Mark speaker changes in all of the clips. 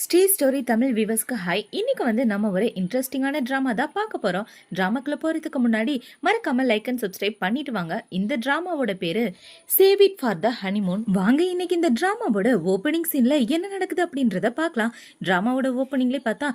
Speaker 1: Stay story Tamil வியூவர்ஸ்க்கு hi. இன்னைக்கு நம்ம ஒரு இன்ட்ரெஸ்டிங்கான ட்ராமா தான் பார்க்க போறோம். ட்ராமாக்குள்ள போறதுக்கு முன்னாடி மறக்காம லைக் அண்ட் சப்ஸ்கிரைப் பண்ணிட்டு வாங்க. இந்த ட்ராமாவோட பேரு save it for the honeymoon. வாங்க இன்னைக்கு இந்த ட்ராமாவோட ஓப்பனிங் சீன்ல என்ன நடக்குது அப்படின்றத பார்க்கலாம். ட்ராமாவோட ஓப்பனிங்ல பார்த்தா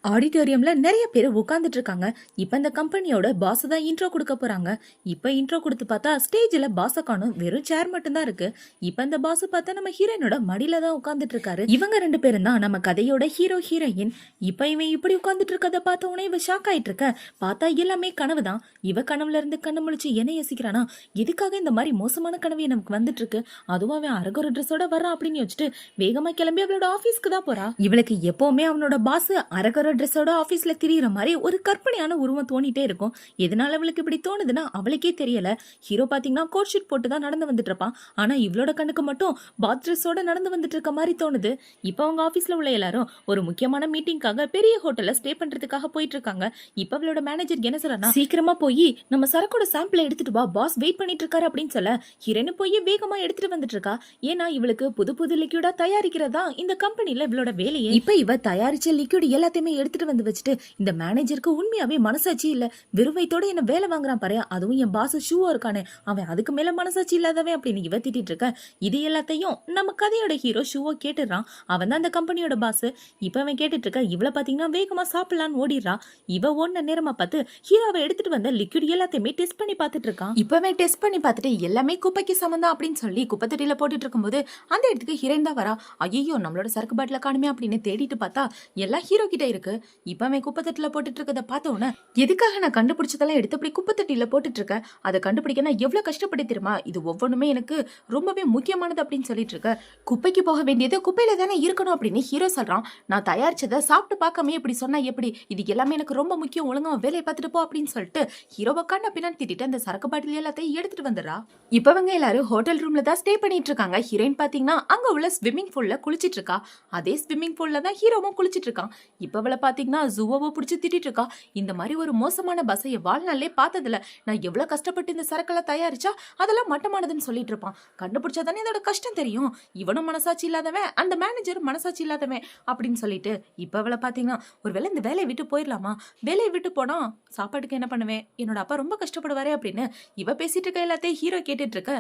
Speaker 1: ஆடிட்டோரியம்ல நிறைய பேர் உட்கார்ந்துட்டு இருக்காங்க. இப்ப இந்த கம்பெனியோட பாஸ் தான் இன்ட்ரோ கொடுக்க போறாங்க. இப்ப இன்ட்ரோ கொடுத்து பார்த்தா ஸ்டேஜ்ல பாஸ காணும், வெறும் சேர் மட்டும் தான் இருக்கு. இப்ப இந்த பாஸ் பார்த்தா நம்ம ஹீரோயினோட மடியில தான் உட்கார்ந்துட்டு இருக்காரு. இவங்க ரெண்டு பேரும் தான் நம்ம கதையோட ஹீரோ ஹீரோயின். இப்ப இவன் இப்படி உட்கார்ந்துட்டு இருக்கத பார்த்த உடனே இவ ஷாக் ஆயிட்டு இருக்க. பார்த்தா எல்லாமே கனவு தான். இவ கனவுல இருந்து கண்ணு முழிச்சு என்ன யோசிக்கிறானா, எதுக்காக இந்த மாதிரி மோசமான கனவு நமக்கு வந்துட்டு இருக்கு, அதுவும் அவன் அரகொரு ட்ரெஸ்ஸோட வரான் அப்படின்னு யோசிச்சுட்டு வேகமா கிளம்பி அவளோட ஆபீஸ்க்கு தான் போறா. இவளுக்கு எப்பவுமே அவனோட பாஸ் அரகொரு ட்ரெஸ்ஸோட ஆபீஸ்ல திரியிற மாதிரி ஒரு கற்பனையான உருவம் தோணிட்டே இருக்கும். எதனால அவளுக்கு இப்படி தோணுதுன்னா அவளுக்கே தெரியல. ஹீரோ பாத்தீங்கன்னா கோட் ஷூட் போட்டு தான் நடந்து வந்துட்டு இருப்பான். ஆனா இவளோட கண்ணுக்கு மட்டும் பாத் ட்ரெஸ்ஸோட நடந்து வந்துட்டு இருக்க மாதிரி தோணுது. இப்ப அவங்க ஆபீஸ்ல உள்ள எல்லாரும் ஒரு முக்கியமான மீட்டிங்காக பெரிய ஹோட்டல்ல ஸ்டே பண்றதுக்காக போயிட்டு இருக்காங்க. இப்ப அவளோட மேனேஜர் என்ன சொல்றா, சீக்கிரமா போய் நம்ம சரக்கோட சாம்பிளை எடுத்துட்டு வா, பாஸ் வெயிட் பண்ணிட்டு இருக்காரு அப்படின்னு சொல்ல ஹீரோன்னு போய் வேகமா எடுத்துட்டு வந்துட்டு இருக்கா. ஏன்னா இவளுக்கு புது புது லிக்யூடா தயாரிக்கிறதா இந்த கம்பெனில இவளோட வேலையே. இப்ப இவ தயாரிச்ச லிக்யூட் எல்லாத்தையுமே எடுத்துட்டு வந்து வச்சுட்டு இந்த மேனேஜருக்கு உண்மையாவே மனசாட்சி இல்ல, வெறுவைத்தோட என்ன வேலை வாங்குறான் பாரு, அதுவும் என் பாஸ் ஷூவா இருக்கானே அவன் அதுக்கு மேல மனசாட்சி இல்லாதவன் அப்படின்னு இவ திட்டிட்டு இருக்க. இது எல்லாத்தையும் நம்ம கதையோட ஹீரோ ஷூவோ கேட்டுறான். அவன் தான் அந்த கம்பெனியோட பாஸ். இப்ப அவன் கேட்டுட்டு இருக்க. இவளை பாத்தீங்கன்னா வேகமா சாப்பிடலான்னு ஓடிடுறா. இவ ஓடின நேரமா பார்த்து ஹீரோவை எடுத்துட்டு வந்த லிக்விட் எல்லாத்தையுமே டெஸ்ட் பண்ணி பார்த்துட்டு இருக்கான். இப்பவே டெஸ்ட் பண்ணி பார்த்துட்டு எல்லாமே குப்பைக்கு சமந்தா அப்படின்னு சொல்லி குப்பை தொட்டியில போட்டுட்டு இருக்கும்போது அந்த இடத்துக்கு ஹீரோயின் தான் வரா. ஐயோ நம்மளோட சரக்கு பாட்டில காணுமே அப்படின்னு தேடிட்டு பார்த்தா எல்லாம் ஹீரோ கிட்ட இருக்கு. இப்பவே குப்பை தொட்டில போட்டுட்டு இருக்கத பார்த்த உடனே எதுக்காக நான் கண்டுபிடிச்சதெல்லாம் எடுத்து அப்படி குப்பை தொட்டியில போட்டுட்டு இருக்கேன், அதை கண்டுபிடிக்க நான் எவ்வளவு கஷ்டப்பட்டு தெரியுமா, இது ஒவ்வொன்றுமே எனக்கு ரொம்பவே முக்கியமானது அப்படின்னு சொல்லிட்டு இருக்க. குப்பைக்கு போக வேண்டியது குப்பையில தானே இருக்கணும் அப்படின்னு ஹீரோ சொல்றான். நான் தயாரிச்சதை சாப்பிட்டு பார்க்காம இப்படி சொன்னா எப்படி, இது எல்லாமே எனக்கு ரொம்ப முக்கியம், ஒழுங்கா வேலையை பார்த்துட்டு போ அப்படின்னு சொல்லிட்டு ஹீரோவை கண்ண பின்னாடி திட்டிட்டு அந்த சரக்கு பாட்டில் எல்லாத்தையும் எடுத்துட்டு வந்துடுறா. இப்பவங்க எல்லாரும் ஹோட்டல் ரூம்ல தான் ஸ்டே பண்ணிட்டு இருக்காங்க. ஹீரோயின் பாத்தீங்கன்னா அங்க உள்ள ஸ்விம்மிங் பூல்ல குளிச்சிட்டு இருக்கா. அதே ஸ்விம்மிங் பூல்ல தான் ஹீரோவும் குளிச்சிட்டு இருக்கான். இப்பவளை பாத்தீங்கன்னா ஜூவோ பிடிச்சி திட்டிட்டு இருக்கா. இந்த மாதிரி ஒரு மோசமான பஸ்ஸை வாழ்நாளே பார்த்ததுல, நான் எவ்வளவு கஷ்டப்பட்டு இந்த சரக்கெல்லாம் தயாரிச்சா அதெல்லாம் மட்டமானதுன்னு சொல்லிட்டு இருப்பான். கண்டுபிடிச்சாதானே இதோட கஷ்டம் தெரியும். இவனும் மனசாட்சி இல்லாதவன், அந்த மேனேஜரும் மனசாட்சி இல்லாதவன் அப்படின்னு சொல்லிட்டு இப்ப அவளை பாத்தீங்கன்னா ஒருவேளை இந்த வேலையை விட்டு போயிடலாமா, வேலையை விட்டு போனா சாப்பாட்டுக்கு என்ன பண்ணுவேன், என்னோட அப்பா ரொம்ப கஷ்டப்படுவாரே அப்படின்னு இவ பேசிட்டு இருக்க எல்லாத்தையும் ஹீரோ கேட்டுட்டு இருக்க.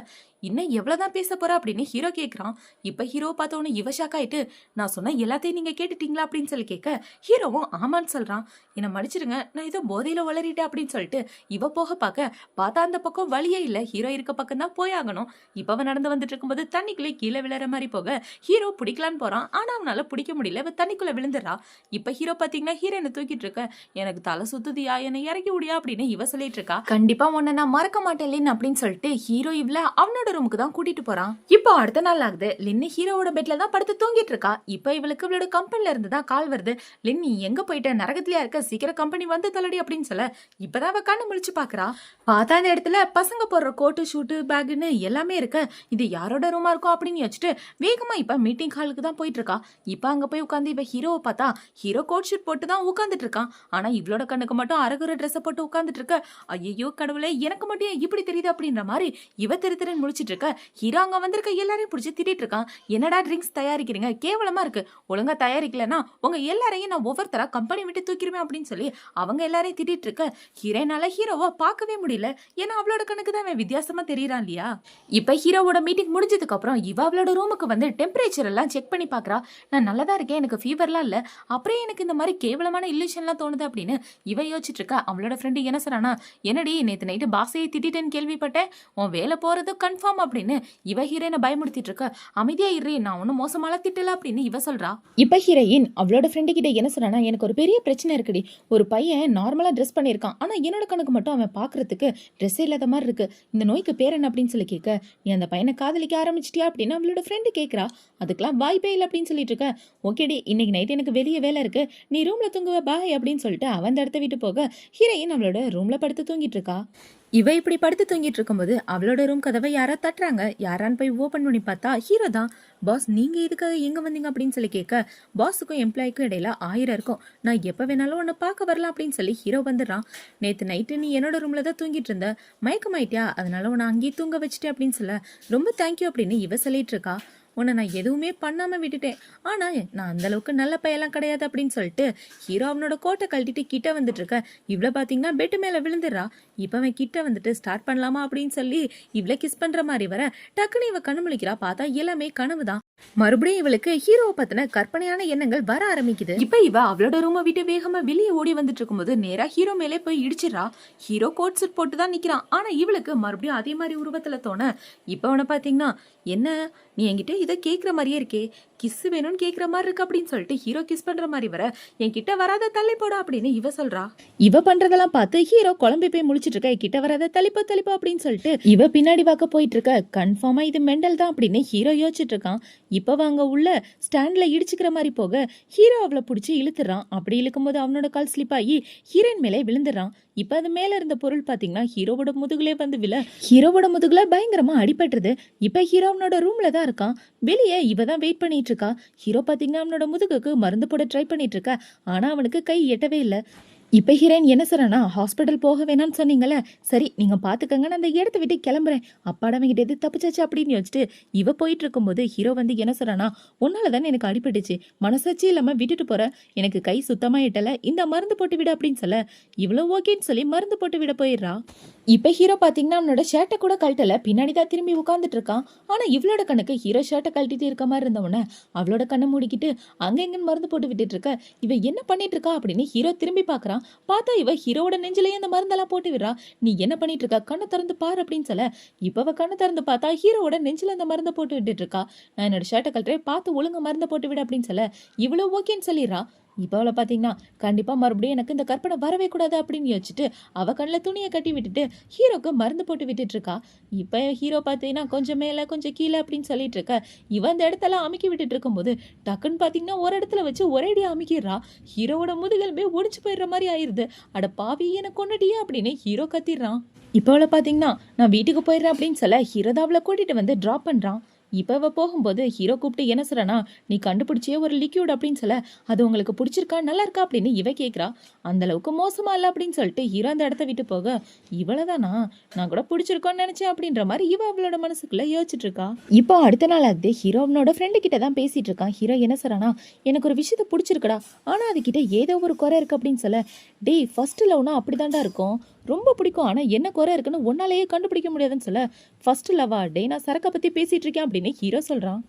Speaker 1: இன்னும் எவ்வளவுதான் பேச போறா அப்படின்னு ஹீரோ கேட்கிறான். இப்ப ஹீரோ பார்த்தவொன்னு இவ ஷாக் ஆயிட்டு, நான் சொன்ன எல்லாத்தையும் நீங்க கேட்டுட்டீங்களா அப்படின்னு சொல்லி கேட்க ஹீரோவும் ஆமான்னு சொல்றான். என்ன மன்னிச்சிருங்க, நான் ஏதோ போதையில வளரிட்டேன் அப்படின்னு சொல்லிட்டு இவ போக பார்த்தா அந்த பக்கம் வழியே இல்ல, ஹீரோ இருக்க பக்கம் தான் போய் ஆகணும். இப்ப அவன் நடந்து வந்துட்டு இருக்கும்போது தண்ணிக்குள்ளே கீழே விழுற மாதிரி போக ஹீரோ பிடிக்கலான்னு போறான். ஆனா அவனால பிடிக்க முடியல, இவ தண்ணிக்குள்ள விழுந்துடுறா. இப்ப ஹீரோ பாத்தீங்கன்னா ஹீரோனை தூக்கிட்டு இருக்க. எனக்கு தலை சுத்துதியா, என்னை இறக்கி விடியா அப்படின்னு இவ சொல்லிட்டு இருக்கா. கண்டிப்பா உன்னை நான் மறக்க மாட்டேன் லின் அப்படின்னு சொல்லிட்டு ஹீரோ இவள அவனோட ரூமுக்கு தான் கூட்டிட்டு போறான். இப்போ அடுத்த நாள் ஆகுது. லின்னு ஹீரோவோட பெட்ல தான் படுத்து தூங்கிட்டு இருக்கா. இப்ப இவளுக்கு இவளோட கம்பெனில இருந்து தான் கால் வருது. லின் நீ எங்க போயிட்ட, நரகத்திலயா இருக்க, சீக்கிரம் கம்பெனி வந்து தள்ளடி அப்படின்னு சொல்ல இப்பதான் அவ கண்ணு முழிச்சு பாக்குறா. பார்த்தா அந்த இடத்துல பசங்க போடுற கோட்டு ஷூட்டு பேக்குன்னு எல்லாமே இருக்கு. இது யாரோட ரூமா இருக்கும் அப்படின்னு யோசிச்சுட்டு வேகமா இப்ப மீட்டிங் ஹாலுக்கு தான் போயிட்டு இருக்கா. இப்ப அங்க போய் உட்காந்து இவ ஹீரோவை பார்த்தா ஹீரோ கோட் ஷூட் போட்டு தான் உட்காந்துட்டு இருக்கான். ஆனா இவளோட கண்ணுக்கு மட்டும் அரகுற ட்ரெஸ் போட்டு உட்காந்துட்டு இருக்க. ஐயோ கடவுளே, எனக்கு மட்டும் இப்படி தெரியுது அப்படின்ற மாதிரி இவ திரு முழிச்சிட்டு இருக்க. ஹீரோ அங்க வந்திருக்க எல்லாரையும் பிடிச்சி திட்டிட்டு இருக்கான். என்னடா ட்ரிங்க்ஸ் தயாரிக்கிறீங்க, கேவலமா இருக்கு, ஒழுங்கா தயாரிக்கலன்னா உங்க எல்லாரையும் நான் ஒவ்வொருத்தரா கம்பெனி விட்டு தூக்கிடுவேன் அப்படின்னு சொல்லி அவங்க எல்லாரையும் திட்டிட்டு இருக்க. ஹீரோனால ஹீரோவா பார்க்கவே முடியல. ஏன்னா அவளோட கணக்கு தான் அவன் வித்தியாசமா தெரியறான் இல்லையா. இப்ப ஹீரோவோட மீட்டிங் முடிஞ்சதுக்கு அப்புறம் இவ அவளோட ரூமுக்கு வந்து டெம்பரேச்சர் எல்லாம் செக் பண்ணி பாக்குறா. நான் நல்லதா இருக்கேன், எனக்கு ஃபீவர்லாம் இல்ல, அப்புறம் எனக்கு இந்த மாதிரி கேவலமான இல்லூஷன்லாம் தோணுது அப்படின்னு இவ யோசிச்சுட்டு இருக்கா. அவளோட ஃப்ரெண்டு என்ன சொல்றானா, என்னடி நேத்து நைட்டு பாஸையை திட்டிட்டேன்னு கேள்விப்பட்டேன், உன் வேலை போறது கன்ஃபார்ம் அப்படின்னு இவ ஹீரோயினை பயமுடுத்திட்டு இருக்க. அமைதியா இரு, நான் ஒன்னும் மோசமாலாம் திட்டல அப்படின்னு இவ சொல்றா. இப்ப ஹீரோயின் அவளோட ஃப்ரெண்டு கிட்ட என்ன சொல்றானா, எனக்கு ஒரு பெரிய பிரச்சனை இருக்குடி, ஒரு பையன் நார்மலா ட்ரெஸ் பண்ணிருக்கான், ஆனா என்னோட கணக்கு மட்டும் அவன் பாக்குறதுக்கு ட்ரெஸ் இல்லாத மாதிரி இருக்கு, இந்த நோய்க்கு பேர் என்ன அப்படின்னு சொல்லி கேட்க. நீ அந்த பையனை காதலிக்க ஆரம்பிச்சிட்டியா அப்படின்னு அவளோட ஃப்ரெண்டு கேட்கறா. அதுக்கெல்லாம் வாய்ப்பே இல்லை அப்படின்னு சொல்லிட்டு இருக்க. ஓகேடி, இன்னைக்கு நைட் எனக்கு வெளியே வேலை இருக்கு, நீ ரூம்ல தூங்குவ பாய் அப்படின்னு சொல்லிட்டு அவன் அந்த இடத்த விட்டு போக ஹீரோயின் அவளோட ரூம்ல படுத்து தூங்கிட்டு இருக்கா. இவ இப்படி படுத்து தூங்கிட்டு இருக்கும்போது அவளோட ரூம் கதவை யாரா தட்டுறாங்க. யாரான்னு போய் ஓபன் பண்ணி பார்த்தா ஹீரோ தான். பாஸ் நீங்க இதுக்காக எங்க வந்தீங்க அப்படின்னு சொல்லி கேட்க, பாஸுக்கும் எம்ப்ளாய்க்கும் இடையில 1000 இருக்கும், நான் எப்ப வேணாலும் உன்னை பார்க்க வரலாம் அப்படின்னு சொல்லி ஹீரோ வந்துடுறான். நேத்து நைட்டு நீ என்னோட ரூம்ல தான் தூங்கிட்டு இருந்த, மயக்கமாயிட்டியா, அதனால உன்னை அங்கேயே தூங்க வச்சுட்டேன் அப்படின்னு சொல்ல ரொம்ப தேங்க்யூ அப்படின்னு இவ சொல்லிட்டு இருக்கா. உன்னை நான் எதுவுமே பண்ணாம விட்டுட்டேன். ஆனா நான் அந்த அளவுக்கு நல்ல பையெல்லாம் கிடையாது அப்படின்னு சொல்லிட்டு ஹீரோ அவனோட கோட்டை கழட்டிட்டு கிட்ட வந்துட்டு இருக்க. இவ்வளவு பாத்தீங்கன்னா பெட்டு மேல விழுந்துடுறா. இப்ப அவன் கிட்ட வந்துட்டு ஸ்டார்ட் பண்ணலாமா அப்படின்னு சொல்லி இவ்வளவு கிஸ் பண்ற மாதிரி வர டக்குன்னு இவ கண்ணு முழிக்கிறா. பார்த்தா எல்லாமே கனவுதான். மறுபடியும் இவளுக்கு ஹீரோவை பத்தின கற்பனையான எண்ணங்கள் வர ஆரம்பிக்குது. இப்ப இவ அவளோட ரூமை விட்டு வேகமா வெளியே ஓடி வந்துட்டு இருக்கும்போது நேரா ஹீரோ மேலே போய் இடிச்சிடறா. ஹீரோ கோட் செட் போட்டு தான் நிக்கிறான். ஆனா இவளுக்கு மறுபடியும் அதே மாதிரி உருவத்துல தோண இப்ப அவனை பாத்தீங்கன்னா, என்ன நீ என்கிட்ட இதை கேக்குற மாதிரியே இருக்கே, கிஸ் வேணும்னு கேக்குற மாதிரி இருக்கு அப்படின்னு சொல்லிட்டு ஹீரோ கிஸ் பண்ற மாதிரி வர என்கிட்ட வராத தள்ளி போடா அப்படின்னு இவ சொல்றா. இவ பண்றதெல்லாம் பார்த்து ஹீரோ குழம்பி போய் முழிச்சிட்டு இருக்க. கிட்ட வராத தள்ளிப்போ தள்ளிப்போ அப்படின்னு சொல்லிட்டு இவ பின்னாடி வாக்க போயிட்டு இருக்க. கன்ஃபார்மா இது மெண்டல் தான் அப்படின்னு ஹீரோ யோசிச்சுட்டு இருக்கான். இப்ப வாங்க உள்ள ஸ்டாண்ட்ல இடிச்சுக்கிற மாதிரி போக ஹீரோ அவளை பிடிச்சி இழுத்துறான். அப்படி இழுக்கும் போது அவனோட கால் ஸ்லிப் ஆகி ஹீரோயின் மேலே விழுந்துடுறான். இப்ப அது மேல இருந்த பொருள் பாத்தீங்கன்னா ஹீரோவோட முதுகுலே வந்து விழ ஹீரோவோட முதுகுல பயங்கரமா அடிபட்டுருது. இப்ப ஹீரோ அவனோட ரூம்ல தான் இருக்கான். வெளியே இவ தான் வெயிட் பண்ணிட்டு இருக்கா. ஹீரோ பாத்தீங்கன்னா அவனோட முதுகுக்கு மருந்து போட ட்ரை பண்ணிட்டு இருக்கா. ஆனா அவனுக்கு கை எட்டவே இல்லை. இப்ப ஹீரோயின் என்ன சொல்றானா, ஹாஸ்பிட்டல் போக வேணாம்னு சொன்னீங்கல்ல, சரி நீங்க பாத்துக்கங்க, நான் அந்த இடத்த விட்டு கிளம்புறேன், அப்பாடவங்கிட்ட எது தப்பிச்சாச்சு அப்படின்னு யோசிச்சுட்டு இவ போயிட்டு இருக்கும்போது ஹீரோ வந்து என்ன சொல்றானா, உன்னாலதானே எனக்கு அடிபட்டுச்சு, மனசாட்சி இல்லாம விட்டுட்டு போற, எனக்கு கை சுத்தமா எட்டல, இந்த மருந்து போட்டு விட அப்படின்னு சொல்ல இவ்வளவு ஓகேன்னு சொல்லி மருந்து போட்டு விட போயிடுறா. இப்ப ஹீரோ பாத்தீங்கன்னா அவனோட ஷர்ட்டை கூட கழட்டல, பின்னாடிதான் திரும்பி உட்கார்ந்துட்டு இருக்கான். ஆனா இவளோட கண்ணுக்கு ஹீரோ ஷர்ட்டை கழட்டிட்டு இருக்க மாதிரி இருந்தவன அவளோட கண்ணை மூடிக்கிட்டு அங்க எங்கன்னு மருந்து போட்டு விட்டுட்டு இருக்க. இவ என்ன பண்ணிட்டு இருக்கா அப்படின்னு ஹீரோ திரும்பி பாக்குறான். பார்த்தா இவ ஹீரோவோட நெஞ்சிலேயே அந்த மருந்தெல்லாம் போட்டு விடுறா. நீ என்ன பண்ணிட்டு இருக்கா, கண்ணை திறந்து பாரு அப்படின்னு சொல்ல இப்ப அவ கண்ணை திறந்து பார்த்தா ஹீரோவோட நெஞ்சில அந்த மருந்தை போட்டு விட்டுட்டு இருக்கா. நான் என்னோட ஷர்ட்டை கழட்டுறேன், பார்த்து ஒழுங்கா மருந்தை போட்டு விடு அப்படின்னு சொல்ல இவ்வளவு ஓகேன்னு சொல்லிடுறா. இப்போ அவளை பார்த்தீங்கன்னா கண்டிப்பா மறுபடியும் எனக்கு இந்த கற்பனை வரவே கூடாது அப்படின்னு யோசிச்சுட்டு அவ கண்ணில் துணியை கட்டி விட்டுட்டு ஹீரோக்கு மருந்து போட்டு விட்டுட்டு இருக்கா. இப்போ ஹீரோ பார்த்தீங்கன்னா கொஞ்சம் மேலே கொஞ்சம் கீழே அப்படின்னு சொல்லிட்டு இருக்க. இவன் அந்த இடத்தெல்லாம் அமுக்கி விட்டுட்டு இருக்கும்போது டக்குன்னு பார்த்தீங்கன்னா ஒரு இடத்துல வச்சு ஒரேடியா அமுக்கிடுறா. ஹீரோவோட முதுகெலும்பே ஒடிச்சு போயிடுற மாதிரி ஆயிருது. அட பாவி எனக்கு கொண்டுட்டியா அப்படின்னு ஹீரோ கத்திடுறான். இப்போ அவளை பார்த்தீங்கன்னா நான் வீட்டுக்கு போயிடுறேன் அப்படின்னு சொல்ல ஹீரோ தான் அவளை கூட்டிட்டு வந்து ட்ராப் பண்றான். இப்போ அவ போகும்போது ஹீரோ கூப்பிட்டு என்ன சொல்றானா, நீ கண்டுபிடிச்சே ஒரு லிக்யூட் அப்படின்னு சொல்ல அது உங்களுக்கு பிடிச்சிருக்கா, நல்லா இருக்கா அப்படின்னு இவ கேட்குறா. அந்த அளவுக்கு மோசமா இல்லை அப்படின்னு சொல்லிட்டு ஹீரோ அந்த இடத்த விட்டு போக இவ்வளவுதானா, நான் கூட பிடிச்சிருக்கோன்னு நினைச்சேன் அப்படின்ற மாதிரி இவ அவளோட மனசுக்குள்ள யோசிச்சுட்டு இருக்கா. இப்போ அடுத்த நாள் ஆகுது. ஹீரோ அவனோட ஃப்ரெண்டு கிட்ட தான் பேசிட்டு இருக்கான். ஹீரோ என்ன சொல்றானா, எனக்கு ஒரு விஷயத்த பிடிச்சிருக்கடா, ஆனா அதுகிட்ட ஏதோ ஒரு குறை இருக்கு அப்படின்னு சொல்ல டேய் ஃபர்ஸ்ட் லவ்னா அப்படிதான்டா இருக்கும், ரொம்ப பிடிக்கும், ஆனா என்ன குறை இருக்குன்னு ஒன்னாலேயே கண்டுபிடிக்க முடியாதுன்னு சொல்ல ஃபர்ஸ்ட் லவ்வா டே நான் சரக்கை பத்தி பேசிட்டு இருக்கேன் அப்படின்னு ஹீரோ சொல்றான்.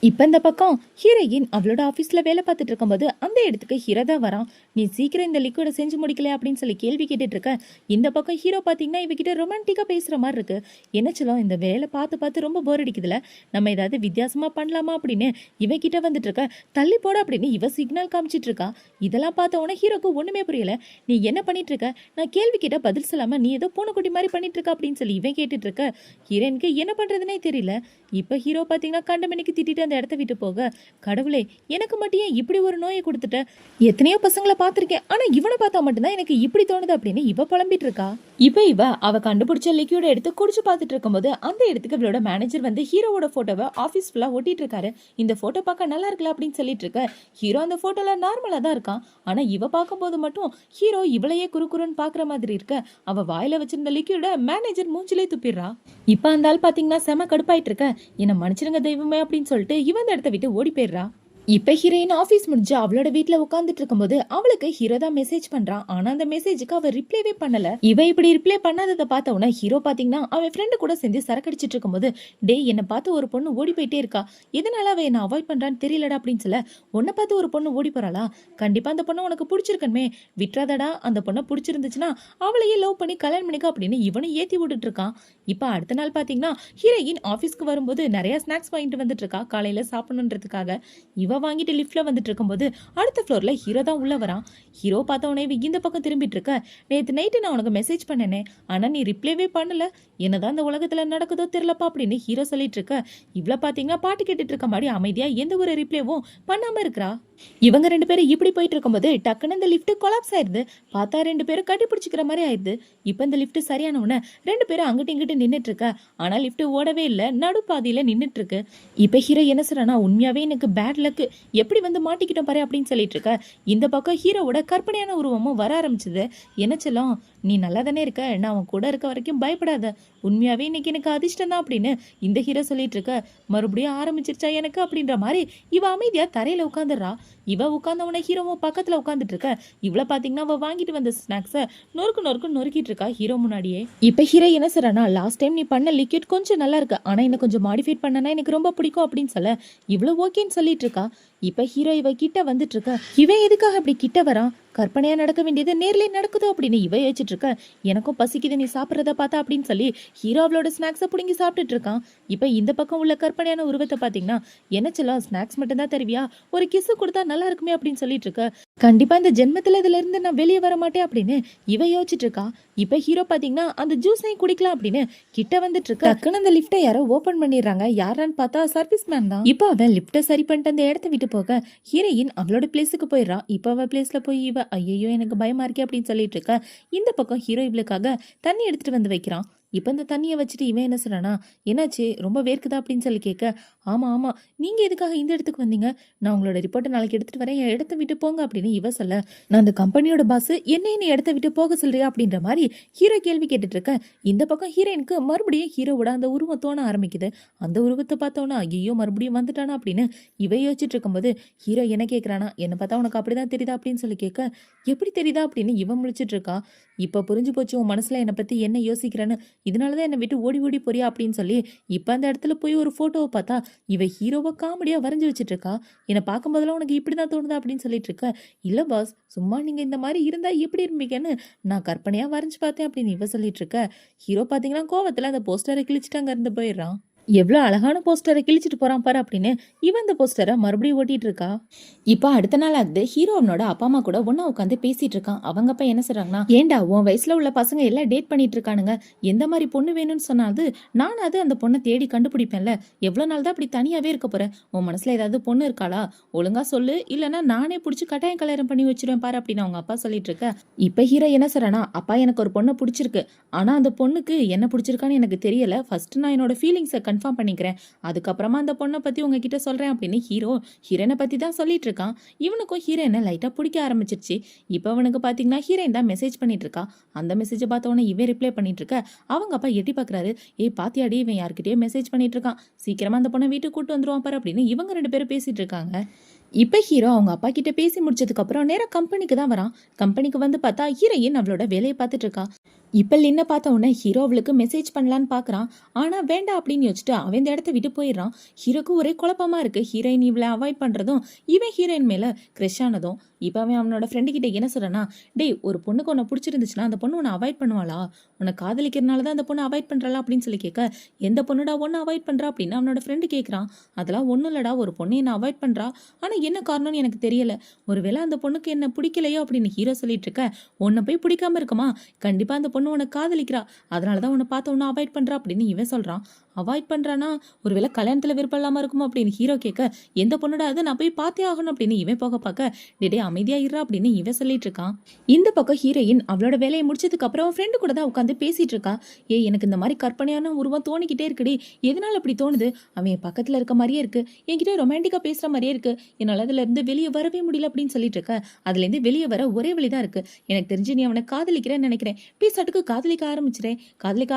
Speaker 1: இப்ப இந்த பக்கம் ஹீரோயின் அவளோட ஆபீஸ்ல வேலை பார்த்துட்டு இருக்கும்போது அந்த இடத்துக்கு ஹீரோ தான் வரான். நீ சீக்கிரம் இந்த லிக்விட செஞ்சு முடிக்கல அப்படின்னு சொல்லி கேள்வி கேட்டுட்டு இருக்க. இந்த பக்கம் ஹீரோ பாத்தீங்கன்னா இவகிட்ட ரொமான்டிக்கா பேசுற மாதிரி இருக்கு. என்ன சொல்லும், இந்த வேலை பார்த்து பார்த்து ரொம்ப போர் அடிக்குதுல, நம்ம ஏதாவது வித்தியாசமா பண்ணலாமா அப்படின்னு இவகிட்ட வந்துட்டு இருக்க. தள்ளி போட அப்படின்னு இவ சிக்னல் காமிச்சிட்டு இருக்கா. இதெல்லாம் பார்த்த உடனே ஹீரோக்கு ஒண்ணுமே புரியல. நீ என்ன பண்ணிட்டு இருக்க, நான் கேள்வி கேட்ட பதில் சொல்லாம நீ ஏதோ பூனைக்குட்டி மாதிரி பண்ணிட்டு இருக்க அப்படின்னு சொல்லி இவன் கேட்டுட்டு இருக்க. ஹீரோனுக்கு என்ன பண்றதுன்னே தெரியல. இப்ப ஹீரோ பாத்தீங்கன்னா கண்டமணிக்கு திட்டிட்டு அந்த இடத்த விட்டு போக, கடவுளே எனக்கு மட்டும் ஏன் இப்படி ஒரு நோயை கொடுத்துட்ட, எத்தனையோ பசங்களை பார்த்திருக்கேன் ஆனா இவனை பார்த்தா மட்டும்தான் எனக்கு இப்படி தோணுது அப்படின்னு இவ புலம்பிட்டு இருக்கா. இப்ப இவ அவ கண்டுபிடிச்ச லிக்யூட எடுத்து குடிச்சு பார்த்துட்டு இருக்கும்போது அந்த இடத்துக்கு இவளோட மேனேஜர் வந்து ஹீரோவோட போட்டோவை ஆபீஸ் ஃபுல்லா ஒட்டிட்டு இருக்காரு. இந்த போட்டோ பார்க்க நல்லா இருக்கல அப்படின்னு சொல்லிட்டு இருக்க. ஹீரோ அந்த போட்டோல நார்மலா தான் இருக்கான். ஆனா இவ பார்க்கும்போது மட்டும் ஹீரோ இவளையே குறுக்குறுன்னு பாக்குற மாதிரி இருக்க. அவ வாயில வச்சிருந்த லிக்யூட மேனேஜர் மூஞ்சிலே துப்பிடுறா. இப்ப அந்த ஆள் பாத்தீங்கன்னா செம கடுப்பாயிட்டு இருக்க. என்ன மன்னிச்சிருங்க தெய்வமே அப்படின்னு சொல்லிட்டு இவன் அந்த இடத்த விட்டு ஓடி போயிடுறா. இப்ப ஹீரோயின் ஆபீஸ் முடிஞ்சு அவளோட வீட்டுல உட்காந்துட்டு இருக்கும்போது அவளுக்கு ஹீரோ தான் மெசேஜ் பண்றான். ஆனா அந்த மெசேஜுக்கு அவ ரிப்ளைவே பண்ணல. இவ இப்படி ரிப்ளை பண்ணாததை பார்த்த உடனே ஹீரோ பாத்தீங்கன்னா அவன் ஃப்ரெண்டு கூட சேர்ந்து சரக்கடிச்சிட்டு இருக்கும்போது டே என்ன பார்த்து ஒரு பொண்ணு ஓடி போயிட்டே இருக்கா, எதனால அவ என்ன அவாய்ட் பண்றான்னு தெரியலடா அப்படின்னு சொல்ல உன்னை பார்த்து ஒரு பொண்ணு ஓடி போறாளா, கண்டிப்பா அந்த பொண்ணு உனக்கு பிடிச்சிருக்கணுமே, விட்டுறாதடா, அந்த பொண்ணை பிடிச்சிருந்துச்சுன்னா அவளையே லவ் பண்ணி கல்யாணம் பண்ணிக்க அப்படின்னு இவனும் ஏத்தி விட்டுட்டு இருக்கான். இப்ப அடுத்த நாள் பாத்தீங்கன்னா ஹீரோயின் ஆபீஸ்க்கு வரும்போது நிறைய ஸ்நாக்ஸ் வாங்கிட்டு வந்துட்டு இருக்கா காலையில சாப்பிடணுன்றதுக்காக. இவ வாங்கிட்டு லிஃப்ட்ல வந்துட்டு இருக்கும்போது அடுத்த ஃப்ளோர்ல ஹீரோ தான் உள்ள வரான். ஹீரோ பார்த்த உடனே இந்த பக்கம் திரும்பிட்டு இருக்க. நேத்து நைட்டு நான் உனக்கு மெசேஜ் பண்ணனே, ஆனா நீ ரிப்ளைவே பண்ணல, என்னதான் இந்த உலகத்துல நடக்குதோ தெரியலப்பா அப்படின்னு ஹீரோ சொல்லிட்டு இருக்க. இவ்வளவு பாத்தீங்கன்னா பாட்டு கேட்டுட்டு இருக்க மாதிரி அமைதியா எந்த ஒரு ரிப்ளைவும் பண்ணாம இருக்கிறா. இவங்க 2 பேரும் இப்படி போயிட்டு இருக்கும்போது டக்குன்னு இந்த லிஃப்ட் கொலாப்ஸ் ஆயிருது. பார்த்தா 2 பேரும் கட்டி பிடிச்சிக்கிற மாதிரி ஆயிருது. இப்ப இந்த லிஃப்ட் சரியான உடனே 2 பேரும் அங்கிட்டு இங்கிட்டு நின்னுட்டு இருக்க. ஆனா லிஃப்ட் ஓடவே இல்ல. நடுப்பாதியில நின்னுட்டு இருக்கு. இப்ப ஹீரோ என்ன சொல்றானா, உண்மையாவே எனக்கு பேட் லக், எப்படி வந்து மாட்டிக்கிட்டோம் பாரு அப்படின்னு சொல்லிட்டு இருக்க. இந்த பக்கம் ஹீரோவோட கற்பனையான உருவமும் வர ஆரம்பிச்சது. என்ன செல்லம், நீ நல்லா தானே இருக்க, நான் அவன் கூட இருக்க வரைக்கும் பயப்படாத, உண்மையாவே இன்னைக்கு எனக்கு அதிர்ஷ்டம் தான் அப்படின்னு இந்த ஹீரோ சொல்லிட்டு இருக்க. மறுபடியும் ஆரம்பிச்சிருச்சா எனக்கு அப்படின்ற மாதிரி இவ அமைதியா தரையில உட்காந்துடுறா. இவ உட்கார்ந்தவன ஹீரோவும் பக்கத்துல உட்காந்துட்டு இருக்க. இவள பாத்தீங்கன்னா அவ வாங்கிட்டு வந்த ஸ்நாக்ஸ நொறுக்கு நொறுக்கு நொறுக்கிட்டு இருக்கா ஹீரோ முன்னாடியே. இப்ப ஹீரோ என்ன சொல்றானா, லாஸ்ட் டைம் நீ பண்ண லிக்விட் கொஞ்சம் நல்லா இருக்கு, ஆனா இன்னும் கொஞ்சம் மாடிஃபைட் பண்ணனா எனக்கு ரொம்ப பிடிக்கும் அப்படின்னு சொல்ல இவ்வளவு ஓகேன்னு சொல்லிட்டு இருக்கா. இப்ப ஹீரோ இவ கிட்ட வந்துட்டு இருக்க. இவன் எதுக்காக அப்படி கிட்ட வரான், கற்பனையா நடக்க வேண்டியது நேர்லயே நடக்குதோ அப்படின்னு இவ யோசிச்சுட்டு இருக்க. எனக்கும் பசிக்குது நீ சாப்பிட்றத பார்த்தா அப்படின்னு சொல்லி ஹீரோ அவளோட ஸ்நாக்ஸை பிடுங்கி சாப்பிட்டுட்டு இருக்கான். இப்ப இந்த பக்கம் உள்ள கற்பனையான உருவத்தை பாத்தீங்கன்னா, என்ன செல்லம் ஸ்நாக்ஸ் மட்டும் தான் தருவியா, ஒரு கிஸ் கொடுத்தா நல்லா இருக்குமே அப்படின்னு சொல்லிட்டு இருக்க. கண்டிப்பா இந்த ஜென்மத்துல இதுல இருந்து நான் வெளியே வர மாட்டேன் அப்படின்னு இவ யோசிச்சுட்டு இருக்கா. இப்ப ஹீரோ பாத்தீங்கன்னா அந்த ஜூஸையும் குடிக்கலாம் அப்படின்னு கிட்ட வந்துட்டு இருக்க. டக்குன்னு அந்த லிஃப்ட்டை யாரோ ஓபன் பண்ணிடுறாங்க. யாரான்னு பார்த்தா சர்வீஸ் மேன் தான். இப்ப அவன் லிஃப்ட்டை சரி பண்ணிட்டு அந்த இடத்த விட்டு போக ஹீரோயின் அவளோட பிளேஸுக்கு போயிடுறா. இப்ப அவ பிளேஸ்ல போய் இவ ஐயோ எனக்கு பயமா இருக்கே அப்படின்னு சொல்லிட்டு இருக்க. இந்த பக்கம் ஹீரோ இவளுக்காக தண்ணி எடுத்துட்டு வந்து வைக்கிறான். இப்ப இந்த தண்ணியை வச்சுட்டு இவன் என்ன சொல்றானா, என்னாச்சு ரொம்ப வேர்க்குதா அப்படின்னு சொல்லி கேட்க, ஆமா ஆமா, நீங்க எதுக்காக இந்த இடத்துக்கு வந்தீங்க, நான் உங்களோட ரிப்போர்ட்டை நாளைக்கு எடுத்துட்டு வரேன், என் இடத்த விட்டு போங்க அப்படின்னு இவ சொல்ல, நான் அந்த கம்பெனியோட பாஸ் என்னை நீ இடத்த விட்டு போக சொல்றியா அப்படின்ற மாதிரி ஹீரோ கேள்வி கேட்டுட்டு இருக்க. இந்த பக்கம் ஹீரோயினுக்கு மறுபடியும் ஹீரோவோட அந்த உருவம் தோண ஆரம்பிக்குது. அந்த உருவத்தை பார்த்தோன்னா ஐயோ மறுபடியும் வந்துட்டானா அப்படின்னு இவ யோசிச்சுட்டு இருக்கும்போது ஹீரோ என்ன கேட்கறானா, என்ன பார்த்தா உனக்கு அப்படிதான் தெரியுதா அப்படின்னு சொல்லி கேட்க, எப்படி தெரியுதா அப்படின்னு இவன் முழிச்சிட்டு இருக்கா. இப்ப புரிஞ்சு போச்சு உன் மனசுல என்னை பத்தி என்ன யோசிக்கிறேன்னு, இதனாலதான் என்னை விட்டு ஓடி ஓடி போறியா அப்படின்னு சொல்லி இப்ப அந்த இடத்துல போய் ஒரு போட்டோவை பார்த்தா இவ ஹீரோவை காமெடியா வரைஞ்சு வச்சுட்டு இருக்கா. என்னை பார்க்கும் போதெல்லாம் உனக்கு இப்படிதான் தோணுதா அப்படின்னு சொல்லிட்டு இருக்க. இல்ல பாஸ், சும்மா நீங்க இந்த மாதிரி இருந்தா எப்படி இருப்பீங்கன்னு நான் கற்பனையா வரைஞ்சு பார்த்தேன் அப்படின்னு இவ சொல்லிட்டு இருக்க. ஹீரோ பாத்தீங்கன்னா கோவத்துல அந்த போஸ்டரை கிழிச்சிட்டு அங்க இருந்து போயிடுறான். எவ்வளோ அழகான போஸ்டரை கிழிச்சிட்டு போறான் பாரு அப்படின்னு இவன் இந்த போஸ்டரை மறுபடியும் ஓட்டிட்டு இருக்கா. இப்போ அடுத்த நாள் ஆகுது. ஹீரோ அவனோட அப்பா அம்மா கூட ஒன்னா உட்காந்து பேசிட்டு இருக்கான். அவங்க அப்பா என்ன சொல்றாங்கன்னா, ஏண்டா உன் வயசுல உள்ள பசங்க எல்லாம் டேட் பண்ணிட்டு இருக்கானுங்க, எந்த மாதிரி பொண்ணு வேணும்னு சொன்னாது நான் அது அந்த பொண்ணை தேடி கண்டுபிடிப்பேன்ல, எவ்வளவு நாள் தான் அப்படி தனியாவே இருக்க போறேன், உன் மனசுல ஏதாவது பொண்ணு இருக்காளா, ஒழுங்கா சொல்லு, இல்லைன்னா நானே பிடிச்சி கட்டாயம் கல்யாணம் பண்ணி வச்சிருவேன் பாரு அப்படின்னு அவங்க அப்பா சொல்லிட்டு இருக்க. இப்ப ஹீரோ என்ன சொல்றானா, அப்பா எனக்கு ஒரு பொண்ணை பிடிச்சிருக்கு, ஆனா அந்த பொண்ணுக்கு என்ன பிடிச்சிருக்கான்னு எனக்கு தெரியல, ஃபர்ஸ்ட் நான் என்னோட ஃபீலிங்ஸை கன்ஃபார்ம் பண்ணிக்கிறேன், அதுக்கப்புறமா அந்த பொண்ணை பத்தி உங்ககிட்ட சொல்றேன் அப்படின்னு ஹீரோயினை பத்தி தான் சொல்லிட்டு இருக்கான். இவனுக்கும் ஹீரோயினை லைட்டா பிடிக்க ஆரம்பிச்சிருச்சு. இப்போ அவனுக்கு பாத்தீங்கன்னா ஹீரோயின் தான் மெசேஜ் பண்ணிட்டு இருக்கா. அந்த மெசேஜை பார்த்தவொன்னே இவன் ரிப்ளை பண்ணிட்டு இருக்க. அவங்க அப்பா எட்டி பாக்குறாரு. ஏய் பாத்தியாடி, இவன் யார்கிட்டயே மெசேஜ் பண்ணிட்டு இருக்கான், சீக்கிரமா அந்த பொண்ணை வீட்டுக்கு கூட்டு வந்துருவான் பாரு அப்படின்னு இவங்க 2 பேரும் பேசிட்டு இருக்காங்க. இப்ப ஹீரோ அவங்க அப்பா கிட்ட பேசி முடிச்சதுக்கு அப்புறம் நேரா கம்பெனிக்கு தான் வரான். கம்பெனிக்கு வந்து பார்த்தா ஹீரோயின் அவளோட வேலையை பார்த்துட்டு இருக்கா. இப்ப லின்ன பார்த்த உடனே ஹீரோ அவளுக்கு மெசேஜ் பண்ணலான்னு பாக்குறான். ஆனா வேண்டாம் அப்படின்னு யோசிச்சுட்டு அவன் இந்த இடத்த விட்டு போயிடுறான். ஹீரோக்கு ஒரே குழப்பமா இருக்கு. ஹீரோயின் இவளை அவாய்ட் பண்றதும் இவன் ஹீரோயின் மேல கிரஷ் ஆனதும். இப்ப அவன் அவனோட ஃப்ரெண்டு கிட்ட என்ன சொல்றானா, டேய் ஒரு பொண்ணுக்கு உன்னை பிடிச்சிருந்துச்சுன்னா அந்த பொண்ணு உன்னை அவாய்ட் பண்ணுவாளா, உன்னை காதலிக்கிறனாலதான் அந்த பொண்ணு அவாய்ட் பண்றாளா அப்படின்னு சொல்லி கேட்க, எந்த பொண்ணுடா ஒன்னு அவாய்ட் பண்றா அப்படின்னு அவனோட ஃப்ரெண்டு கேட்கறான். அதெல்லாம் ஒன்னும் இல்லடா, ஒரு பொண்ணு என்ன அவாய்ட் பண்றா, ஆனா என்ன காரணம்னு எனக்கு தெரியல, ஒருவேளை அந்த பொண்ணுக்கு என்ன பிடிக்கலையோ அப்படின்னு ஹீரோ சொல்லிட்டு இருக்க. உன்னை போய் பிடிக்காம இருக்குமா, கண்டிப்பா அந்த பொண்ணு உன்னை காதலிக்கிறா, அதனாலதான் உன்னை பார்த்த உன்னை அவாய்ட் பண்றா அப்படின்னு இவன் சொல்றான். அவாய்ட் பண்றானா, ஒருவேளை கல்யாணத்துல விருப்பம் இல்லாம இருக்குமோ அப்படின்னு ஹீரோ கேட்க, எந்த பொண்ணுடா அது, நான் போய் பார்த்தே ஆகணும் அப்படின்னு இவன் போக பார்க்க, டே அமைதியா இருறா அப்படின்னு இவன் சொல்லிட்டு இருக்கான். இந்த பக்கம் ஹீரோயின் அவளோட வேலையை முடிச்சதுக்கு அப்புறம் ஃப்ரெண்டு கூட தான் உட்காந்து பேசிட்டு இருக்கா. எனக்கு இந்த மாதிரி கற்பனையான உருவம் தோணிக்கிட்டே இருக்குடி, எதனால அப்படி தோணுது, அவன் என் பக்கத்துல இருக்க மாதிரியே இருக்கு, என்கிட்ட ரொமான்டிக்கா பேசுற மாதிரியே இருக்கு, என்னால அதுல இருந்து வெளியே வரவே முடியல அப்படின்னு சொல்லிட்டு இருக்க. அதுல இருந்து வெளியே வர ஒரே வழிதான் இருக்கு, எனக்கு தெரிஞ்சு நீ அவனை காதலிக்கிறேன்னு நினைக்கிறேன், பீசாட்டுக்கு காதலிக்க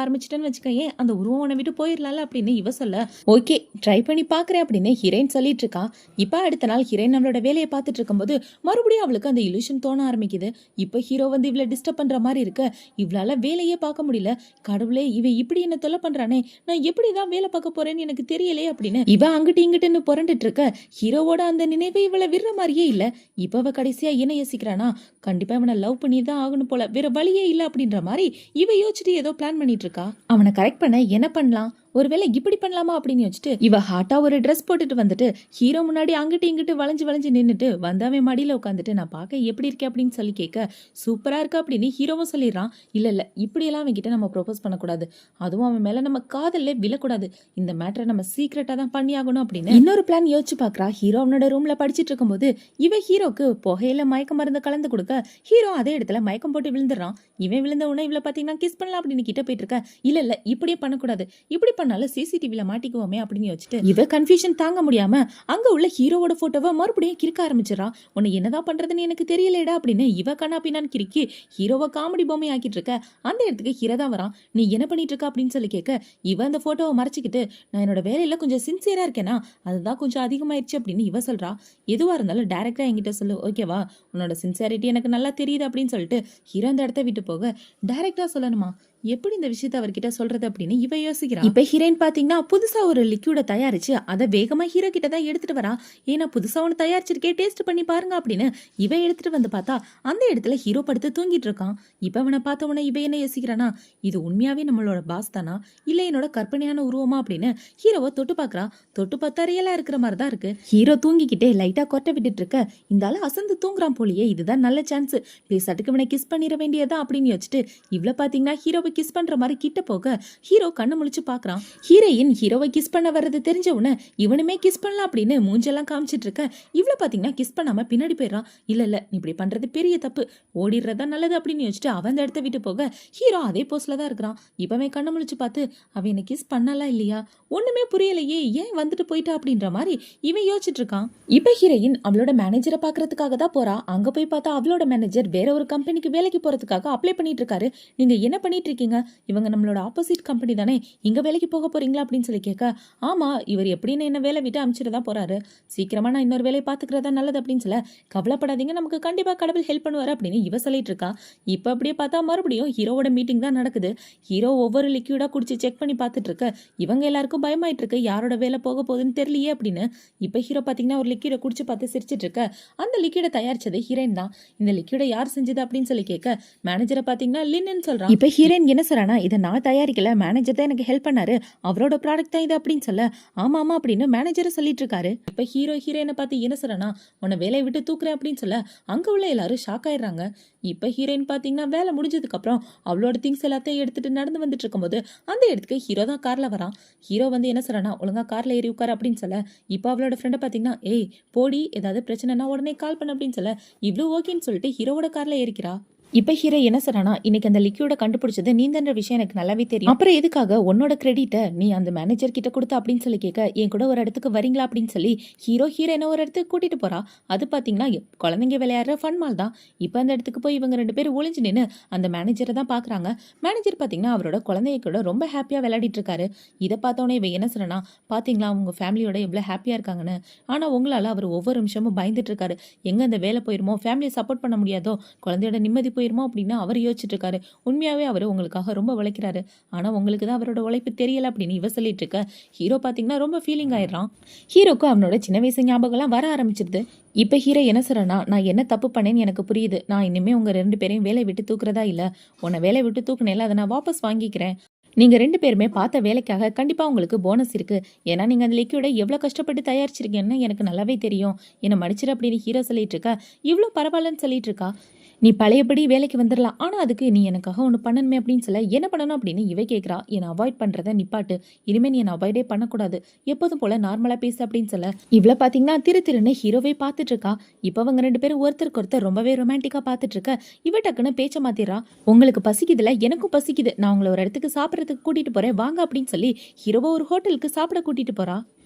Speaker 1: ஆரம்பிச்சிட்டேன்னு வச்சுக்கேன், அந்த உருவம் உன்னை விட்டு போயிடலாம் அப்படின்னு இவ சொல்ல, ஓகே ட்ரை பண்ணி பாக்குறேன் அப்படின்னு ஹீரோயின் சொல்லிட்டு இருக்கா. இப்ப அடுத்த நாள் ஹீரோயின் நம்மளோட வேலையை பார்த்துட்டு இருக்கும்போது மறுபடியும் அவளுக்கு அந்த இல்யூஷன் தோண ஆரம்பிக்குது. இப்ப ஹீரோ வந்து இவளை டிஸ்டர்ப் பண்ற மாதிரி இருக்கு. இவளால வேலையே பார்க்க முடியல. கடவுளே, இவ இப்படி என்ன தொல்லை பண்றானே, நான் எப்படிதான் வேலை பார்க்க போறேன்னு எனக்கு தெரியலே அப்படின்னு இவ அங்கிட்டு இங்கிட்டுன்னு புரண்டுட்டு இருக்க. ஹீரோவோட அந்த நினைவை இவளை விடுற மாதிரியே இல்ல. இப்ப அவ கடைசியா என்ன யோசிக்கிறானா, கண்டிப்பா இவனை லவ் பண்ணி தான் ஆகணும் போல, வேற வழியே இல்ல அப்படின்ற மாதிரி இவ யோசிச்சுட்டு ஏதோ பிளான் பண்ணிட்டு இருக்கா. அவனை கரெக்ட் பண்ண என்ன பண்ணலாம், ஒருவேளை இப்படி பண்ணலாமா அப்படின்னு யோசிச்சுட்டு இவ ஹாட்டா ஒரு ட்ரெஸ் போட்டுட்டு வந்துட்டு ஹீரோ முன்னாடி அங்கிட்டு இங்கிட்டு வளைஞ்சு வளைஞ்சு நின்னுட்டு வந்தாவே மடியில உட்காந்துட்டு நான் பார்க்க எப்படி இருக்கேன் அப்படின்னு சொல்லி கேட்க சூப்பரா இருக்கு அப்படின்னு ஹீரோவும் சொல்லிடுறான். இல்ல இப்படியெல்லாம் அவன் கிட்ட நம்ம ப்ரோபோஸ் பண்ணக்கூடாது, அதுவும் அவன் மேல நம்ம காதல்ல விழக்கூடாது, இந்த மேட்டரை நம்ம சீக்கிரட்டா தான் பண்ணி ஆகணும் அப்படின்னு இன்னொரு பிளான் யோசிச்சு பாக்குறா. ஹீரோ அவனோட ரூம்ல படிச்சிட்டு இருக்கும்போது இவ ஹீரோக்கு புகையில மயக்க மருந்து கலந்து கொடுக்க ஹீரோ அதே இடத்துல மயக்கம் போட்டு விழுந்துடுறான். இவன் விழுந்த உடனே இவளை பாத்தீங்கன்னா கிஸ் பண்ணலாம் அப்படின்னு கிட்ட போயிட்டு இருக்க. இல்ல இப்படியே பண்ணக்கூடாது, இப்படி பண்ணாலும் சிசிடிவில மாட்டிக்குவோமே அப்படின்னு யோசிச்சுட்டு இவ கன்ஃபியூஷன் தாங்க முடியாம அங்க உள்ள ஹீரோவோட போட்டோவை மறுபடியும் கிறுக்க ஆரம்பிச்சிடறா. உன்னை என்னதான் பண்றதுன்னு எனக்கு தெரியலடா அப்படின்னு இவ கண்ணா பின்னான்னு கிறுக்கி ஹீரோவை காமெடி பொம்மை ஆக்கிட்டு இருக்க. அந்த இடத்துக்கு ஹீரோ தான் வரான். நீ என்ன பண்ணிட்டு இருக்க அப்படின்னு சொல்லி கேட்க இவ அந்த போட்டோவை மறைச்சிக்கிட்டு நான் என்னோட வேலையில கொஞ்சம் சின்சியரா இருக்கேனா, அதுதான் கொஞ்சம் அதிகமாயிருச்சு அப்படின்னு இவ சொல்றா. எதுவா இருந்தாலும் டைரக்டா என்கிட்ட சொல்லு, ஓகேவா, உன்னோட சின்சியாரிட்டி எனக்கு நல்லா தெரியுது அப்படின்னு சொல்லிட்டு ஹீரோ அந்த இடத்த விட்டு போக டைரக்டா சொல்லணுமா, எப்படி இந்த விஷயத்த அவர்கிட்ட சொல்றது அப்படின்னு இவ யோசிக்கிறா. இப்ப ஹீரோயின் பாத்தீங்கன்னா புதுசா ஒரு லிக்யூட தயாரிச்சு அதை வேகமா ஹீரோ கிட்ட தான் எடுத்துட்டு வரா. ஏன்னா புதுசா ஒன்று தயாரிச்சிருக்கே, டேஸ்ட் பண்ணி பாருங்க அப்படின்னு இவ எடுத்துட்டு வந்து பார்த்தா அந்த இடத்துல ஹீரோ படுத்து தூங்கிட்டு இருக்கான். இப்ப அவனை பார்த்த உடனே இவ என்ன யோசிக்கிறானா, இது உண்மையாவே நம்மளோட பாஸ் தானா இல்ல என்னோட கற்பனையான உருவமா அப்படின்னு ஹீரோவை தொட்டு பாக்குறா. தொட்டு பார்த்தா ரியலா இருக்கிற மாதிரி தான் இருக்கு. ஹீரோ தூங்கிக்கிட்டே லைட்டா கொட்டை விட்டுட்டு இருக்க. இந்த ஆளு அசந்து தூங்குறான் போலியே, இதுதான் நல்ல சான்ஸ், பேசாட்டுக்கு இவனை கிஸ் பண்ணிட வேண்டியதா அப்படின்னு யோசிச்சுட்டு இவ்வளவு பாத்தீங்கன்னா ஹீரோவை கிஸ் பண்ற மாதிரி கிட்ட போக ஹீரோ கண்ணு முழிச்சு பாக்குறான். ஹீரோயின் ஹீரோவை கிஸ் பண்ண வர்றது தெரிஞ்ச உடனே இவனுமே கிஸ் பண்ணலாம் அப்படின்னு மூஞ்செல்லாம் காமிச்சிட்டு இருக்க. இவ்வளவு பாத்தீங்கன்னா கிஸ் பண்ணாம பின்னாடி போயிடறான். இல்ல நீ இப்படி பண்றது பெரிய தப்பு, ஓடிடுறதா நல்லது அப்படின்னு யோசிச்சுட்டு அவன் அந்த இடத்த விட்டு போக ஹீரோ அதே போஸ்ட்ல தான் இருக்கிறான். இப்பவே கண்ணு முழிச்சு பார்த்து அவன் என்ன கிஸ் பண்ணலா இல்லையா ஒண்ணுமே புரியலையே, ஏன் வந்துட்டு போயிட்டா அப்படின்ற மாதிரி இவன் யோசிச்சுட்டு இருக்கான். இப்ப ஹீரோயின் அவளோட மேனேஜரை பாக்குறதுக்காக தான் போறா. அங்க போய் பார்த்தா அவளோட மேனேஜர் வேற ஒரு கம்பெனிக்கு வேலைக்கு போறதுக்காக அப்ளை பண்ணிட்டு இருக்காரு. நீங்க என்ன பண்ணிட்டு இருக்கீங்க, இவங்க நம்மளோட ஆப்போசிட் கம்பெனி தானே, இங்க வேலைக்கு போக போறீங்களா அப்படின்னு சொல்லி கேட்க ஆமா, இவர் எப்படின்னு என்ன வேலை விட்டு அனுப்பிச்சுட்டு தான் போறாரு, சீக்கிரமா நான் இன்னொரு வேலையை பாத்துக்கிறதா நல்லது அப்படின்னு சொல்ல கவலைப்படாதீங்க, நமக்கு கண்டிப்பா கடவுள் ஹெல்ப் பண்ணுவாரு அப்படின்னு இவ சொல்லிட்டு இருக்கா. இப்ப அப்படியே பார்த்தா மறுபடியும் ஹீரோவோட மீட்டிங் தான் நடக்குது. ஹீரோ ஒவ்வொரு லிக்யூடா குடிச்சு செக் பண்ணி பார்த்துட்டு இருக்க. இவங்க எல்லாருக்கும் பயமாயிட்டு இருக்கு, யாரோட வேலை போக போகுதுன்னு தெரியலையே அப்படின்னு. இப்ப ஹீரோ பாத்தீங்கன்னா ஒரு லிக்யூட குடிச்சு பார்த்து சிரிச்சிட்டு இருக்க. அந்த லிக்யூட தயாரிச்சது ஹீரோயின் தான். இந்த லிக்யூட யார் செஞ்சது அப்படின்னு சொல்லி கேட்க மேனேஜரை பாத்தீங்கன்னா லின்னு சொல்றான். இப்ப ஹீரோயின் என்ன சொல்றானா, இதை நான் தயாரிக்கல, மேனேஜர் தான் எனக்கு ஹெல்ப் பண்ணாரு, அவரோட ப்ராடக்ட் தான் இது அப்படின்னு சொல்ல ஆமா அப்படின்னு மேனேஜரை சொல்லிட்டு இருக்காரு. இப்ப ஹீரோயினை பார்த்து என்ன சொல்றானா, உன்னை வேலையை விட்டு தூக்குறேன் அப்படின்னு சொல்ல அங்க உள்ள எல்லாரும் ஷாக் ஆயிடுறாங்க. இப்ப ஹீரோயின் பாத்தீங்கன்னா வேலை முடிஞ்சதுக்கு அப்புறம் அவளோட திங்ஸ் எல்லாத்தையும் எடுத்துட்டு நடந்து வந்துட்டு இருக்கும்போது அந்த இடத்துக்கு ஹீரோ தான் கார்ல வரான். ஹீரோ வந்து என்ன சொல்றானா, ஒழுங்கா கார்ல ஏறி உட்காரு அப்படின்னு சொல்ல இப்ப அவளோட ஃப்ரெண்டை பாத்தீங்கன்னா ஏய் போடி, ஏதாவது பிரச்சனைனா உடனே கால் பண்ண அப்படின்னு சொல்ல இவ்வளவு ஓகேன்னு சொல்லிட்டு ஹீரோவோட கார்ல ஏறிக்கிறா. இப்ப ஹீரோ என்ன சொல்றானா, இன்னைக்கு அந்த லிக்யூட கண்டுபிடிச்சது நீந்தன்ற விஷயம் எனக்கு நல்லாவே தெரியும், அப்புறம் எதுக்காக உன்னோட கிரெடிட்டை நீ அந்த மேனேஜர் கிட்ட கொடுத்த அப்படின்னு சொல்லி கேட்க என் கூட ஒரு இடத்துக்கு வரீங்களா அப்படின்னு சொல்லி ஹீரோயினை ஒரு இடத்துக்கு கூட்டிட்டு போறா. அது பாத்தீங்கன்னா குழந்தைங்க விளையாடுற ஃபன் மால் தான். இப்ப அந்த இடத்துக்கு போய் இவங்க ரெண்டு பேரும் ஒளிஞ்சு நின்று அந்த மேனேஜரை தான் பாக்குறாங்க. மேனேஜர் பாத்தீங்கன்னா அவரோட குழந்தைய கூட ரொம்ப ஹாப்பியா விளையாடிட்டு இருக்காரு. இதை பார்த்தோன்னே இவ என்ன சொல்றனா, பாத்தீங்களா உங்க ஃபேமிலியோட எவ்வளவு ஹாப்பியா இருக்காங்கன்னு, ஆனா உங்களால அவர் ஒவ்வொரு நிமிஷமும் பயந்துட்டு இருக்காரு, எங்க அந்த வேலை போயிருமோ, ஃபேமிலியை சப்போர்ட் பண்ண முடியாதோ, குழந்தையோட நிம்மதி போயிருமோ அப்படின்னு அவர் யோசிச்சுட்டு இருக்காரு. உண்மையாவே அவர் உங்களுக்காக ரொம்ப உழைக்கிறாரு, ஆனா உங்களுக்கு தான் அவரோட உழைப்பு தெரியல அப்படின்னு இவ சொல்லிட்டு இருக்க. ஹீரோ பாத்தீங்கன்னா ரொம்ப ஃபீலிங் ஆயிடுறான். ஹீரோக்கு அவனோட சின்ன வயசு ஞாபகம் எல்லாம் வர ஆரம்பிச்சிருது. இப்ப ஹீரோ என்ன சொல்றனா, நான் என்ன தப்பு பண்ணேன்னு எனக்கு புரியுது, நான் இனிமே உங்க ரெண்டு பேரையும் வேலை விட்டு தூக்குறதா இல்ல, உன்னை வேலை விட்டு தூக்குனேல அதை நான் வாபஸ் வாங்கிக்கிறேன். நீங்க ரெண்டு பேருமே பார்த்த வேலைக்காக கண்டிப்பா உங்களுக்கு போனஸ் இருக்கு, ஏன்னா நீங்க அந்த லிக்யூட எவ்வளவு கஷ்டப்பட்டு தயாரிச்சிருக்கீங்கன்னு எனக்கு நல்லாவே தெரியும், என்ன மன்னிச்சிரு அப்படின்னு ஹீரோ சொல்லிட்டு இருக்கா. இவ்வளவு பரவாயில்லன்னு சொல்லிட்டு இருக்கா. நீ பழையபடி வேலைக்கு வந்துடலாம், ஆனா அதுக்கு நீ எனக்காக ஒன்று பண்ணணுமே அப்படின்னு சொல்ல என்ன பண்ணணும் அப்படின்னு இவ கேட்குறா. என்னை அவாய்ட் பண்றத நிப்பாட்டு, இனிமே நீ என்னை அவாய்டே பண்ணக்கூடாது, எப்போதும் போல நார்மலா பேசு அப்படின்னு சொல்ல இவ்வளோ பார்த்தீங்கன்னா திருன்னு ஹீரோவே பார்த்துட்டு இருக்கா. இப்போ அவங்க ரெண்டு பேரும் ஒருத்தருக்கு ஒருத்தர் ரொம்பவே ரொமான்டிக்கா பார்த்துட்டு இருக்க. இவ டக்குன்னு பேச்ச மாத்திரா. உங்களுக்கு பசிக்குதுல, எனக்கும் பசிக்குது, நான் உங்களை ஒரு இடத்துக்கு சாப்பிட்றதுக்கு கூட்டிட்டு போறேன் வாங்க அப்படின்னு சொல்லி ஹீரோவை ஒரு ஹோட்டலுக்கு சாப்பிட கூட்டிட்டு போறா.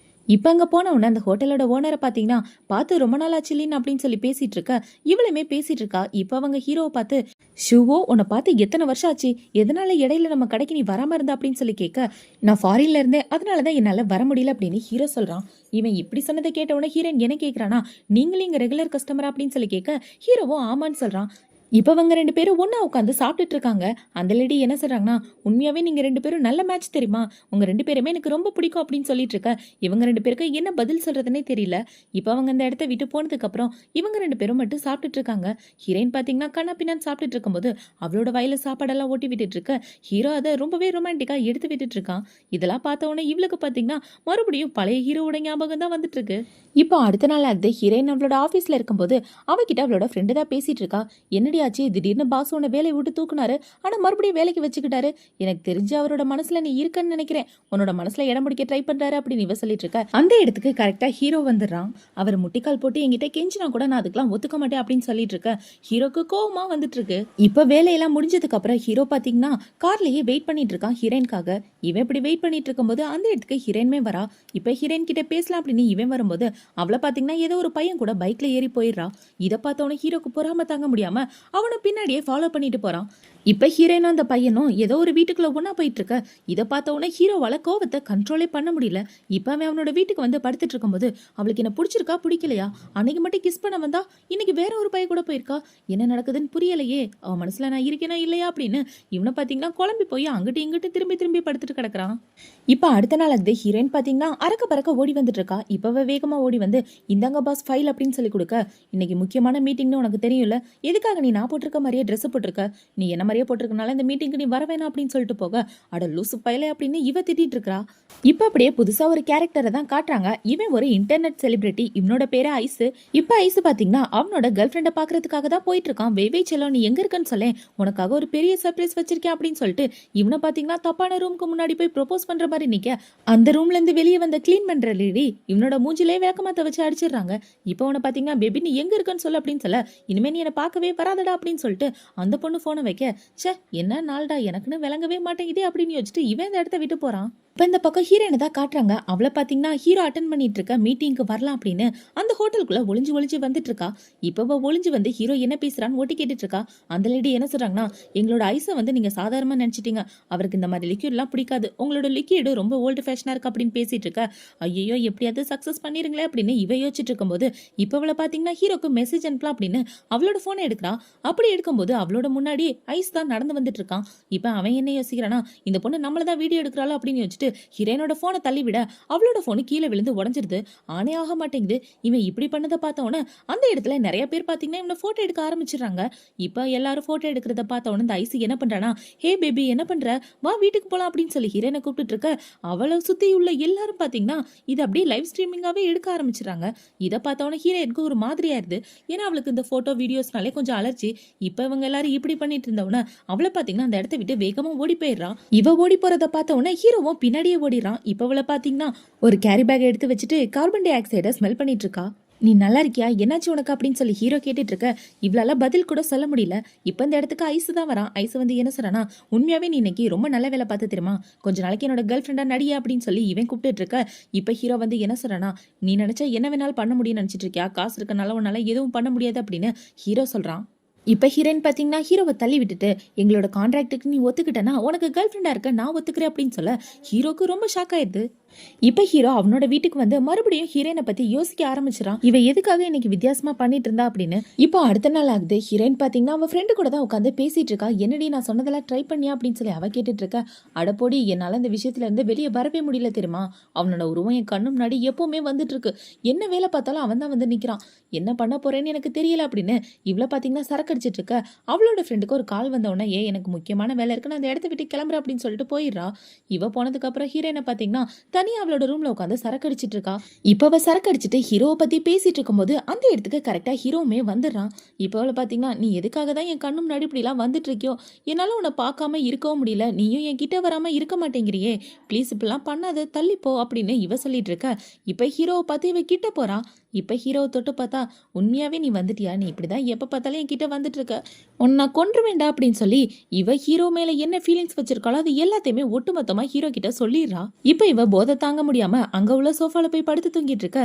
Speaker 1: இப்போ அங்கே போன உடனே அந்த ஹோட்டலோட ஓனரை பார்த்தீங்கன்னா பார்த்து ரொம்ப நாள் ஆச்சுலின்னு அப்படின்னு சொல்லி பேசிட்டு இருக்க. இவளுமே பேசிட்டு இருக்கா. இப்போ அவங்க ஹீரோவை பார்த்து ஷூவோ உன்னை பார்த்து எத்தனை வருஷம் ஆச்சு, எதனால இடையில நம்ம கடைக்கு நீ வராம இருந்த அப்படின்னு சொல்லி கேட்க நான் ஃபாரின்ல இருந்தேன், அதனாலதான் என்னால வர முடியல அப்படின்னு ஹீரோ சொல்றான். இவன் இப்படி சொன்னதை கேட்ட உடனே ஹீரோயின் என்ன கேட்கறானா, நீங்களும் இங்க ரெகுலர் கஸ்டமரா அப்படின்னு சொல்லி கேட்க ஹீரோவும் ஆமான்னு சொல்றான். இப்ப அவங்க 2 பேரும் ஒண்ணா உட்காந்து சாப்பிட்டுட்டு இருக்காங்க. அந்த லேடி என்ன சொல்றாங்கன்னா, "உண்மையாவே நீங்க 2 பேரும் நல்ல மேட்ச் தெரியுமா? உங்க 2 பேருமே எனக்கு ரொம்ப பிடிக்கும்" அப்படின்னு சொல்லிட்டு இருக்க. இவங்க 2 பேருக்கு என்ன பதில் சொல்றதுன்னே தெரியல. இப்ப அவங்க அந்த இடத்த விட்டு போனதுக்கு அப்புறம் இவங்க 2 பேரும் மட்டும் சாப்பிட்டுட்டு இருக்காங்க. ஹீரோயின் பாத்தீங்கன்னா கண்ணா பின்னான்னு சாப்பிட்டுட்டு இருக்கும்போது அவளோட வாயில சாப்பாடெல்லாம் ஊட்டி விட்டுட்டு இருக்க. ஹீரோ அத ரொம்பவே ரொமான்டிக்கா எடுத்து விட்டுட்டு இருக்கான். இதெல்லாம் பார்த்த உடனே இவளுக்கு பாத்தீங்கன்னா மறுபடியும் பழைய ஹீரோவோட ஞாபகம் தான் வந்துட்டு இருக்கு. இப்போ அடுத்த நாள் ஆகுது. ஹீரோயின் அவளோட ஆபீஸ்ல இருக்கும்போது அவகிட்ட அவளோட ஃப்ரெண்டு தான் பேசிட்டு இருக்கா. "என்னடி ஆச்சு? திடீர்னு பாஸ் உன்னை வேலையை விட்டு தூக்குனாரு. ஆனா மறுபடியும் வேலைக்கு வச்சுக்கிட்டாரு. எனக்கு தெரிஞ்சு அவரோட மனசுல நீ இருக்கன்னு நினைக்கிறேன். உன்னோட மனசுல இடம் பிடிக்க ட்ரை பண்றாரு" அப்படின்னு இவ சொல்லிட்டு இருக்க. அந்த இடத்துக்கு கரெக்டா ஹீரோ வந்துடுறான். அவர் முட்டிக்கால் போட்டு என்கிட்ட கெஞ்சினா கூட நான் அதுக்கெல்லாம் ஒத்துக்க மாட்டேன் அப்படின்னு சொல்லிட்டு இருக்க. ஹீரோக்கு கோவமா வந்துட்டு இருக்கு. இப்ப வேலையெல்லாம் முடிஞ்சதுக்கு அப்புறம் ஹீரோ பாத்தீங்கன்னா கார்லயே வெயிட் பண்ணிட்டு இருக்கான் ஹீரோயின்காக. இவன் இப்படி வெயிட் பண்ணிட்டு இருக்கும்போது அந்த இடத்துக்கு ஹீரோயின்மே வரா. இப்ப ஹீரோயின் கிட்ட பேசலாம் அப்படின்னு இவன் வரும்போது அவளை பாத்தீங்கன்னா ஏதோ ஒரு பையன் கூட பைக்ல ஏறி போயிடுறா. இதை பார்த்தவன ஹீரோக்கு பொறாம தாங்க முடியாம அவனை பின்னாடியே ஃபாலோ பண்ணிட்டு போறான். இப்ப ஹீரோயினும் அந்த பையனும் ஏதோ ஒரு வீட்டுக்குள்ள ஒண்ணா போயிட்டு இருக்க. இதை பார்த்தவன ஹீரோவால கோவத்தை கண்ட்ரோலே பண்ண முடியல. இப்ப அவன் அவனோட வீட்டுக்கு வந்து படுத்துட்டு இருக்கும்போது அவளுக்கு என்ன பிடிச்சிருக்கா பிடிக்கலையா, அன்னைக்கு மட்டும் கிஸ் பண்ண வந்தா இன்னைக்கு வேற ஒரு பையன் கூட போயிருக்கா, என்ன நடக்குதுன்னு புரியலையே, அவன் மனசுல நான் இருக்கேனா இல்லையா அப்படின்னு இவனை பாத்தீங்கன்னா குழம்பி போய் அங்கிட்டு இங்கிட்டு திரும்பி திரும்பி படுத்துட்டு கிடக்குறான். இப்ப அடுத்த நாள் அது ஹீரோயின் பாத்தீங்கன்னா அரக்க பறக்க ஓடி வந்துட்டு இருக்கா. இப்பவே வேகமா ஓடி வந்து, "இந்தாங்க பாஸ் ஃபைல்" அப்படின்னு சொல்லி கொடுக்க. "இன்னைக்கு முக்கியமான மீட்டிங்னு உனக்கு தெரியும்ல, எதுக்காக நீ நான் போட்டிருக்க மாதிரியே ட்ரெஸ் போட்டிருக்க, நீ என்ன மாதிரியே போட்டிருக்கனால இந்த மீட்டிங்க்கு நீ வர வேணாம்" அப்படின்னு சொல்லிட்டு போக, "அட லூசு பையலே" அப்படின்னு இவ திட்டிட்டு இருக்கா. இப்ப அப்படியே புதுசா ஒரு கேரக்டரை தான் காட்டுறாங்க. இவன் ஒரு இன்டர்நெட் செலிபிரிட்டி. இவனோட பேரு ஐஸ். இப்ப ஐஸ் பாத்தீங்கன்னா அவனோட கேர்ள் ஃப்ரெண்டை பாக்குறதுக்காக தான் போயிட்டு இருக்கான். "வேவே செல்லம், நீ எங்க இருக்கன்னு சொல்ல, உனக்காக ஒரு பெரிய சர்ப்ரைஸ் வச்சிருக்கேன்" அப்படின்னு சொல்லிட்டு இவனை பாத்தீங்கன்னா தப்பான ரூமுக்கு முன்னாடி போய் ப்ரொபோஸ் பண்ற மாதிரி நிக்க, அந்த ரூம்ல இருந்து வெளியே வந்த கிளீன் பண்ற லேடி இவனோட மூஞ்சிலே வேகமாத்த வச்சு அடிச்சிடுறாங்க. இப்போ அவனை பாத்தீங்கன்னா, "பேபி நீ எங்க இருக்கன்னு சொல்ல" அப்படின்னு சொல்ல, "இனிமே நீ என்ன பார்க்கவே வராதடா" அப்படின்னு சொல்லிட்டு அந்த பொண்ணு போனை வைக்க, "ச்சே என்ன நாள்டா, எனக்குன்னு விளங்கவே மாட்டேங்குதே" அப்படின்னு யோசிச்சுட்டு இவன் இந்த இடத்த விட்டு போறான். இப்ப இந்த பக்கம் ஹீரோயினை தான் காட்டுறாங்க. அவளை பாத்தீங்கன்னா ஹீரோ அட்டன் பண்ணிட்டு இருக்க மீட்டிங்க்கு வரலாம் அப்படின்னு அந்த ஹோட்டலுக்குள்ள ஒளிஞ்சு ஒளிஞ்சு வந்துட்டு இருக்கா. இப்ப ஒளிஞ்சு வந்து ஹீரோ என்ன பேசுறான்னு ஓட்டி கேட்டுட்டு இருக்கா. அந்த லேடி என்ன சொல்றாங்கன்னா, "எங்களோட ஐஸை வந்து நீங்க சாதாரணமா நினைச்சிட்டீங்க, அவருக்கு இந்த மாதிரி லிக்யூட் எல்லாம் பிடிக்காது, உங்களோட லிக்யூடு ரொம்ப ஓல்டு ஃபேஷனா இருக்கு" அப்படின்னு பேசிட்டு இருக்க. ஐயோ எப்படியாவது சக்சஸ் பண்ணிருங்களே அப்படின்னு இவ யோசிச்சுட்டு இருக்கும்போது இப்ப அவளை பாத்தீங்கன்னா ஹீரோக்கு மெசேஜ் அனுப்பலாம் அப்படின்னு அவளோட போனை எடுக்கிறா. அப்படி எடுக்கும்போது அவளோட முன்னாடி ஐஸ் தான் நடந்து வந்துட்டு இருக்கான். இப்ப அவன் என்ன யோசிக்கிறானா, இந்த பொண்ணு நம்மளதான் வீடியோ எடுக்கிறாளோ அப்படின்னு யோசிச்சுட்டு ஹீரோனோட போனை தள்ளி விட அவளோட போனு கீழே விழுந்து உடஞ்சிருது. ஆனே ஆக மாட்டேங்குது. இவன் இப்படி பண்ணதை பார்த்தவன அந்த இடத்துல நிறைய பேர் பாத்தீங்கன்னா இவனை போட்டோ எடுக்க ஆரம்பிச்சிடுறாங்க. இப்ப எல்லாரும் போட்டோ எடுக்கிறத பார்த்தவன இந்த ஐசி என்ன பண்றானா, "ஹே பேபி என்ன பண்ற, வா வீட்டுக்கு போலாம்" அப்படின்னு சொல்லி ஹீரோனை கூப்பிட்டு இருக்க. அவளை சுத்தி உள்ள எல்லாரும் பாத்தீங்கன்னா இது அப்படியே லைவ் ஸ்ட்ரீமிங்காவே எடுக்க ஆரம்பிச்சிடறாங்க. இதை பார்த்தவன ஹீரோயினுக்கு ஒரு மாதிரி ஆயிருது. ஏன்னா அவளுக்கு இந்த போட்டோ வீடியோஸ்னாலே கொஞ்சம் அலர்ஜி. இப்ப இவங்க எல்லாரும் இப்படி பண்ணிட்டு இருந்தவன அவளை பாத்தீங்கன்னா அந்த இடத்த விட்டு வேகமா ஓடி போயிடுறான். இவ ஓடி போறத பார்த்தவன ஹீரோவும் பின்னாடியே ஓடிறான். இப்ப அவளை பாத்தீங்கன்னா ஒரு கேரி பேக் எடுத்து வச்சுட்டு கார்பன் டை ஆக்சைடை ஸ்மெல் பண்ணிட்டு இருக்கா. "நீ நல்லா இருக்கியா, என்னாச்சு உனக்கு" அப்படின்னு சொல்லி ஹீரோ கேட்டுட்டு இருக்க. இவளால பதில் கூட சொல்ல முடியல. இப்ப இந்த இடத்துக்கு ஐஸ் தான் வரான். ஐஸ் வந்து என்ன சொல்றானா, "உண்மையாவே நீ இன்னைக்கு ரொம்ப நல்ல வேலை பார்த்து தெரியுமா, கொஞ்ச நாளைக்கு என்னோட கேர்ள் ஃப்ரெண்டா நடியா" அப்படின்னு சொல்லி இவன் கூப்பிட்டு இருக்க. இப்ப ஹீரோ வந்து என்ன சொல்றானா, "நீ நினைச்சா என்ன வேணாலும் பண்ண முடியும்னு நினைச்சிட்டு இருக்கியா, காசு இருக்கனால உன்னால எதுவும் பண்ண முடியாது" அப்படின்னு ஹீரோ சொல்றான். இப்ப ஹீரோயின் பாத்தீங்கன்னா ஹீரோவை தள்ளி விட்டுட்டு, "எங்களோட கான்ட்ராக்டுக்கு நீ ஒத்துக்கிட்டனா உனக்கு கேர்ள் ஃப்ரெண்டா இருக்க நான் ஒத்துக்கிறேன்" அப்படின்னு சொல்ல ஹீரோக்கு ரொம்ப ஷாக் ஆயிடுது. இப்ப ஹீரோ அவனோட வீட்டுக்கு வந்து மறுபடியும் ஹீரோயினை பத்தி யோசிக்க ஆரம்பிச்சிடான். இவ எதுக்காக இன்னைக்கு வித்தியாசமா பண்ணிட்டு இருந்தா அப்படின்னு. இப்போ அடுத்த நாள் ஆகுது. ஹீரோயின் பாத்தீங்கன்னா அவ ஃப்ரெண்டு கூட தான் உட்காந்து பேசிட்டு இருக்கா. "என்னடி நான் சொன்னதெல்லாம் ட்ரை பண்ணியா" அப்படின்னு சொல்லி அவ கேட்டுட்டு இருக்க. "அடப்போடி, என்னால இந்த விஷயத்துல இருந்து வெளியே வரவே முடியல தெரியுமா, அவனோட உருவம் என் கண்ணு முன்னாடி எப்பவுமே வந்துட்டு இருக்கு, என்ன வேலை பார்த்தாலும் அவன் தான் வந்து நிக்கிறான், என்ன பண்ண போறேன்னு எனக்கு தெரியல" அப்படின்னு இவ்வளவு பாத்தீங்கன்னா சரக்கு அடிச்சிட்டு இருக்க. அவளோட ஃப்ரெண்டுக்கு ஒரு கால் வந்த உடனே, எனக்கு முக்கியமான வேலை இருக்கு, நான் அந்த இடத்த விட்டு கிளம்புறேன்" அப்படின்னு சொல்லிட்டு போயிடுறா. இவ போனதுக்கு அப்புறம் ஹீரோயினை பாத்தீங்கன்னா தனியா அவளோட ரூம்ல உட்காந்து சரக்கு அடிச்சிட்டு இருக்கா. இப்ப அவ சரக்கு அடிச்சிட்டு ஹீரோவை பத்தி பேசிட்டு இருக்கும்போது அந்த இடத்துக்கு கரெக்டா ஹீரோவுமே வந்துடுறான். இப்ப அவளை பாத்தீங்கன்னா, "நீ எதுக்காக தான் என் கண்ணு முன்னாடி இப்படி எல்லாம் வந்துட்டு இருக்கியோ, என்னால உன்னை பார்க்காம இருக்கவும் முடியல, நீயும் என் கிட்ட வராம இருக்க மாட்டேங்கிறியே, ப்ளீஸ் இப்பெல்லாம் பண்ணாத, தள்ளிப்போ" அப்படின்னு இவ சொல்லிட்டு இருக்க. இப்ப ஹீரோவை பார்த்து இவ கிட்ட போறா. இப்ப ஹீரோவை தொட்டு பார்த்தா, "உண்மையாவே நீ வந்துட்டியா, நீ இப்படிதான் எப்ப பார்த்தாலும் என் கிட்ட வந்துட்டு இருக்க, உன்னை நான் கொன்று வேண்டா" அப்படின்னு சொல்லி இவ ஹீரோ மேல என்ன ஃபீலிங்ஸ் வச்சிருக்காளோ அது எல்லாத்தையுமே ஒட்டுமொத்தமா ஹீரோ கிட்ட சொல்லிடுறா. இப்ப இவ போதை தாங்க முடியாம அங்க உள்ள சோஃபால போய் படுத்து தூங்கிட்டு இருக்க.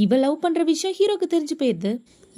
Speaker 1: இவ லவ் பண்ற விஷயம் ஹீரோக்கு தெரிஞ்சு போயிடுது.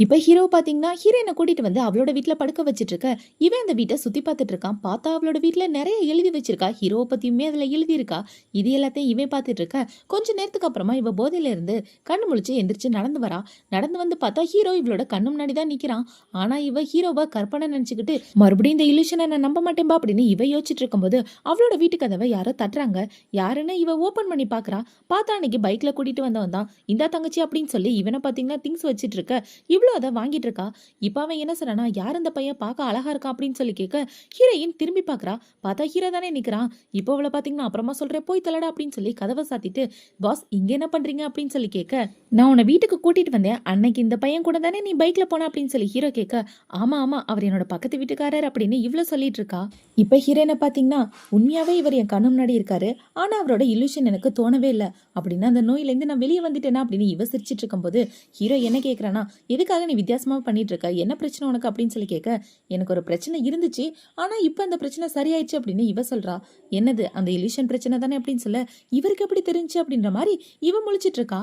Speaker 1: இப்ப ஹீரோ பாத்தீங்கன்னா ஹீரோயினை கூட்டிட்டு வந்து அவளோட வீட்ல படுக்க வச்சிட்டு இருக்க. இவன் அந்த வீட்டை சுத்தி பார்த்துட்டு இருக்கான். பார்த்தா அவளோட வீட்ல நிறைய எழுதி வச்சிருக்கா. ஹீரோவை பத்தியுமே அதுல எழுதி இருக்கா. இது எல்லாத்தையும் இவன் பார்த்துட்டு இருக்க. கொஞ்ச நேரத்துக்கு அப்புறமா இவ போதையில இருந்து கண்ணு முழிச்சு எந்திரிச்சு நடந்து வரா. நடந்து வந்து பார்த்தா ஹீரோ இவளோட கண்ணு முன்னாடி தான் நிக்கிறான். ஆனா இவ ஹீரோவை கற்பனை நினைச்சுக்கிட்டு மறுபடியும் இந்த இல்யூஷனை நான் நம்ப மாட்டேன்பா அப்படின்னு இவ யோசிச்சுட்டு இருக்கும்போது அவளோட வீட்டு கதவை யாரோ தட்டுறாங்க. யாருன்னு இவ ஓபன் பண்ணி பாக்குறா. பார்த்தா அன்னைக்கு பைக்ல கூட்டிட்டு வந்தவன் தான். இந்தா தங்கச்சி அப்படின்னு சொல்லி இவனை பாத்தீங்கன்னா திங்ஸ் வச்சிட்டு இருக்க. இவ்வளோ அதை வாங்கிட்டு இருக்கா. இப்ப அவன் என்ன சொல்றானா, யார் இந்த பையன் பார்க்க அழகா இருக்கான் அப்படின்னு சொல்லி கேட்க ஹீரோயின் திரும்பி பாக்குறா. பார்த்தா ஹீரோ தானே நிக்கிறான். இப்போ அவளை பாத்தீங்கன்னா அப்புறமா சொல்றேன் போய் தலடா அப்படின்னு சொல்லி கதவை சாத்திட்டு, பாஸ் இங்க என்ன பண்றீங்க அப்படின்னு சொல்லி கேட்க, நான் உன்னை வீட்டுக்கு கூட்டிட்டு வந்தேன், அன்னைக்கு இந்த பையன் கூட தானே நீ பைக்ல போன அப்படின்னு சொல்லி ஹீரோ கேட்க, ஆமா ஆமா அவர் என்னோட பக்கத்து வீட்டுக்காரர் அப்படின்னு இவ்வளவு சொல்லிட்டு இருக்கா. இப்ப ஹீரோயினை பாத்தீங்கன்னா உண்மையாவே இவர் என் கண்ணு முன்னாடி இருக்காரு, ஆனா அவரோட இல்யூஷன் எனக்கு தோணவே இல்லை அப்படின்னு அந்த நோயில இருந்து நான் வெளியே வந்துட்டேனா அப்படின்னு இவ சிரிச்சிட்டு இருக்கும்போது ஹீரோ என்ன கேட்கறானா, எதுக்காக நீ வித்தியாசமா பண்ணிட்டு இருக்க, என்ன பிரச்சனை உனக்கு அப்படின்னு சொல்லி கேட்க, எனக்கு ஒரு பிரச்சனை இருந்துச்சு, ஆனா இப்ப அந்த பிரச்சனை சரியாயிடுச்சு அப்படின்னு இவ சொல்றா. என்னது அந்த இலியூஷன் பிரச்சனை தானே அப்படின்னு சொல்ல, இவருக்கு எப்படி தெரிஞ்சு அப்படின்ற மாதிரி இவ முழிச்சிட்டு இருக்கா.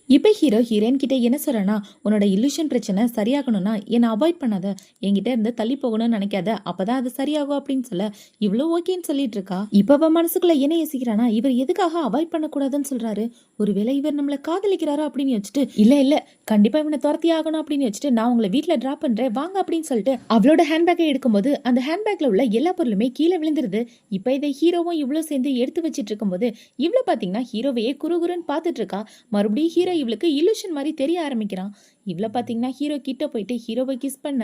Speaker 1: இப்ப ஹீரோ ஹீரோயின் கிட்ட என்ன சொல்றனா, உன்னோட இலியூஷன் பிரச்சனை சரியாகணும்னா என்னை அவாய்ட் பண்ணாத, என்கிட்ட இருந்து தள்ளி போகணும்னு நினைக்காத, அப்பதான் அது சரியாகும் அப்படின்னு சொல்ல இவ்வளவு ஓகேன்னு சொல்லிட்டு இருக்கா. இப்ப அவ மனசுக்குள்ள என்ன யோசிக்கிறானா, இவர் எதுக்காக அவாய்ட் பண்ணக்கூடாதுன்னு சொல்றாரு, ஒருவேளை இவர் நம்மளை காதலிக்கிறாரோ அப்படின்னு வச்சுட்டு, இல்ல கண்டிப்பா இவனை துரத்தி ஆகணும் அப்படின்னு வச்சுட்டு நான் உங்களை வீட்டுல டிராப் பண்றேன் வாங்க அப்படின்னு சொல்லிட்டு அவளோட ஹேண்ட்பேக்கை எடுக்கும்போது அந்த ஹேண்ட்பேக்ல உள்ள எல்லா பொருளுமே கீழே விழுந்துருது. இப்ப இதை ஹீரோவும் இவ்வளவு சேர்ந்து எடுத்து வச்சிட்டு இருக்கும்போது இவ்வளவு பாத்தீங்கன்னா ஹீரோவையே குறுகுறுன்னு பாத்துட்டு இருக்கா. மறுபடியும் ஹீரோ இவளுக்கு இல்யூஷன் மாதிரி தெரிய ஆரம்பிக்கிறான். இவ்வளவு பாத்தீங்கன்னா ஹீரோ கிட்ட போயிட்டு ஹீரோவை கிஸ் பண்ண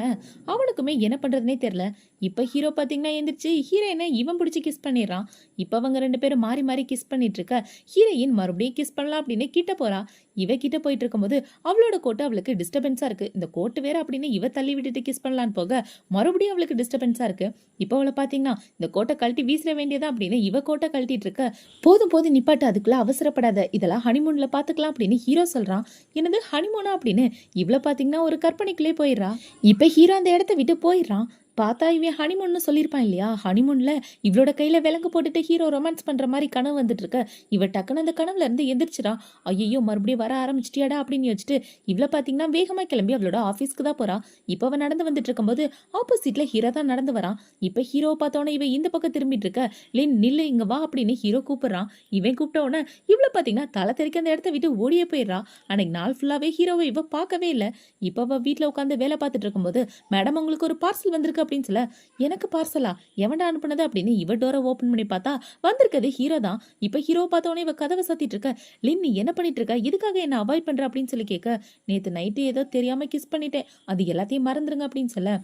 Speaker 1: அவனுக்குமே என்ன பண்றதுனே தெரியல. இப்ப ஹீரோ பாத்தீங்கன்னா எந்திரிச்சு ஹீரோயினை இவன் பிடிச்சி கிஸ் பண்ணிடுறான். இப்ப அவங்க ரெண்டு பேரும் மாறி மாறி கிஸ் பண்ணிட்டு இருக்க. ஹீரோயின் மறுபடியும் கிஸ் பண்ணலாம் அப்படின்னு கிட்ட போறா. இவ கிட்ட போயிட்டு இருக்கும்போது அவளோட கோட்டு அவளுக்கு டிஸ்டர்பன்ஸா இருக்கு. இந்த கோட்டு வேற அப்படின்னு இவ தள்ளி விட்டுட்டு கிஸ் பண்ணலான்னு போக மறுபடியும் அவளுக்கு டிஸ்டர்பன்ஸா இருக்கு. இப்ப அவளை பாத்தீங்கன்னா இந்த கோட்டை கழட்டி வீசிட வேண்டியதா அப்படின்னு இவ கோட்டை கழட்டிட்டு இருக்க. போதும் நிப்பாட்டு, அதுக்குள்ள அவசரப்படாத, இதெல்லாம் ஹனிமூன்ல பாத்துக்கலாம் அப்படின்னு ஹீரோ சொல்றான். என்னது ஹனிமூனா அப்படின்னு இவ்வளவு பாத்தீங்கன்னா ஒரு கற்பனைக்குள்ளே போயிடுறா. இப்ப ஹீரோ அந்த இடத்த விட்டு போயிடுறான். பார்த்தா இவன் ஹனிமூன்னு சொல்லியிருப்பான் இல்லையா, ஹனிமூன்ல இவளோட கையில விலங்கு போட்டுட்டு ஹீரோ ரொமான்ஸ் பண்ற மாதிரி கனவு வந்துட்டு இருக்க. இவ டக்குன்னு அந்த கனவுல இருந்து எந்திரிச்சிடா. ஐயோ மறுபடியும் வர ஆரம்பிச்சிட்டியாடா அப்படின்னு யோசிச்சுட்டு இவ்வளவு பாத்தீங்கன்னா வேகமா கிளம்பி அவளோட ஆபீஸ்க்கு தான் போறா. இப்ப அவன் நடந்து வந்துட்டு இருக்கும்போது ஆப்போசிட்ல ஹீரோ தான் நடந்து வரான். இப்ப ஹீரோ பார்த்தோன்னே இவன் இந்த பக்கம் திரும்பிட்டு இருக்க. லின் நில்லு இங்க வா அப்படின்னு ஹீரோ கூப்பிடுறான். இவன் கூப்பிட்ட உடனே இவ்வளவு பாத்தீங்கன்னா தலை தெறிக்க அந்த இடத்த விட்டு ஓடியே போயிடுறா. அன்னைக்கு நாள் ஃபுல்லாவே ஹீரோவை இவ பார்க்கவே இல்லை. இப்ப அவ வீட்டுல உட்காந்து வேலை பார்த்துட்டு இருக்கும்போது, மேடம் உங்களுக்கு ஒரு பார்சல் வந்திருக்கு அப்படின்னு சொல்ல, எனக்கு பார்சலா, எவன்டா அனுப்புனது அப்படின்னு இவ டோரை ஓபன் பண்ணி பார்த்தா வந்திருக்கிறது ஹீரோ தான். இப்ப ஹீரோ பார்த்தோன்னே இவ கதவை சாத்திட்டு இருக்க. லின் நீ என்ன பண்ணிட்டு இருக்க, இதுக்காக என்ன அவாய்ட் பண்ற அப்படின்னு சொல்லி கேட்க, நேத்து நைட்டு ஏதோ தெரியாம கிஸ் பண்ணிட்டேன், அது எல்லாத்தையும் மறந்துருங்க அப்படின்னு சொல்ல,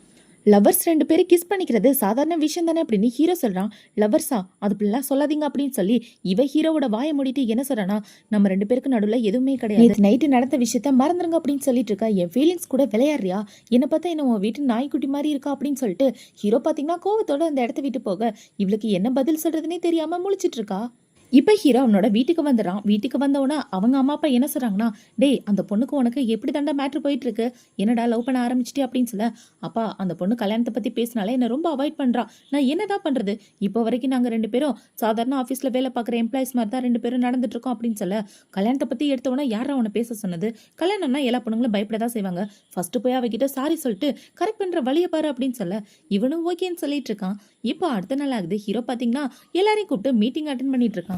Speaker 1: லவர்ஸ் ரெண்டு பேரும் கிஸ் பண்ணிக்கிறது சாதாரண விஷயம் தானே அப்படின்னு ஹீரோ சொல்றான். லவர்ஸா, அது பிள்ளை சொல்லாதீங்க அப்படின்னு சொல்லி இவ ஹீரோவோட வாயை மூடிட்டு என்ன சொல்றானா, நம்ம ரெண்டு பேருக்கு நடுவில் எதுவுமே கிடையாது, நைட்டு நடந்த விஷயத்த மறந்துருங்க அப்படின்னு சொல்லிட்டு இருக்கா. என் ஃபீலிங்ஸ் கூட விளையாடுறியா, என்னை பார்த்தா என்ன உன் வீட்டு நாய்க்குட்டி மாதிரி இருக்கா அப்படின்னு சொல்லிட்டு ஹீரோ பாத்தீங்கன்னா கோவத்தோட அந்த இடத்த விட்டு போக இவளுக்கு என்ன பதில் சொல்றதுன்னே தெரியாம முழிச்சிட்டு இருக்கா. இப்ப ஹீரோ அவனோட வீட்டுக்கு வந்துடுறான். வீட்டுக்கு வந்தவனா அவங்க அம்மா அப்பா என்ன சொல்றாங்கன்னா, டேய் அந்த பொண்ணுக்கு உனக்கு எப்படி தாண்டா மேட்ரு போயிட்டு இருக்கு, என்னடா லவ் பண்ண ஆரம்பிச்சிட்டே அப்படின்னு சொல்ல, அப்பா அந்த பொண்ணு கல்யாணத்தை பத்தி பேசினாலே என்ன ரொம்ப அவாய்ட் பண்றா, நான் என்னதான் பண்றது, இப்போ வரைக்கும் நாங்க ரெண்டு பேரும் சாதாரண ஆஃபீஸ்ல வேலை பார்க்குற எம்ப்ளாயிஸ் மாதிரி தான் ரெண்டு பேரும் நடந்துட்டு இருக்கோம் அப்படின்னு சொல்ல, கல்யாணத்தை பத்தி எடுத்தவனா யாரா அவனை பேச சொன்னது, கல்யாணம்னா எல்லா பொண்ணுங்களும் பயப்படதான் செய்வாங்க, ஃபர்ஸ்ட் போய் அவகிட்ட சாரி சொல்லிட்டு கரெக்ட் பண்ற வழியை பாரு அப்படின்னு சொல்ல இவனும் ஓகேன்னு சொல்லிட்டு இருக்கான். இப்போ அடுத்த நாள் ஆகுது. ஹீரோ பாத்தீங்கன்னா எல்லாரையும் கூப்பிட்டு மீட்டிங் அட்டென்ட் பண்ணிட்டு இருக்கான்.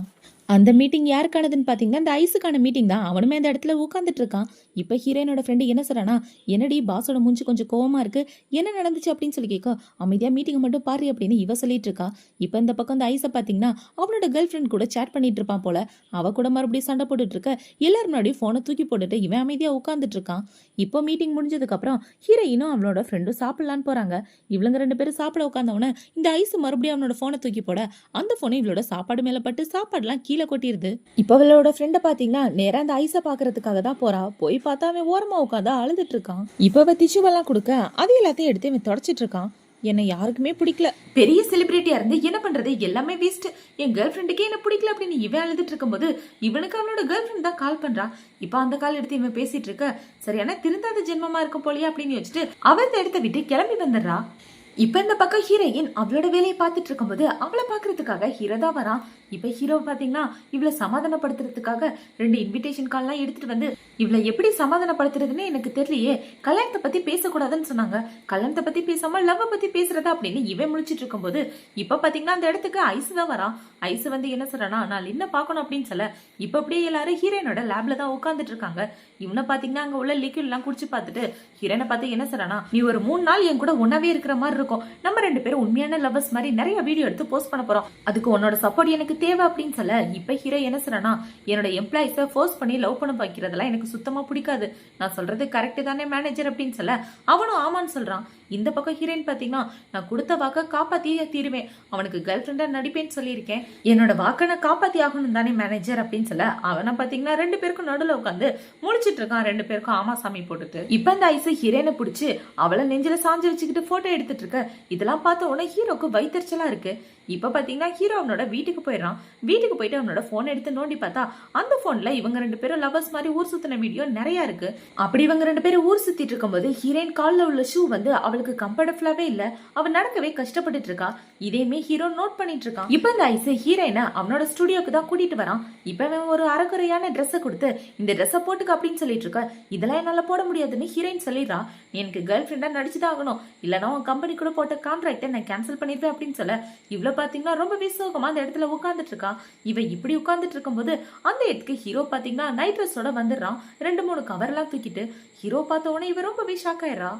Speaker 1: அந்த மீட்டிங் யாருக்கானதுன்னு பாத்தீங்கன்னா இந்த ஐஸுக்கான மீட்டிங் தான். அவனுமே அந்த இடத்துல உட்காந்துட்டு இருக்கான். இப்ப ஹீரோயினோட ஃப்ரெண்டு என்ன சொல்றானா, என்னடி பாஸோட மூஞ்சி கொஞ்சம் கோவமா இருக்கு, என்ன நடந்துச்சு அப்படின்னு சொல்லி கேட்க, அமைதியா மீட்டிங் மட்டும் பாரு அப்படின்னு இவ சொல்லிட்டு இருக்கா. இப்ப இந்த பக்கம் இந்த ஐஸை பாத்தீங்கன்னா அவனோட கேர்ள் ஃப்ரெண்ட் கூட சேட் பண்ணிட்டு இருப்பான் போல. அவ கூட மறுபடியும் சண்டை போட்டுட்டு இருக்க. எல்லாரும் முன்னாடி போனை தூக்கி போட்டுட்டு இவன் அமைதியா உட்காந்துட்டு இருக்கான். இப்போ மீட்டிங் முடிஞ்சதுக்கு அப்புறம் ஹீரோயினும் அவளோட ஃப்ரெண்டும் சாப்பிடலான்னு போறாங்க. இவளுங்க ரெண்டு பேரும் சாப்பிட உட்காந்தவன இந்த ஐஸ் மறுபடியும் அவனோட போனை தூக்கி போட அந்த போனை இவளோட சாப்பாடு மேல பட்டு சாப்பாடுலாம் கீழே கொட்டிருது. இப்ப அவளோட ஃப்ரெண்ட பாத்தீங்கன்னா நேரா அந்த ஐஸை பாக்குறதுக்காக தான் போறா. போய் பார்த்தா அவன் ஓரமா உட்காந்து அழுதுட்டு இருக்கான். இப்ப அவ டிஷ்யூவெல்லாம் கொடுக்க அது எல்லாத்தையும் எடுத்து இவன் தொடச்சிட்டு இருக்கான். என்னை யாருக்குமே பிடிக்கல, பெரிய செலிபிரிட்டியா இருந்து என்ன பண்றது, எல்லாமே வேஸ்ட், என் கேர்ள் ஃப்ரெண்டுக்கே என்ன பிடிக்கல அப்படின்னு இவன் அழுதுட்டு இருக்கும்போது இவனுக்கு அவனோட கேர்ள் ஃப்ரெண்ட் தான் கால் பண்றா. இப்ப அந்த கால் எடுத்து இவன் பேசிட்டு இருக்க. சரியான திருந்தாத ஜென்மமா இருக்கும் போலியா அப்படின்னு வச்சுட்டு அவ இந்த இடத்த விட்டு கிளம்பி வந்துடுறா. இப்ப இந்த பக்கம் ஹீரோயின் அவளோட வேலையை பார்த்துட்டு இருக்கும்போது அவளை பாக்குறதுக்காக ஹீரோ தான் வரான். இப்ப ஹீரோ பாத்தீங்கன்னா இவளை சமாதானப்படுத்துறதுக்காக 2 இன்விடேஷன் கால்லாம் எடுத்துட்டு வந்து இவளை எப்படி சமாதானப்படுத்துறதுன்னு எனக்கு தெரியலையே, கல்யாணத்தை பத்தி பேசக்கூடாதுன்னு சொன்னாங்க, கல்யாணத்தை பத்தி பேசாம லவ் பத்தி பேசுறதா அப்படின்னு இவன் முடிச்சிட்டு இருக்கும்போது இப்ப பாத்தீங்கன்னா அந்த இடத்துக்கு ஐஸ் தான் வரான். ஐஸ் வந்து என்ன சொல்றானா, நான் லின்ன பாக்கணும் அப்படின்னு சொல்ல இப்ப அப்படியே எல்லாரும் ஹீரோயினோட லேப்ல தான் உட்காந்துட்டு இருக்காங்க. இவனை பாத்தீங்கன்னா அங்க உள்ள லிக்விட் எல்லாம் குடிச்சு பார்த்துட்டு ஹீரோனை பார்த்து என்ன சொல்றானா, நீ ஒரு 3 நாள் என் கூட ஒன்னாவே இருக்கிற மாதிரி இருக்கும், நம்ம 2 பேரும் உண்மையான லவ்வர்ஸ் மாதிரி நிறைய வீடியோ எடுத்து போஸ்ட் பண்ண போறோம், அதுக்கு உன்னோட சப்போர்ட் எனக்கு தேவை அப்படின்னு சொல்ல இப்ப ஹீரோ என்ன சொல்றானா, என்னோட எம்ப்ளாயிஸ ஃபோர்ஸ் பண்ணி லவ் பண்ண வைக்கிறதெல்லாம் எனக்கு சுத்தமா பிடிக்காது, நான் சொல்றது கரெக்ட் தானே மேனேஜர் அப்படின்னு சொல்ல அவனும் ஆமான்னு சொல்றான். இந்த பக்கம் ஹீரோயின் பாத்தீங்கன்னா, நான் கொடுத்த வாக்க காப்பாத்தியே தீருவேன், அவனுக்கு கேர்ள் ஃப்ரெண்டா நடிப்பேன்னு சொல்லியிருக்கேன், என்னோட வாக்க நான் காப்பாத்தி ஆகணும் தானே மேனேஜர் அப்படின்னு சொல்ல அவனை பாத்தீங்கன்னா 2 பேருக்கும் நடுவில் உட்காந்து முழிச்சிட்டு இருக்கான். 2 பேருக்கும் ஆமா சாமி போட்டுட்டு இப்ப இந்த ஐஸ் ஹீரோனை பிடிச்சு அவளை நெஞ்சில சாஞ்சு வச்சுக்கிட்டு போட்டோ எடுத்துட்டு இருக்க. இதெல்லாம் பார்த்த உடனே ஹீரோக்கு வயிற்றுச்சலா இருக்கு. இப்ப பாத்தீங்கன்னா ஹீரோ அவனோட வீட்டுக்கு போயிடறான். வீட்டுக்கு போயிட்டு அவனோட போன் எடுத்து நோண்டி பார்த்தா அந்த போன்ல இவங்க 2 பேரும் லவர்ஸ் மாதிரி ஊர் சுத்தின வீடியோ நிறைய இருக்கு. அப்படி இவங்க 2 பேரும் ஊர் சுத்திட்டு இருக்கும்போது ஹீரோயின் கால்ல உள்ள ஷூ வந்து அவளுக்கு கம்ஃபர்டபுளாவே இல்ல, அவ நடக்கவே கஷ்டப்பட்டுட்டு இருக்கா. இதையுமே ஹீரோ நோட் பண்ணிட்டு இருக்கான். இப்ப இந்த ஐஸ் ஹீரோயினை அவனோட ஸ்டுடியோக்கு தான் கூட்டிட்டு வரான். இப்ப அவன் ஒரு அரைக்குறையான ட்ரெஸ் கொடுத்து இந்த ட்ரெஸ் போட்டுக்க அப்படின்னு சொல்லிட்டு இருக்க. இதெல்லாம் என்னால போட முடியாதுன்னு ஹீரோயின் சொல்லிடுறா. எனக்கு கேர்ள் ஃப்ரெண்டா நடிச்சுதான் ஆகணும், இல்லனா உன் கம்பெனி கூட போட்ட கான்ட்ராக்டை நான் கேன்சல் பண்ணிருப்பேன் அப்படின்னு சொல்ல இவ்வளவு பாத்தீங்கன்னா ரொம்ப விசோகமா அந்த இடத்துல உட்கார்ந்துட்டு இருக்கா. இவ இப்படி உட்கார்ந்துட்டு இருக்கும்போது அந்த இடத்துக்கு ஹீரோ பாத்தீங்கன்னா நைட் ட்ரெஸ்ஸோட வந்துடுறான். 2-3 கவர்லாம் தூக்கிட்டு. ஹீரோ பார்த்த உடனே இவ ரொம்பவே ஷாக் ஆயிடுறா.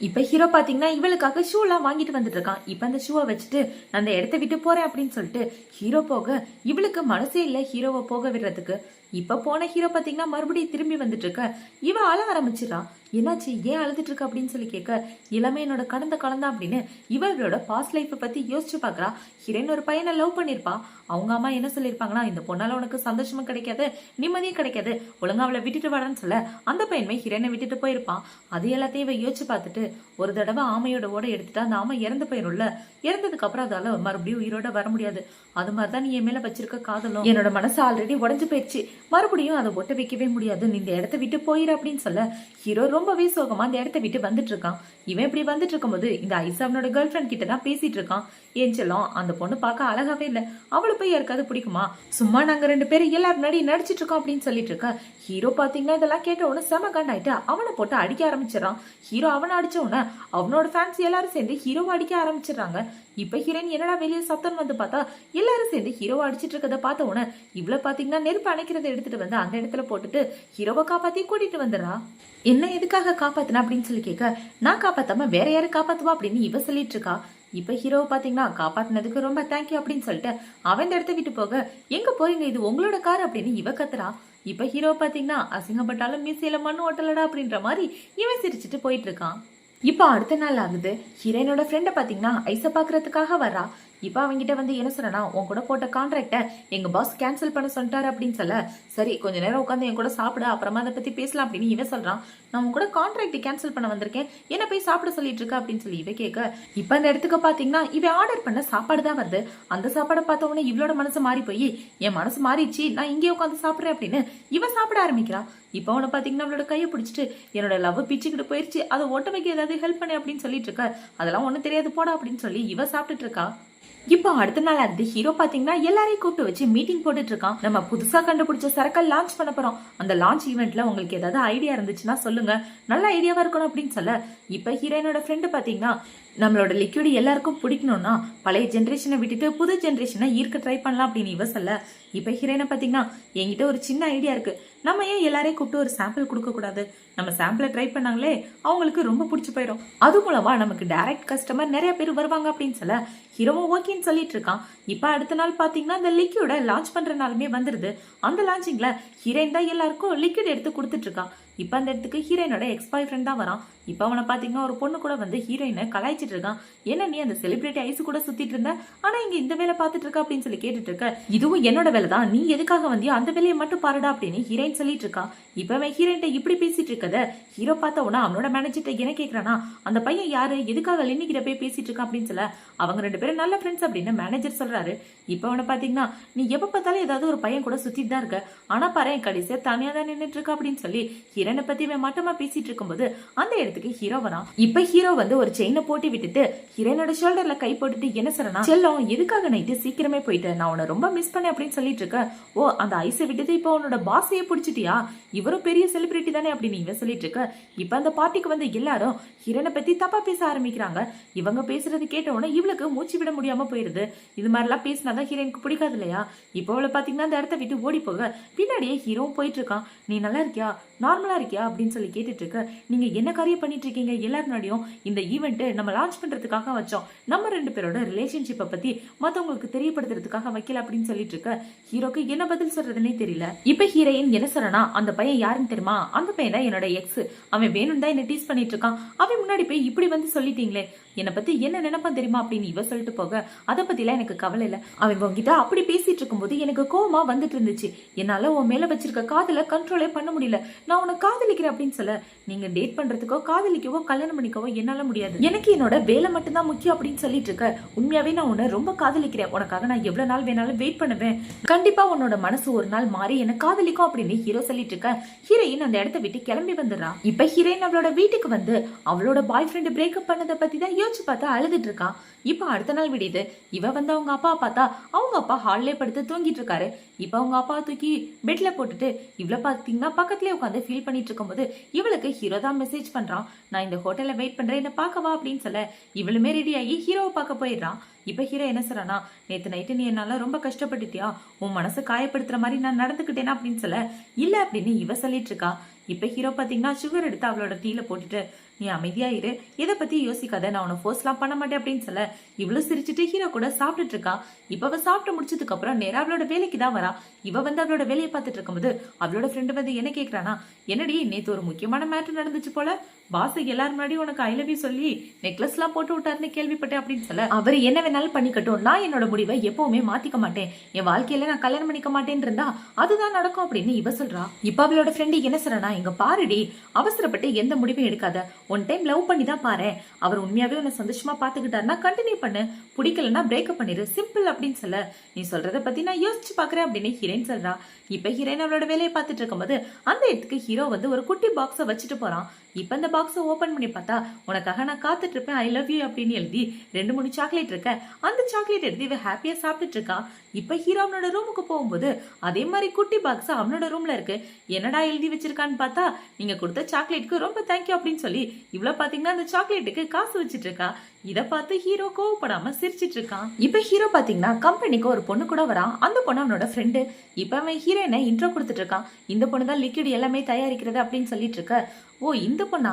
Speaker 1: இப்ப ஹீரோ பாத்தீங்கன்னா இவளுக்காக ஷூ எல்லாம் வாங்கிட்டு வந்துட்டு இருக்கான். இப்ப அந்த ஷூவை வச்சுட்டு அந்த இடத்த விட்டு போறேன் அப்படின்னு சொல்லிட்டு ஹீரோ போக இவளுக்கு மனசே இல்ல ஹீரோவை போக விடுறதுக்கு. இப்ப போன ஹீரோ பாத்தீங்கன்னா மறுபடியும் திரும்பி வந்துட்டு இருக்க. இவ அழ ஆரம்பிச்சிடறான். என்னாச்சு, ஏன் அழுதுட்டு இருக்க அப்படின்னு சொல்லி கேட்க எல்லாமே என்னோட கடந்த காலம் தான் அப்படின்னு இவளோட பாஸ்ட் லைஃப் பத்தி யோசிச்சு பாக்குறா. ஹீரோயின் ஒரு பையனை லவ் பண்ணிருப்பா. அவங்க அம்மா என்ன சொல்லிருப்பாங்கன்னா, இந்த பொண்ணால உனக்கு சந்தோஷமும் கிடைக்காது, நிம்மதியும் கிடைக்காது, ஒழுங்கா அவளை விட்டுட்டு வாடான்னு சொல்ல அந்த பையனுமே ஹீரோயினை விட்டுட்டு போயிருப்பான். அது எல்லாத்தையும் இவ யோசிச்சு பார்த்துட்டு ஒரு தடவை ஆமையோட ஓட எடுத்துட்டு அந்த ஆமை இறந்து போயிரும்ல, இறந்ததுக்கு அப்புறம் அதால மறுபடியும் உயிரோட வர முடியாது, அது மாதிரிதான் நீ என் மேல வச்சிருக்க காதலும் என்னோட மனசு ஆல்ரெடி உடஞ்சு போயிடுச்சு, மறுபடியும் அதை ஒட்ட வைக்கவே முடியாது, நீ இந்த இடத்த விட்டு போயிரு அப்படின்னு சொல்ல ஹீரோ ரொம்பவே சோகமா அந்த இடத்த விட்டு வந்துட்டு இருக்கான். இவன் இப்படி வந்துட்டு இருக்கும்போது இந்த ஐசா அவனோட கேர்ள் ஃப்ரெண்ட் கிட்ட தான் பேசிட்டு இருக்கான். ஏன் செல்லம், அந்த பொண்ணு பார்க்க அழகாவே இல்ல, அவளை போய் யாருக்காவது பிடிக்குமா, சும்மா நாங்க 2 பேரும் எல்லாரும் முன்னாடி நடிச்சிட்டு இருக்கோம் அப்படின்னு சொல்லிட்டு இருக்க. ஹீரோ பாத்தீங்கன்னா இதெல்லாம் கேட்ட உடனே செம காண்டாயிட்டு அவனை போட்டு அடிக்க ஆரம்பிச்சிடறான். ஹீரோ அவனை அடிச்ச உடனே அவனோட ஃபேன்ஸ் எல்லாரும் சேர்ந்து ஹீரோவை அடிக்க ஆரம்பிச்சிடுறாங்க. இப்ப ஹீரோயின் என்னடா வெளியே சத்தம் வந்து பார்த்தா எல்லாரும் சேர்ந்து ஹீரோவை அடிச்சிட்டு இருக்கத பார்த்த உடனே இவ்வளவு பாத்தீங்கன்னா நெருப்பு அணைக்கிறத எடுத்துட்டு வந்து அந்த இடத்துல போட்டுட்டு ஹீரோவை காப்பாத்தி கூட்டிட்டு வந்துடுறா. என்ன எதுக்காக காப்பாத்தினா அப்படின்னு சொல்லி கேட்க, நான் காப்பாத்தாம வேற யாரு காப்பாத்துவா அப்படின்னு இவ சொல்லிட்டு இருக்கா. இப்ப ஹீரோவை பாத்தீங்கன்னா காப்பாத்தினதுக்கு ரொம்ப தேங்க்யூ அப்படின்னு சொல்லிட்டு அவன் இந்த இடத்த விட்டு போக, எங்க போறீங்க, இது உங்களோட கார் அப்படின்னு இவ கத்துறா. இப்ப ஹீரோ பாத்தீங்கன்னா அசிங்கப்பட்டாலும் மீசையில மண்ணு ஓட்டலடா அப்படின்ற மாதிரி இவன் சிரிச்சுட்டு போயிட்டு இருக்கான். இப்ப அடுத்த நாள் ஆகுது. ஹீரோயினோட ஃப்ரெண்ட பாத்தீங்கன்னா ஐச பாக்குறதுக்காக வரா. இப்ப அவங்கிட்ட வந்து என்ன சொல்றனா, உன் கூட போட்ட கான்ட்ராக்ட எங்க பாஸ் கேன்சல் பண்ண சொல்லிட்டாரு அப்படின்னு சொல்ல, சரி கொஞ்ச நேரம் உட்காந்து என் கூட சாப்பிட, அப்புறமா அதை பத்தி பேசலாம் அப்படின்னு இவன் சொல்றான். நான் உன் கூட கான்ட்ராக்ட் கேன்சல் பண்ண வந்திருக்கேன், என்ன போய் சாப்பிட சொல்லிட்டு இருக்க அப்படின்னு சொல்லி இவ கேட்க, இப்ப அந்த இடத்துக்கு பாத்தீங்கன்னா இவன் ஆர்டர் பண்ண சாப்பாடு தான் வருது. அந்த சாப்பாடை பார்த்த உடனே இவளோட மனசு மாறி போய், என் மனசு மாறிடுச்சு, நான் இங்கே உட்காந்து சாப்பிடுறேன் அப்படின்னு இவன் சாப்பிட ஆரம்பிக்கிறான். இப்ப அவனை பாத்தீங்கன்னா அவளோட கையை பிடிச்சிட்டு என்னோட லவ் பிச்சுக்கிட்டு போயிருச்சு, அதை ஓட்ட வைக்க ஏதாவது ஹெல்ப் பண்ணு அப்படின்னு சொல்லிட்டு இருக்க. அதெல்லாம் ஒண்ணும் தெரியாது போடா அப்படின்னு சொல்லி இவ சாப்பிட்டுட்டு இருக்கா. இப்போ அடுத்த நாள் இருந்து ஹீரோ பாத்தீங்கன்னா எல்லாரையும் கூப்பிட்டு வச்சு மீட்டிங் போட்டுட்டு இருக்கான். நம்ம புதுசா கண்டுபிடிச்ச சரக்கை லான்ச் பண்ண போறோம், அந்த லான்ச் ஈவெண்ட்ல உங்களுக்கு ஏதாவது ஐடியா இருந்துச்சுன்னா சொல்லுங்க, நல்ல ஐடியாவா இருக்கணும் அப்படின்னு சொல்ல, இப்ப ஹீரோயினோட ஃப்ரெண்டு பாத்தீங்கன்னா நம்மளோட லிக்விட் எல்லாருக்கும் பிடிக்கணும்னா பழைய ஜென்ரேஷனை விட்டுட்டு புது ஜென்ரேஷனை ஈர்க்க ட்ரை பண்ணலாம் அப்படின்னு இவ சொல்ல, இப்ப ஹீரோயினை பாத்தீங்கன்னா என்கிட்ட ஒரு சின்ன ஐடியா இருக்கு, நம்ம ஏன் எல்லாரையும் கூப்பிட்டு ஒரு சாம்பிள் கொடுக்க கூடாது, நம்ம சாம்பிளை ட்ரை பண்ணாங்களே அவங்களுக்கு ரொம்ப பிடிச்சி போயிடும், அது மூலமா நமக்கு டைரக்ட் கஸ்டமர் நிறைய பேர் வருவாங்க அப்படின்னு சொல்ல ஹீரோவும் ஓகேன்னு சொல்லிட்டு இருக்கான். இப்ப அடுத்த நாள் பாத்தீங்கன்னா இந்த லிக்விட லான்ச் பண்ற நாளுமே வந்துருது. அந்த லான்ச்சிங்ல ஹீரோயின் தான் எல்லாருக்கும் லிக்விட் எடுத்து கொடுத்துட்டு இருக்கான். இப்ப அந்த இடத்துக்கு ஹீரோயினோட எக்ஸ் பாய் ஃப்ரெண்ட் தான் வரான். இப்ப அவனை பாத்தீங்கன்னா ஒரு பொண்ணு கூட வந்து ஹீரோயினை கலாய்ச்சிட்டு இருக்கான். என்ன நீ அந்த செலிபிரிட்டி ஐஸ் கூட சுத்திட்டு இருந்த, ஆனா இங்க இந்த வேலை பாத்துட்டு இருக்க அப்படின்னு சொல்லி கேட்டுட்டு இருக்க, இதுவும் என்னோட வேலை தான், நீ எதுக்காக வந்தியோ அந்த வேலையை மட்டும் பாருடா அப்படின்னு ஹீரோயின் சொல்லிட்டு இருக்கான். இப்ப அவன் ஹீரோயின் இப்படி பேசிட்டு இருக்கத இருக்கிறத ஹீரோ பார்த்த உடனே அவனோட மேனேஜர்ட்ட என்ன கேக்குறானா, அந்த பையன் யாரு, எதுக்காக லின்னி கிட்ட போய் பேசிட்டு இருக்கான் அப்படின்னு சொல்ல, அவங்க 2 பேரும் நல்ல ஃப்ரெண்ட்ஸ் அப்படின்னு மேனேஜர் சொல்றாரு. இப்ப அவனை பாத்தீங்கன்னா, நீ எப்ப பார்த்தாலும் ஏதாவது ஒரு பையன் கூட சுத்திட்டு தான் இருக்க, ஆனா பாரு கடைசியா தனியா தான் நின்னுட்டு இருக்கா அப்படின்னு சொல்லி ஹீரோனை பத்தி மட்டமா பேசிட்டு இருக்கும்போது அந்த இடத்துக்கு ஹீரோ வரான். இப்ப ஹீரோ வந்து ஒரு செயினை போட்டி விட்டுட்டு ஹீரோனோட ஷோல்டர்ல கை போட்டுட்டு என்ன சொல்றா, செல்லம் எதுக்காக நைட்டு சீக்கிரமே போயிட்டு, நான் உன்னை ரொம்ப மிஸ் பண்ணேன் அப்படின்னு சொல்லிட்டு இருக்க. ஓ அந்த ஐஸை விட்டுட்டு இப்ப உன்னோட பாஸையே பிடிச்சிட்டியா, இவரும் பெரிய செலிபிரிட்டி தானே அப்படின்னு இவன் சொல்லிட்டு இருக்க. இப்ப அந்த பார்ட்டிக்கு வந்து எல்லாரும் ஹீரோனை பத்தி தப்பா பேச ஆரம்பிக்கிறாங்க. இவங்க பேசுறது கேட்ட உடனே இவளுக்கு மூச்சு விட முடியாம போயிருது. இது மாதிரி எல்லாம் பேசினாதான் ஹீரோனுக்கு பிடிக்காது இல்லையா. இப்போ அவளை பாத்தீங்கன்னா அந்த இடத்த விட்டு ஓடி போக பின்னாடியே ஹீரோவும் போயிட்டு இருக்கான். நீ நல்லா இருக்கியா, நார்மலா இருக்கியா அப்படின்னு சொல்லி கேட்டுட்டு இருக்க. நீங்க என்ன காரியம் பண்ணிட்டு இருக்கீங்க, எல்லாரும் முன்னாடியும் இந்த ஈவெண்ட் நம்ம லான்ச் பண்றதுக்காக வச்சோம், நம்ம 2 பேரோட ரிலேஷன்ஷிப்பை பத்தி மத்தவங்களுக்கு தெரியப்படுத்துறதுக்காக வைக்கல அப்படின்னு சொல்லிட்டு இருக்க. ஹீரோக்கு என்ன பதில் சொல்றதுன்னே தெரியல. இப்ப ஹீரோயின் என்ன சொல்றனா, அந்த பையன் யாருன்னு தெரியுமா, அந்த பையன் தான் என்னோட எக்ஸ், அவன் வேணும் தான் என்ன டீஸ் பண்ணிட்டு இருக்கான், அவன் முன்னாடி போய் இப்படி வந்து சொல்லிட்டீங்களே, என்னை பத்தி என்ன நினைப்பான் தெரியுமா அப்படின்னு இவ சொல்லிட்டு போக, அதை பத்தி எல்லாம் எனக்கு கவலை இல்ல, அவன் உங்ககிட்ட அப்படி பேசிட்டு இருக்கும்போது எனக்கு கோவமா வந்துட்டு இருந்துச்சு, என்னால உன் மேல வச்சிருக்க காதல கண்ட்ரோலே பண்ண முடியல, நான் உன்னை காதலிக்கிறேன் அப்படின்னு சொல்ல, நீங்க டேட் பண்றதுக்கோ காதலிக்கவோ கல்யாணம் பண்ணிக்கவோ என்னால முடியாது, எனக்கு என்னோட வேலை மட்டும் தான் முக்கியம் அப்படின்னு சொல்லிட்டு இருக்க. உண்மையாவே நான் உன்னை ரொம்ப காதலிக்கிறேன், உனக்காக நான் எவ்வளவு நாள் வேணாலும் வெயிட் பண்ணுவேன், கண்டிப்பா உன்னோட மனசு ஒரு நாள் மாறி என்ன காதலிக்கும் அப்படின்னு ஹீரோ சொல்லிட்டு இருக்க. ஹீரோயின் அந்த இடத்த விட்டு கிளம்பி வந்துடுறா. இப்ப ஹீரோயின் அவளோட வீட்டுக்கு வந்து அவளோட பாய் ஃப்ரெண்ட் பிரேக்கப் பண்ணதை பத்தி தான் யோசிச்சு பார்த்தா அழுதுட்டு இருக்கான். இப்ப அடுத்த நாள் விடியுது. இவ வந்து அவங்க அப்பா பார்த்தா அவங்க அப்பா ஹால்லே படுத்து தூங்கிட்டு இருக்காரு. இப்ப அவங்க அப்பா தூக்கி பெட்ல போட்டுட்டு இவள பாத்தீங்கன்னா பக்கத்துலயே உட்காந்து ஃபீல் பண்ணிட்டு இருக்கும்போது இவளுக்கு ஹீரோ தான் மெசேஜ் பண்றான், நான் இந்த ஹோட்டல்ல வெயிட் பண்றேன், என்ன பாக்கவா அப்படின்னு சொல்ல இவளுமே ரெடி ஆகி ஹீரோவை பார்க்க போயிடுறான். இப்ப ஹீரோ என்ன சொல்றானா, நேத்து நைட்டு நீ என்னால ரொம்ப கஷ்டப்பட்டுட்டியா, உன் மனசை காயப்படுத்துற மாதிரி நான் நடந்துக்கிட்டேனா அப்படின்னு சொல்ல, இல்ல அப்படின்னு இவ சொல்லிட்டு இருக்கா. இப்ப ஹீரோ பாத்தீங்கன்னா சுகர் எடுத்து அவளோட டீல போட்டுட்டு, நீ அமைதியா இரு, எதை பத்தி யோசிக்காத, நான் உன்னை ஃபோர்ஸ் எல்லாம் பண்ண மாட்டேன் அப்படின்னு சொல்ல இவ்வளவு சிரிச்சுட்டு ஹீரோ கூட சாப்பிட்டுட்டு இருக்கா. இப்ப அவ சாப்பிட்டு முடிச்சதுக்கு அப்புறம் நேரா அவளோட வேலைக்கு தான் வரா. இவ வந்து அவளோட வேலையை பார்த்துட்டு இருக்கும்போது அவளோட ஃப்ரெண்டு வந்து என்ன கேக்குறானா, என்னடி நேத்து ஒரு முக்கியமான மேட்டர் நடந்துச்சு போல, பாஸ் எல்லாரும் முன்னாடி உனக்கு ஐ லவ் யூ சொல்லி நெக்லஸ் எல்லாம் போட்டு விட்டாருன்னு கேள்விப்பட்டேன் அப்படின்னு சொல்ல, அவர் என்ன வேணாலும் பண்ணிக்கட்டும், நான் என்னோட முடிவை எப்பவுமே மாத்திக்க மாட்டேன், என் வாழ்க்கையில நான் கல்யாணம் பண்ணிக்க மாட்டேன்னு இருந்தா அதுதான் நடக்கும் அப்படின்னு இவ சொல்றா. இப்ப அவளோட ஃப்ரெண்டு என்ன சொல்றா, இங்க பாருடி, அவசரப்பட்டு எந்த முடிவும் எடுக்காத, ஒன் டைம் லவ் பண்ணி தான் பாரு, அவர் உண்மையாவே உன்னை சந்தோஷமா பாத்துக்கிட்டாருன்னா கண்டினியூ பண்ணு, பிடிக்கலன்னா பிரேக்கப் பண்ணிரு, சிம்பிள் அப்படின்னு சொல்ல, நீ சொல்றத பத்தி நான் யோசிச்சு பாக்குறேன் அப்படின்னு ஹீரோயின் சொல்றா. இப்ப ஹீரோயின் அவளோட வேலையை பார்த்துட்டு இருக்கும்போது அந்த இடத்துக்கு ஹீரோ வந்து ஒரு குட்டி பாக்ஸ வச்சுட்டு போறான். இப்ப இந்த பாக்ஸ ஓபன் பண்ணி பார்த்தா, உனக்காக நான் காத்துட்டு இருப்பேன், ஐ லவ் யூ அப்படின்னு எழுதி 2-3 சாக்லேட் இருக்க. அந்த சாக்லேட் எடுத்து இவ ஹாப்பியா சாப்பிட்டுட்டு இருக்கா. இப்ப ஹீரோ அவனோட ரூமுக்கு போகும்போது அதே மாதிரி குட்டி பாக்ஸ் அவனோட ரூம்ல இருக்கு. என்னடா எழுதி வச்சிருக்கான்னு பார்த்தா, நீங்க கொடுத்த சாக்லேட்க்கு ரொம்ப தேங்க்யூ அப்படின்னு சொல்லி இவ்வளவு பாத்தீங்கன்னா அந்த சாக்லேட்டுக்கு காசு வச்சிட்டு இருக்கா. இத பார்த்து ஹீரோ கோவப்படாம சிரிச்சிட்டு இருக்கான். இப்ப ஹீரோ பாத்தீங்கன்னா கம்பெனிக்கு ஒரு பொண்ணு கூட வரான். அந்த பொண்ணு அவனோட ஃப்ரெண்டு. இப்ப அவன் ஹீரோயினை இன்ட்ரோ கொடுத்துட்டு இருக்கான். இந்த பொண்ணு தான் லிக்விட் எல்லாமே தயாரிக்கிறது அப்படின்னு சொல்லிட்டு இருக்க. ஓ இந்த பொண்ணா,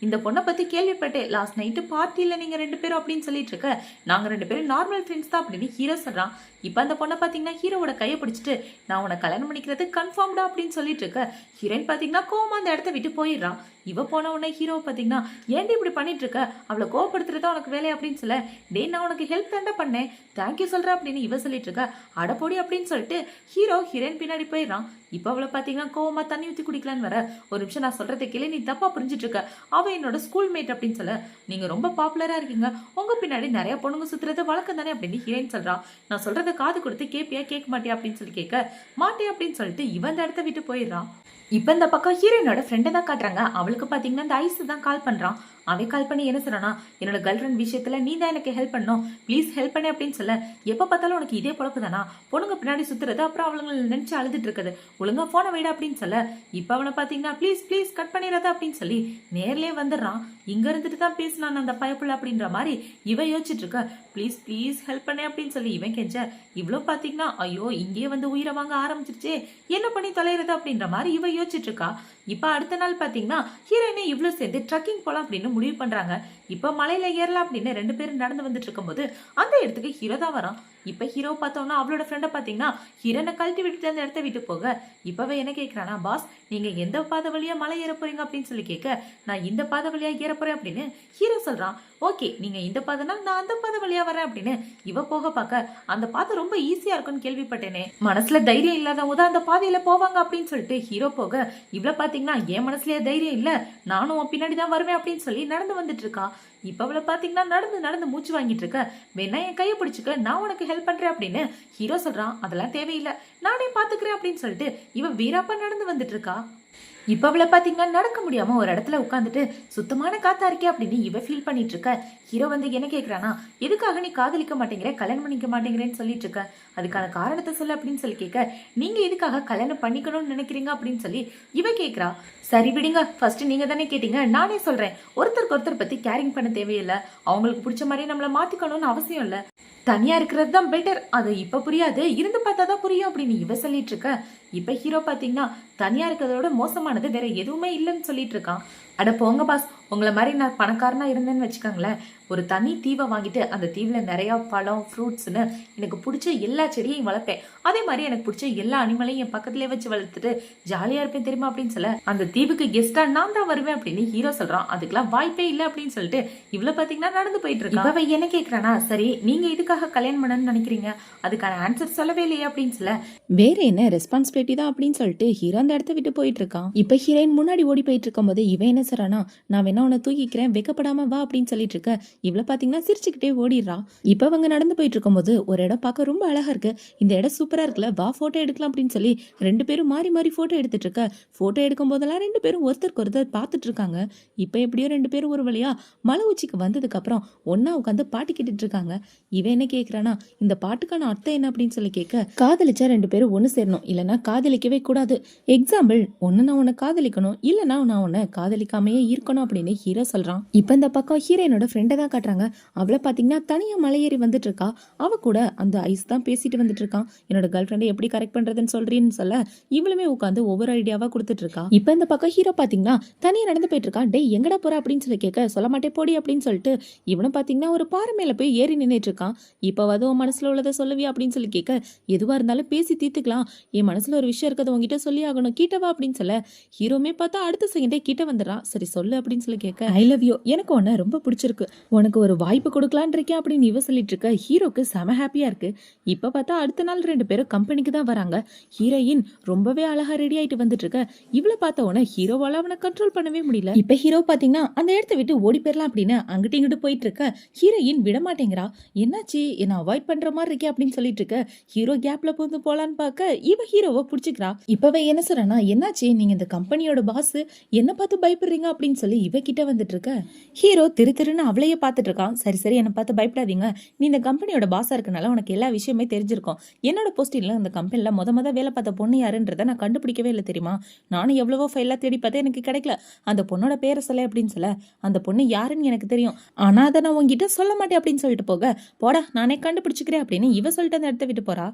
Speaker 1: இந்த பொண்ணை பத்தி கேள்விப்பட்டேன், லாஸ்ட் நைட்டு பார்ட்டியில நீங்க 2 பேரும் அப்படின்னு சொல்லிட்டு இருக்க, நாங்க 2 பேரும் நார்மல் ஃப்ரெண்ட்ஸ் தான் அப்படின்னு ஹீரோ சொல்றான். இப்ப அந்த பொண்ணை பாத்தீங்கன்னா ஹீரோவோட கையை பிடிச்சிட்டு, நான் உன்னை கல்யாணம் பண்ணிக்கிறது கன்ஃபார்ம்டா அப்படின்னு சொல்லிட்டு இருக்க. ஹீரோயின் பாத்தீங்கன்னா கோவமா அந்த இடத்த விட்டு போயிடுறான். இவ போன உடனே ஹீரோ பாத்தீங்கன்னா, ஏன்டி இப்படி பண்ணிட்டு இருக்க, அவளை கோவப்படுத்துறதா உனக்கு வேலை அப்படின்னு சொல்ல, டே நான் உனக்கு ஹெல்ப் தாண்டா பண்ணேன், தேங்க்யூ சொல்ற அப்படின்னு இவ சொல்லிட்டு இருக்க. அடப்பொடி அப்படின்னு சொல்லிட்டு ஹீரோ ஹீரோயின் பின்னாடி போயிடுறான். இப்ப அவளை பாத்தீங்கன்னா கோவமா தண்ணி ஊத்தி குடிக்கலான்னு வர, ஒரு நிமிஷம் நான் சொல்றதை கேளு, நீ தப்பா புரிஞ்சிட்டு இருக்க, அவ என்னோட ஸ்கூல் மேட் அப்படின்னு சொல்ல, நீங்க ரொம்ப பாப்புலரா இருக்கீங்க, உங்க பின்னாடி நிறைய பொண்ணுங்க சுத்துறது வழக்கம் தானே அப்படின்னு ஹீரோயின் சொல்றான். நான் சொல்றதை காது கொடுத்து கேப்பியா கேட்க மாட்டியா அப்படின்னு சொல்லி கேட்க மாட்டேன் அப்படின்னு சொல்லிட்டு இவன் அந்த இடத்த விட்டு போயிடுறான். இப்ப இந்த பக்கம் ஹீரோயினோட ஃப்ரெண்டை தான் காட்டுறாங்க. அவளுக்கு பாத்தீங்கன்னா இந்த ஐஸ் தான் கால் பண்றான். அவன் கால் பண்ணி என்ன சொல்றானா, என்னோட கேர்ள் ஃப்ரெண்ட் விஷயத்துல நீ தான் எனக்கு ஹெல்ப் பண்ணும், ப்ளீஸ் ஹெல்ப் பண்ணு அப்படின்னு சொல்ல, எப்ப பார்த்தாலும் உனக்கு இதே பொழப்பு தானா, பொண்ணுங்க பின்னாடி சுத்துறது, அப்புறம் அவளுங்க நினைச்சு அழுதுட்டு இருக்குது, ஒழுங்கா போன வைடா அப்படின்னு சொல்ல, இப்ப அவனை பாத்தீங்கன்னா ப்ளீஸ் ப்ளீஸ் கட் பண்ணிடாத அப்படின்னு சொல்லி நேர்லயே வந்துடுறான். இங்க இருந்துட்டு தான் பேசினான் அந்த பயப்புள்ள அப்படின்ற மாதிரி இவ யோசிச்சுட்டு இருக்க. ப்ளீஸ் ப்ளீஸ் ஹெல்ப் பண்ணு அப்படின்னு சொல்லி இவன் கெஞ்ச, இவ்வளவு பாத்தீங்கன்னா ஐயோ இங்கேயே வந்து உயிரை வாங்க ஆரம்பிச்சிருச்சே, என்ன பண்ணி தொலைறது அப்படின்ற மாதிரி இவ யோசிச்சுட்டு இருக்கா. இப்ப அடுத்த நாள் பாத்தீங்கன்னா ஹீரோயினை இவ்வளவு சேர்ந்து ட்ரக்கிங் போலாம் அப்படின்னு முடிவு பண்றாங்க. இப்ப மலையில ஏறலாம் அப்படின்னு 2 பேரும் நடந்து வந்துட்டு இருக்கும்போது அந்த இடத்துக்கு ஹீரோ தான் வரான். இப்ப ஹீரோ பார்த்தோம்னா அவளோட ஃப்ரெண்டை பாத்தீங்கன்னா ஹீரோனை கழட்டி விட்டுட்டு அந்த இடத்த விட்டு போக இப்பவே என்ன கேட்கிறானா, பாஸ் நீங்க எந்த பாதை வழியா மலை ஏற போறீங்க அப்படின்னு சொல்லி கேட்க, நான் இந்த பாதை வழியா ஏற போறேன் அப்படின்னு ஹீரோ சொல்றான். ஓகே நீங்க இந்த பாதைனா நான் அந்த பாதை வழியா வரேன் அப்படின்னு இவ போக பார்க்க அந்த பாதை ரொம்ப ஈஸியா இருக்கும்னு கேள்விப்பட்டேனே, மனசுல தைரியம் இல்லாதவங்க தான் அந்த பாதையில போவாங்க அப்படின்னு சொல்லிட்டு ஹீரோ போக இவ்வளவு பாத்தீங்கன்னா என் மனசுலயே தைரியம் இல்ல, நானும் உன் பின்னாடி தான் வருவேன் அப்படின்னு சொல்லி நடந்து வந்துட்டு இருக்கா. இப்ப அவளை பாத்தீங்கன்னா நடந்து நடந்து மூச்சு வாங்கிட்டு இருக்க, வேணா என் கையை பிடிச்சுக்க நான் உனக்கு ஹெல்ப் பண்றேன் அப்படின்னு ஹீரோ சொல்றான். அதெல்லாம் தேவையில்லை நானே பாத்துக்கிறேன் அப்படின்னு சொல்லிட்டு இவ வீராப்பா நடந்து வந்துட்டு இருக்கா. இப்ப அவளை பாத்தீங்கன்னா நடக்க முடியாம ஒரு இடத்துல உட்காந்துட்டு சுத்தமான காத்தா இருக்கே அப்படின்னு இவ ஃபீல் பண்ணிட்டு இருக்க. ஹீரோ வந்து என்ன கேக்குறானா, எதுக்காக நீ காதலிக்க மாட்டேங்கிற கல்யாணம் பண்ணிக்க மாட்டேங்கிறேன்னு சொல்லிட்டு இருக்க, அதுக்கான காரணத்தை சொல்லு அப்படின்னு சொல்லி கேட்க, நீங்க எதுக்காக கல்யாணம் பண்ணிக்கணும்னு நினைக்கிறீங்க அப்படின்னு சொல்லி இவ கேக்குறா. சரி விடுங்க, ஃபர்ஸ்ட் நீங்க தானே கேட்டீங்க, நானே சொல்றேன். ஒருத்தருக்கு ஒருத்தர் பத்தி கேரிங் பண்ண தேவையில்லை, அவங்களுக்கு பிடிச்ச மாதிரி நம்மள மாத்திக்கணும்னு அவசியம் இல்ல, தனியா இருக்கிறது தான் பெட்டர். அது இப்ப புரியாது, இருந்து பார்த்தாதான் புரியும் அப்படின்னு இவ சொல்லிட்டு இருக்க. இப்ப ஹீரோ பாத்தீங்கன்னா தனியா இருக்கிறதோட மோசமானது வேற எதுவுமே இல்லைன்னு சொல்லிட்டு இருக்கான். அட போங்க பாஸ், உங்களை மாதிரி நான் பணக்காரனா இருந்தேன்னு வச்சுக்கோங்களேன், ஒரு தனி தீவை வாங்கிட்டு அந்த தீவுல நிறைய பழம் ஃப்ரூட்ஸ்னு எனக்கு பிடிச்ச எல்லா செடியையும் வளர்ப்பேன், அதே மாதிரி எனக்கு பிடிச்ச எல்லா அனிமலையும் என் பக்கத்துலயே வச்சு வளர்த்துட்டு ஜாலியா இருப்பேன் தெரியுமா அப்படின்னு சொல்ல, அந்த தீவுக்கு கெஸ்டா நான் தான் வருவேன் அப்படின்னு ஹீரோ சொல்றான். அதுக்கெல்லாம் வாய்ப்பே இல்லை அப்படின்னு சொல்லிட்டு இவ்வளவு பாத்தீங்கன்னா நடந்து போயிட்டு இருக்கா. அவ என்ன கேக்குறானா, சரி நீங்க இதுக்காக கல்யாணம் பண்ணணும்னு நினைக்கிறீங்க, அதுக்கான ஆன்சர் சொல்லவே இல்லையா அப்படின்னு சொல்ல, வேற என்ன ரெஸ்பான்சிபிலிட்டி தான் அப்படின்னு சொல்லிட்டு ஹீரோ அந்த இடத்த விட்டு போயிட்டு இருக்கான். இப்ப ஹீரோயின் முன்னாடி ஓடி போயிட்டு இருக்கும் போது இவன் என்ன சொல்றானா, நான் வேணா உன்னை தூக்கிக்கிறேன் வெக்கப்படாம வா அப்படின்னு சொல்லிட்டு இருக்க. இவ்வளவு பாத்தீங்கன்னா சிரிச்சுக்கிட்டே ஓடிடுறா. இப்ப அவங்க நடந்து போயிட்டு இருக்கும் போது ஒரு இடம் பார்க்க ரொம்ப அழகா இருக்கு, இந்த இடம் சூப்பரா இருக்குல்ல, வா போட்டோ எடுக்கலாம் அப்படின்னு சொல்லி 2 பேரும் மாறி மாறி போட்டோ எடுத்துட்டு இருக்க. போட்டோ எடுக்கும் போதெல்லாம் 2 பேரும் ஒருத்தருக்கு ஒருத்தர் பார்த்துட்டு இருக்காங்க. இப்ப எப்படியோ 2 பேரும் ஒரு வழியா மலை உச்சிக்கு வந்ததுக்கு அப்புறம் ஒன்னா உட்காந்து பாட்டு கேட்டுட்டு இருக்காங்க. இவன் என்ன கேக்குறானா, இந்த பாட்டுக்கான அர்த்தம் என்ன அப்படின்னு சொல்லி கேட்க, காதலிச்சா 2 பேரும் ஒண்ணு சேரணும், இல்லைன்னா காதலிக்கவே கூடாது. எக்ஸாம்பிள், ஒன்னு நான் உன்னை காதலிக்கணும், இல்லைன்னா நான் உன்னை காதலிக்காமையே இருக்கணும் அப்படின்னு ஹீரோ சொல்றான். இப்ப இந்த பக்கம் ஹீரோனோட ஃப்ரெண்டை தான் காட்டுறாங்க. அவளை பாத்தீங்கன்னா தனியா மலையேறி வந்துட்டு இருக்கா. அவ கூட அந்த ஐஸ் தான் பேசிட்டு வந்துட்டு இருக்கான். என்னோட கேர்ள் ஃப்ரெண்டை எப்படி கரெக்ட் பண்றதுன்னு சொல்றீன்னு சொல்ல இவளுமே உட்காந்து ஒவ்வொரு ஐடியாவா கொடுத்துட்டு இருக்கா. இப்ப இந்த பக்கம் ஹீரோ பாத்தீங்கன்னா தனியா நடந்து போயிட்டு இருக்கான். டே எங்கடா போற அப்படின்னு சொல்லி கேட்க, சொல்ல மாட்டே போடி அப்படின்னு சொல்லிட்டு இவனும் பாத்தீங்கன்னா ஒரு பாறை மேல போய் ஏறி நின்னுட்டு இருக்கான். இப்ப அதுவும் மனசுல உள்ளதை சொல்லுவியா அப்படின்னு சொல்லி கேட்க, எதுவா இருந்தாலும் பேசி தீர்த்துக்கலாம், என் மனசுல ஒரு விஷயம் இருக்கிறது உங்ககிட்ட சொல்லி ஆகணும், கிட்டவா அப்படின்னு சொல்ல ஹீரோமே பார்த்தா அடுத்த செகண்டே கிட்ட வந்துடுறான். சரி சொல்லு அப்படின்னு சொல்லி கேட்க, ஐ லவ் யூ, எனக்கு உன்னை ரொம்ப பிடிச்சிருக்கு, உனக்கு ஒரு வாய்ப்பு கொடுக்கலான் இருக்கேன் அப்படின்னு இவ சொல்லிட்டு இருக்க. ஹீரோக்கு செம ஹாப்பியா இருக்கு. இப்ப பார்த்தா அடுத்த நாள் 2 பேரும் கம்பெனிக்கு தான் வராங்க. ஹீரோயின் ரொம்பவே அழகா ரெடி ஆயிட்டு வந்துட்டு இருக்க. இவ்வளவு பார்த்த உடனே ஹீரோவால அவனை கண்ட்ரோல் பண்ணவே முடியல. இப்ப ஹீரோ பாத்தீங்கன்னா அந்த இடத்த விட்டு ஓடி போயிடலாம் அப்படின்னு அங்கிட்டு இங்கிட்டு போயிட்டு இருக்க. ஹீரோயின் விட மாட்டேங்கிறா. என்னாச்சு, என்ன அவாய்ட் பண்ற மாதிரி இருக்கே அப்படின்னு சொல்லிட்டு இருக்க. ஹீரோ கேப்ல புந்து போலான்னு பார்க்க இவ ஹீரோவை பிடிச்சிக்கிறா. இப்பவே என்ன சொல்றா, என்னாச்சு, நீங்க இந்த கம்பெனியோட பாஸ், என்ன பார்த்து பயப்படுறீங்க அப்படின்னு சொல்லி இவ கிட்ட வந்துட்டு இருக்க. ஹீரோ திரு திருன்னு அவளையே பார்த்துட்டு இருக்கான். சரி சரி, என்ன பார்த்து பயப்படாதீங்க, நீ இந்த கம்பெனியோட பாஸா இருக்கனால உனக்கு எல்லா விஷயமே தெரிஞ்சிருக்கும். என்னோட போஸ்டிங்ல இந்த கம்பெனில முத வேலை பார்த்த பொண்ணு யாருன்றதை நான் கண்டுபிடிக்கவே இல்லை தெரியுமா, நானும் எவ்வளவோ ஃபைலா தேடி பார்த்தேன், எனக்கு கிடைக்கல. அந்த பொண்ணோட பேரை சொல்ல அப்படின்னு சொல்ல, அந்த பொண்ணு யாருன்னு எனக்கு தெரியும், ஆனா அதை நான் உங்ககிட்ட சொல்ல மாட்டேன் அப்படின்னு சொல்லிட்டு போக, போடா நானே கண்டுபிடிச்சுக்கிறேன் அப்படின்னு இவ சொல்லிட்டு அந்த இடத்த விட்டு போறா.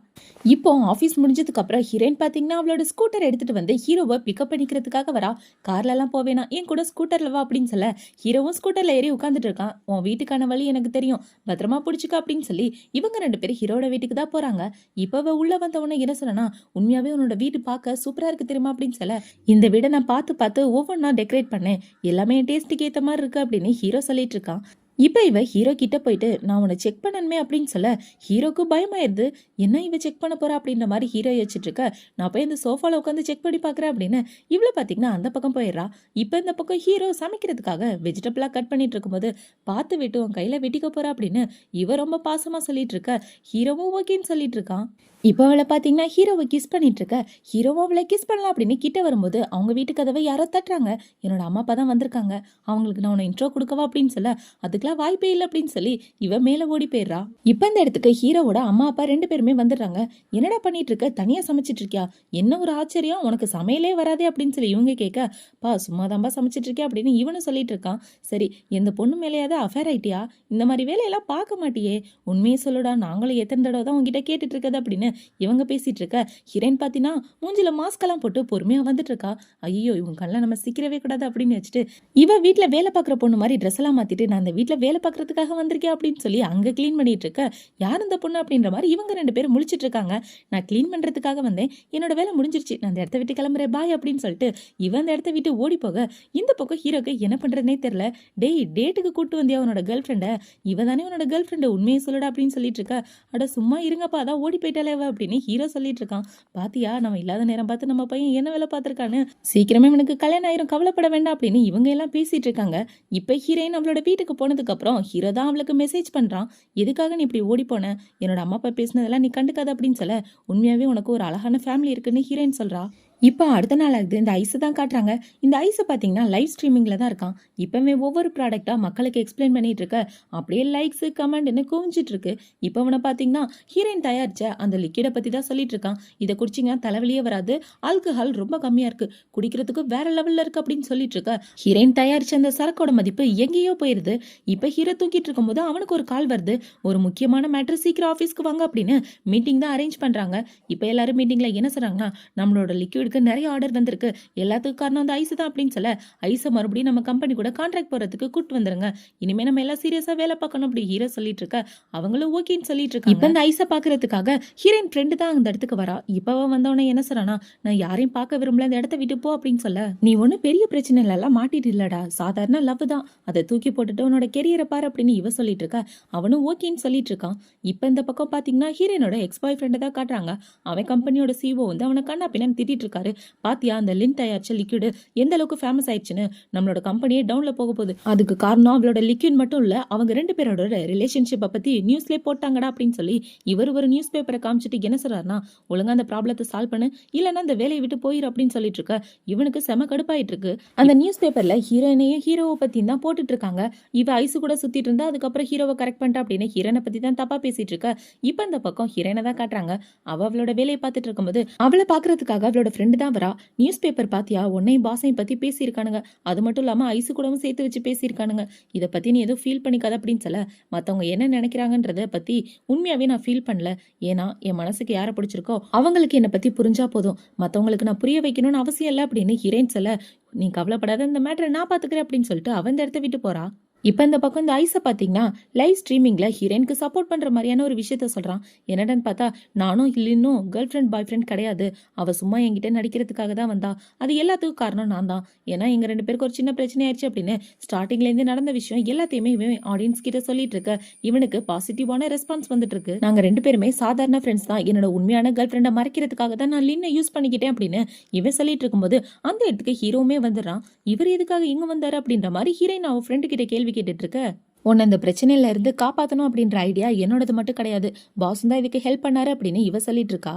Speaker 1: இப்போ ஆஃபீஸ் முடிஞ்சதுக்கு அப்புறம் ஹீரோயின் பாத்தீங்கன்னா அவளோட ஸ்கூட்டர் எடுத்துட்டு வந்து ஹீரோவை பிக்கப் பண்ணிக்கிறதுக்காக வரா. கார்ல எல்லாம் போவேனா, என் கூட ஸ்கூட்டர்ல வா அப்படின்னு சொல்ல ஹீரோவும் ஸ்கூட்டர்ல ஏறி உட்காந்துட்டு இருக்கான். உன் வீட்டுக்கான வழி எனக்கு தெரியும், பத்திரமா பிடிச்சிக்க அப்படின்னு சொல்லி இவங்க 2 பேரும் ஹீரோட வீட்டுக்கு தான் போறாங்க. இப்ப உள்ள வந்தவன என்ன சொல்லனா, உண்மையாவே உன்னோட வீடு பார்க்க சூப்பரா இருக்கு தெரியுமா அப்படின்னு சொல்ல, இந்த வீடை நான் பார்த்து பார்த்து ஒவ்வொன்னா டெக்கரேட் பண்ணேன், எல்லாமே டேஸ்ட்டுக்கு ஏத்த மாதிரி இருக்கு அப்படின்னு ஹீரோ சொல்லிட்டு இருக்கான். இப்ப இவ ஹீரோ கிட்ட போயிட்டு நான் உன்னை செக் பண்ணணுமே அப்படின்னு சொல்ல ஹீரோக்கு பயமாயிருது. என்ன இவ செக் பண்ண போறா அப்படின்ற மாதிரி ஹீரோ யோசிச்சுட்டு இருக்க. நான் போய் இந்த சோஃபால உட்காந்து செக் பண்ணி பாக்குறேன் அப்படின்னு இவ்வளவு பாத்தீங்கன்னா அந்த பக்கம் போயிடுறா. இப்ப இந்த பக்கம் ஹீரோ சமைக்கிறதுக்காக வெஜிடபிளா கட் பண்ணிட்டு இருக்கும்போது, பார்த்து விட்டு உன் கையில வெட்டிக்க போறா அப்படின்னு இவ ரொம்ப பாசமா சொல்லிட்டு இருக்க. ஹீரோவும் ஓகேன்னு சொல்லிட்டு இருக்கான். இப்போ அவளை பாத்தீங்கன்னா ஹீரோவை கிஸ் பண்ணிட்டு இருக்க. ஹீரோவை அவளை கிஸ் பண்ணலாம் அப்படின்னு கிட்ட வரும்போது அவங்க வீட்டு கதவை யாரோ தட்டுறாங்க. என்னோட அம்மா அப்பா தான் வந்திருக்காங்க, அவங்களுக்கு நான் உன்னை இன்ட்ரோ கொடுக்கவா அப்படின்னு சொல்ல, அதுக்கெல்லாம் அதெல்லாம் வாய்ப்பே இல்லை அப்படின்னு சொல்லி இவ மேல ஓடி போயிடுறா. இப்ப இந்த இடத்துக்கு ஹீரோவோட அம்மா அப்பா 2 பேருமே வந்துடுறாங்க. என்னடா பண்ணிட்டு இருக்க, தனியா சமைச்சிட்டு இருக்கியா, என்ன ஒரு ஆச்சரியம், உனக்கு சமையலே வராதே அப்படின்னு சொல்லி இவங்க கேட்க, பா சும்மாதான்பா சமைச்சிட்டு இருக்கேன் அப்படின்னு இவனும் சொல்லிட்டு இருக்கான். சரி, எந்த பொண்ணு மேலேயாவது அஃபேர் ஆயிட்டியா, இந்த மாதிரி வேலையெல்லாம் பார்க்க மாட்டியே, உண்மையை சொல்லுடா, நாங்களும் எத்தனை தடவை தான் உங்ககிட்ட கேட்டுட்டு இருக்கது அப்படின்னு இவங்க பேசிட்டு இருக்க. ஹீரோயின் பாத்தீங்கன்னா மூஞ்சில மாஸ்க் எல்லாம் போட்டு பொறுமையா வந்துட்டு இருக்கா. ஐயோ, இவங்க கண்ணில் நம்ம சிக்கிறவே கூடாது அப்படின்னு வச்சுட்டு இவ வீட்டுல வேலை பார்க்குற பொண்ணு மாதிரி ட்ரெஸ் எல்லாம் மாத்திட்டு நான் அந்த வீட்டுல வேலை பார்க்கறதுக்காக வந்திருக்கேன் அப்படின்னு சொல்லி அங்க கிளீன் பண்ணிட்டு இருக்க. யார் இந்த பொண்ணு அப்படின்ற மாதிரி இவங்க 2 பேரும் முழிச்சிட்டு இருக்காங்க. நான் கிளீன் பண்றதுக்காக வந்தேன், என்னோட வேலை முடிஞ்சிருச்சு, நான் அந்த இடத்த விட்டு கிளம்புறேன், பாய் அப்படின்னு சொல்லிட்டு இவன் அந்த இடத்த விட்டு ஓடி போக, இந்த பக்கம் ஹீரோக்கு என்ன பண்றதுனே தெரியல. டேய், டேட்டுக்கு கூட்டு வந்தியா உன்னோட கேர்ள் ஃப்ரெண்ட, இவ தானே உன்னோட கேர்ள் ஃப்ரெண்டு, உண்மையை சொல்லுடா அப்படின்னு சொல்லிட்டு இருக்க. அட சும்மா இருங்கப்பா, அதான் ஓடி போயிட்டாலே அப்படின்னு ஹீரோ சொல்லிட்டு இருக்கான். பாத்தியா, நம்ம இல்லாத நேரம் பார்த்து நம்ம பையன் என்ன வேலை பார்த்திருக்கான்னு, சீக்கிரமே இவனுக்கு கல்யாணம் ஆயிரும், கவலைப்பட வேண்டாம் அப்படின்னு இவங்க எல்லாம் பேசிட்டு இருக்காங்க. இப்ப ஹீரோயின் அவளோட வீட்டுக்கு போனதுக்கு அப்புறம் ஹீரோ தான் அவளுக்கு மெசேஜ் பண்றான். எதுக்காக நீ இப்படி ஓடி போன, என்னோட அம்மா அப்பா பேசினதெல்லாம் நீ கண்டுக்காத அப்படின்னு சொல்ல, உண்மையாவே உனக்கு ஒரு அழகான ஃபேமிலி இருக்குன்னு ஹீரோயின் சொல்றா. இப்போ அடுத்த நாள் ஆகுது, இந்த ஐஸை தான் காட்டுறாங்க. இந்த ஐஸை பார்த்தீங்கன்னா லைவ் ஸ்ட்ரீமிங்கில் தான் இருக்கான். இப்போவே ஒவ்வொரு ப்ராடக்டாக மக்களுக்கு எக்ஸ்பிளைன் பண்ணிட்டு இருக்க, அப்படியே லைக்ஸு கமெண்ட்னு குவிஞ்சிட்டு இருக்கு. இப்போ அவனை பார்த்தீங்கன்னா ஹீரோயின் தயாரிச்ச அந்த லிக்விடை பற்றி தான் சொல்லிட்டு இருக்கான். இதை குடிச்சிங்க தலைவலியே வராது, ஆல்கஹால் ரொம்ப கம்மியாக இருக்கு, குடிக்கிறதுக்கு வேற லெவலில் இருக்கு அப்படின்னு சொல்லிட்டு இருக்க. ஹீரோயின் தயாரிச்ச அந்த சரக்கோட மதிப்பு எங்கேயோ போயிருது. இப்போ ஹீரோ தூக்கிட்டு இருக்கும்போது அவனுக்கு ஒரு கால் வருது. ஒரு முக்கியமான மேட்ரு, சீக்கிரம் ஆஃபீஸ்க்கு வாங்க அப்படின்னு மீட்டிங் தான் அரேஞ்ச் பண்ணுறாங்க. இப்போ எல்லாரும் மீட்டிங்கில் என்ன சொல்கிறாங்கன்னா, நம்மளோட லிக்விட் நிறைய ஆர்டர் வந்திருக்கு, எல்லாத்துக்கும் காரணம் அந்த ஐஸ் தான் அப்படின்னு சொல்ல, ஐஸை மறுபடியும் நம்ம கம்பெனி கூட கான்ட்ராக்ட் போறதுக்கு கூட்டு வந்துருங்க, இனிமே நம்ம எல்லாம் சீரியஸா வேலை பார்க்கணும் அப்படி ஹீரோ சொல்லிட்டு இருக்க. அவங்களும் ஓகேன்னு சொல்லிட்டு இருக்காங்க. இப்ப இந்த ஐஸை பாக்குறதுக்காக ஹீரோயின் ஃப்ரெண்டு தான் அந்த இடத்துக்கு வரா. இப்ப வந்தவன என்ன சொல்றானா, நான் யாரையும் பார்க்க விரும்பல, இந்த இடத்த விட்டு போ அப்படின்னு சொல்ல, நீ ஒண்ணு பெரிய பிரச்சனை எல்லாம் மாட்டிட்டு இல்லடா, சாதாரண லவ் தான், அதை தூக்கி போட்டுட்டு உன்னோட கெரியரை பாரு அப்படின்னு இவ சொல்லிட்டு இருக்க. அவனும் ஓகேன்னு சொல்லிட்டு இருக்கான். இப்ப இந்த பக்கம் பாத்தீங்கன்னா ஹீரோனோட எக்ஸ் பாய் ஃப்ரெண்டை தான் காட்டுறாங்க. அவன் கம்பெனியோட சிஓ வந்து அவனை கண்ணா பின்னான்னு திட்டிட்டு இருக்காரு. பாத்தியா, அந்த லின் தயாரிச்ச லிக்விட் எந்த அளவுக்கு ஃபேமஸ் ஆயிடுச்சுன்னு, நம்மளோட கம்பெனியே டவுன்ல போக போகுது, அதுக்கு காரணம் அவளோட லிக்விட் மட்டும் இல்ல, அவங்க 2 பேரோட ரிலேஷன்ஷிப்பை பத்தி நியூஸ்லயே போட்டாங்கடா அப்படின்னு சொல்லி இவர் ஒரு நியூஸ் பேப்பரை காமிச்சிட்டு என்ன சொல்றாருன்னா, ஒழுங்கா அந்த ப்ராப்ளத்தை சால்வ் பண்ணு, இல்லைன்னா அந்த வேலையை விட்டு போயிரு அப்படின்னு சொல்லிட்டு இருக்க. இவனுக்கு செம கடுப்பாயிட்டு இருக்கு. அந்த நியூஸ் பேப்பர்ல ஹீரோயினையும் ஹீரோவை பத்தி தான் போட்டுட்டு இருக்காங்க. இவ ஐசு கூட சுத்திட்டு இருந்தா, அதுக்கப்புறம் ஹீரோவை கரெக்ட் பண்ணிட்டா அப்படின்னு ஹீரோனை பத்தி தான் தப்பா பேசிட்டு இருக்க. இப்ப இந்த பக்கம் ஹீரோனை தான் காட்டுறாங்க. அவளோட வேலையை பார்த்துட்டு இருக்கும்போது அவளை பாக்குறதுக்காக அவளோட ஃப்ரெண்டு தான் வரா. நியூஸ் பேப்பர் பாத்தியா, உன்னையும் பாசையும் பத்தி பேசியிருக்கானுங்க, அது மட்டும் இல்லாம ஐசு கூடவும் சேர்த்து வச்சு பேசியிருக்கானுங்க, இதை பத்தி நீ எதுவும் ஃபீல் பண்ணிக்காத அப்படின்னு சொல்ல, மத்தவங்க என்ன நினைக்கிறாங்கன்றத பத்தி உண்மையாவே நான் ஃபீல் பண்ணல, ஏன்னா என் மனசுக்கு யாரை பிடிச்சிருக்கோ அவங்களுக்கு என்னை பத்தி புரிஞ்சா போதும், மத்தவங்களுக்கு நான் புரிய வைக்கணும்னு அவசியம் இல்லை அப்படின்னு ஹீரோயின் சொல்ல, நீ கவலைப்படாத, இந்த மேட்டரை நான் பாத்துக்கிறேன் அப்படின்னு சொல்லிட்டு அவன் இந்த இடத்த விட்டு போறா. இப்போ இந்த பக்கம் இந்த ஐஸை பார்த்தீங்கன்னா லைவ் ஸ்ட்ரீமிங்ல ஹீரோயினுக்கு சப்போர்ட் பண்ற மாதிரியான ஒரு விஷயத்த சொல்றான். என்னடான்னு பார்த்தா, நானும் இன்னும் கேர்ள் ஃப்ரெண்ட் பாய் ஃப்ரெண்ட் கிடையாது, அவ சும்மா என்கிட்ட நடிக்கிறதுக்காக தான் வந்தா, அது எல்லாத்துக்கும் காரணம் நான் தான், ஏன்னா எங்க 2 பேருக்கு ஒரு சின்ன பிரச்சனை ஆயிடுச்சு அப்படின்னு ஸ்டார்டிங்ல இருந்து நடந்த விஷயம் எல்லாத்தையுமே இவன் ஆடியன்ஸ் கிட்ட சொல்லிட்டு இருக்க. இவனுக்கு பாசிட்டிவான ரெஸ்பான்ஸ் வந்துட்டு இருக்கு. நாங்க 2 பேருமே சாதாரண ஃப்ரெண்ட்ஸ் தான், என்னோட உண்மையான கேர்ள் ஃப்ரெண்டை மறைக்கிறதுக்காக தான் நான் லின்னை யூஸ் பண்ணிக்கிட்டேன் அப்படின்னு இவன் சொல்லிட்டு இருக்கும்போது அந்த இடத்துக்கு ஹீரோவுமே வந்துடுறான். இவர் எதுக்காக இங்க வந்தாரு அப்படின்ற மாதிரி ஹீரோயின் அவன் ஃப்ரெண்டு கிட்ட கேள்வி கேட்டுட்டு இருக்க. உன்னை இந்த பிரச்சனையில இருந்து காப்பாற்றணும் அப்படின்ற ஐடியா என்னோடது மட்டும் கிடையாது, பாஸ் தான் இதுக்கு ஹெல்ப் பண்ணாரு அப்படின்னு இவ சொல்லிட்டு இருக்கா.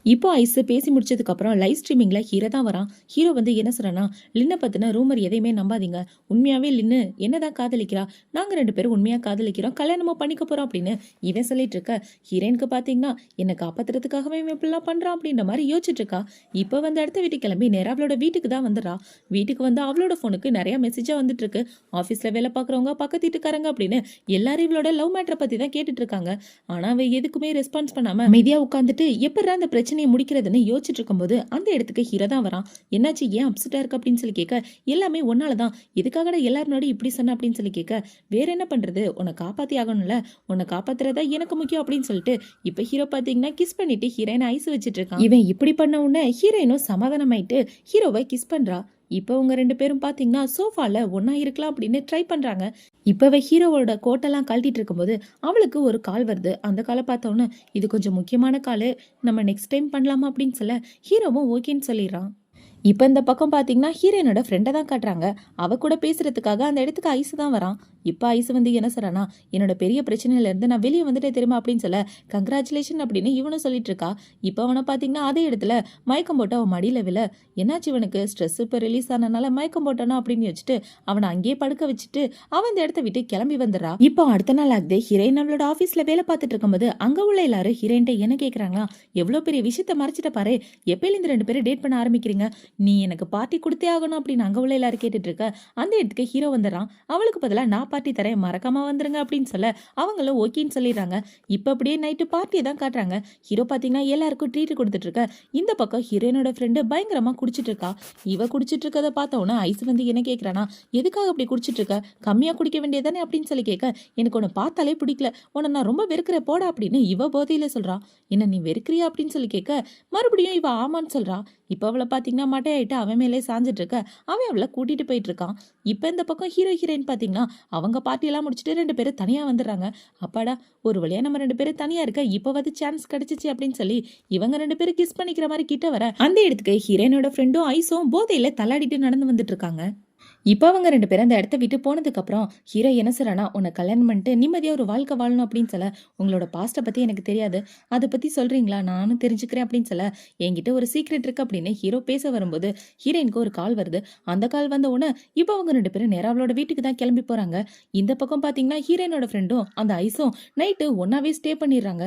Speaker 1: இப்போ ஐஸ் பேசி முடிச்சதுக்கு அப்புறம் லைவ் ஸ்ட்ரீமிங்ல ஹீரோ தான் வரான். ஹீரோ வந்து என்ன சொல்றானா, லின்னை பத்தின ரூமர் எதையுமே நம்பாதீங்க, உண்மையாவே லின்னு என்னதான் காதலிக்கிறா, நாங்க 2 பேரும் உண்மையா காதலிக்கிறோம், கல்யாணமா பண்ணிக்க போறோம் அப்படின்னு இவன் சொல்லிட்டு இருக்க. ஹீரோயினுக்கு பாத்தீங்கன்னா என்ன காப்பாத்துறதுக்காகவே இவன் இப்படிலாம் பண்றான் அப்படின்ற மாதிரி யோசிச்சுட்டு இருக்கா. இப்போ வந்து அடுத்த வீட்டுக்கு கிளம்பி நேரா அவளோட வீட்டுக்கு தான் வந்துடுறா. வீட்டுக்கு வந்து அவளோட போனுக்கு நிறைய மெசேஜா வந்துட்டு இருக்கு. ஆபீஸ்ல வேலை பாக்குறவங்க, பக்கத்து வீட்டுக்காரங்க அப்படின்னு எல்லாரும் இவளோட லவ் மேட்டரை பத்தி தான் கேட்டுட்டு இருக்காங்க. ஆனா அவ எதுக்குமே ரெஸ்பான்ஸ் பண்ணாம அமைதியா உட்காந்துட்டு எப்படா அந்த பிரச்சனையை முடிக்கிறதுன்னு யோசிச்சுட்டு இருக்கும்போது அந்த இடத்துக்கு ஹீரோ தான் வரான். என்னாச்சு, ஏன் அப்செட்டா இருக்கு அப்படின்னு சொல்லி கேட்க, எல்லாமே ஒன்னாலதான், எதுக்காக எல்லாரும் முன்னாடி இப்படி சொன்ன அப்படின்னு சொல்லி கேட்க, வேற என்ன பண்றது, உன்னை காப்பாத்தி ஆகணும்ல, உன்னை காப்பாத்துறதா எனக்கு முக்கியம் அப்படின்னு சொல்லிட்டு இப்ப ஹீரோ பாத்தீங்கன்னா கிஸ் பண்ணிட்டு ஹீரோயினை ஐஸ் வச்சிட்டு இருக்கான். இவன் இப்படி பண்ண உடனே ஹீரோயினும் சமாதானமாயிட்டு ஹீரோவை கிஸ் பண்றா. இப்போ உங்க 2 பேரும் பாத்தீங்கன்னா சோஃபால ஒன்னா இருக்கலாம் அப்படின்னு ட்ரை பண்றாங்க. இப்பவே ஹீரோவோட கோட்டெல்லாம் கழட்டிட்டு இருக்கும்போது அவளுக்கு ஒரு கால் வருது. அந்த காலை பார்த்தோன்னு, இது கொஞ்சம் முக்கியமான கால், நம்ம நெக்ஸ்ட் டைம் பண்ணலாமா அப்படின்னு சொல்ல ஹீரோவும் ஓகேன்னு சொல்லிடுறான். இப்போ இந்த பக்கம் பார்த்தீங்கன்னா ஹீரோயினோட ஃப்ரெண்டை தான் காட்டுறாங்க. அவ கூட பேசுறதுக்காக அந்த இடத்துக்கு ஐஸ் தான் வரான். இப்போ ஐஸ் வந்து என்ன சொல்றானா, என்னோட பெரிய பிரச்சனையில இருந்து நான் வெளியே வந்துட்டே தெரியுமா அப்படின்னு சொல்ல கங்க்ராச்சுலேஷன் அப்படின்னு இவனும் சொல்லிட்டு இருக்கா. இப்போ அவனை பார்த்தீங்கன்னா அதே இடத்துல மயக்கம் போட்டு அவன் மடியில விழ என்னாச்சு இவனுக்கு ஸ்ட்ரெஸ் இப்போ ரிலீஸ் ஆனனால மயக்கம் போட்டானோ அப்படின்னு வச்சுட்டு அவனை அங்கேயே படுக்க வச்சுட்டு அவன் இந்த இடத்த விட்டு கிளம்பி வந்துடுறா. இப்போ அடுத்த நாள் ஆகுது. ஹீரோயின் நம்மளோட ஆஃபீஸ்ல வேலை பார்த்துட்டு இருக்கும்போது அங்க உள்ள எல்லாரும் ஹீரோயின்ட்ட என்ன கேட்கறாங்களா, எவ்வளோ பெரிய விஷயத்த மறைச்சிட்ட பாரு, எப்பயில இந்த 2 பேரும் டேட் பண்ண ஆரம்பிக்கிறீங்க, நீ எனக்கு பார்ட்டி கொடுத்தே ஆகணும் அப்படின்னு அங்க உள்ள எல்லாரும் கேட்டுட்டு இருக்க. அந்த இடத்துக்கு ஹீரோ வந்துடுறான். அவளுக்கு பதிலாக நான் பார்ட்டி தரேன் மறக்காம வந்துருங்க அப்படின்னு சொல்ல அவங்களும் ஓகேன்னு சொல்லிடுறாங்க. இப்போ அப்படியே நைட்டு பார்ட்டியை தான் காட்டுறாங்க. ஹீரோ பார்த்தீங்கன்னா எல்லாருக்கும் ட்ரீட் கொடுத்துட்டு இருக்க. இந்த பக்கம் ஹீரோயினோட ஃப்ரெண்டு பயங்கரமா குடிச்சிட்டு இருக்கா. இவ குடிச்சிட்டு இருக்கதை பார்த்தவொன்னே ஐஸ் வந்து என்ன கேட்கறானா, எதுக்காக அப்படி குடிச்சிட்டு இருக்க, கம்மியா குடிக்க வேண்டியதானே அப்படின்னு சொல்லி கேட்க, எனக்கு உன்னை பார்த்தாலே பிடிக்கல, உன்னை நான் ரொம்ப வெறுக்கிற போட அப்படின்னு இவ போதையில சொல்றா. என்ன நீ வெறுக்கிறியா அப்படின்னு சொல்லி கேட்க மறுபடியும் இவ ஆமான்னு சொல்றா. இப்போ அவளை பார்த்தீங்கன்னா மட்டையாயிட்டு அவன் மேலே சாஞ்சிட்டு இருக்க. அவன் அவளை கூட்டிட்டு போயிட்டு இருக்கான். இப்போ இந்த பக்கம் ஹீரோ ஹீரோயின் பார்த்தீங்கன்னா அவங்க பார்ட்டியெல்லாம் முடிச்சுட்டு 2 பேரும் தனியாக வந்துடுறாங்க. அப்பாடா ஒரு வழியா நம்ம 2 பேரும் தனியாக இருக்க இப்போ வந்து சான்ஸ் கிடைச்சிச்சு அப்படின்னு சொல்லி இவங்க 2 பேரும் கிஸ் பண்ணிக்கிற மாதிரி கிட்ட வர அந்த இடத்துக்கு ஹீரோயினோட ஃப்ரெண்டும் ஐஸும் போதையில தள்ளாடிட்டு நடந்து வந்துட்டு இருக்காங்க. இப்போ அவங்க 2 பேரும் அந்த இடத்த விட்டு போனதுக்கப்புறம் ஹீரோ என்ன சொல்றானா, உன்னை கல்யாணம் பண்ணிட்டு நிம்மதியாக ஒரு வாழ்க்கை வாழணும் அப்படின்னு சொல்ல உங்களோட பாஸ்ட்டை பற்றி எனக்கு தெரியாது, அதை பற்றி சொல்கிறீங்களா, நானும் தெரிஞ்சுக்கிறேன் அப்படின்னு சொல்ல என்கிட்ட ஒரு சீக்ரெட் இருக்கு அப்படின்னு ஹீரோ பேச வரும்போது ஹீரோயினுக்கு ஒரு கால் வருது. அந்த கால் வந்த உடனே இப்போ அவங்க 2 பேரும் நேரா அவளோட வீட்டுக்கு தான் கிளம்பி போகிறாங்க. இந்த பக்கம் பார்த்தீங்கன்னா ஹீரோயினோட ஃப்ரெண்டும் அந்த ஐஸும் நைட்டு ஒன்னாவே ஸ்டே பண்ணிடுறாங்க.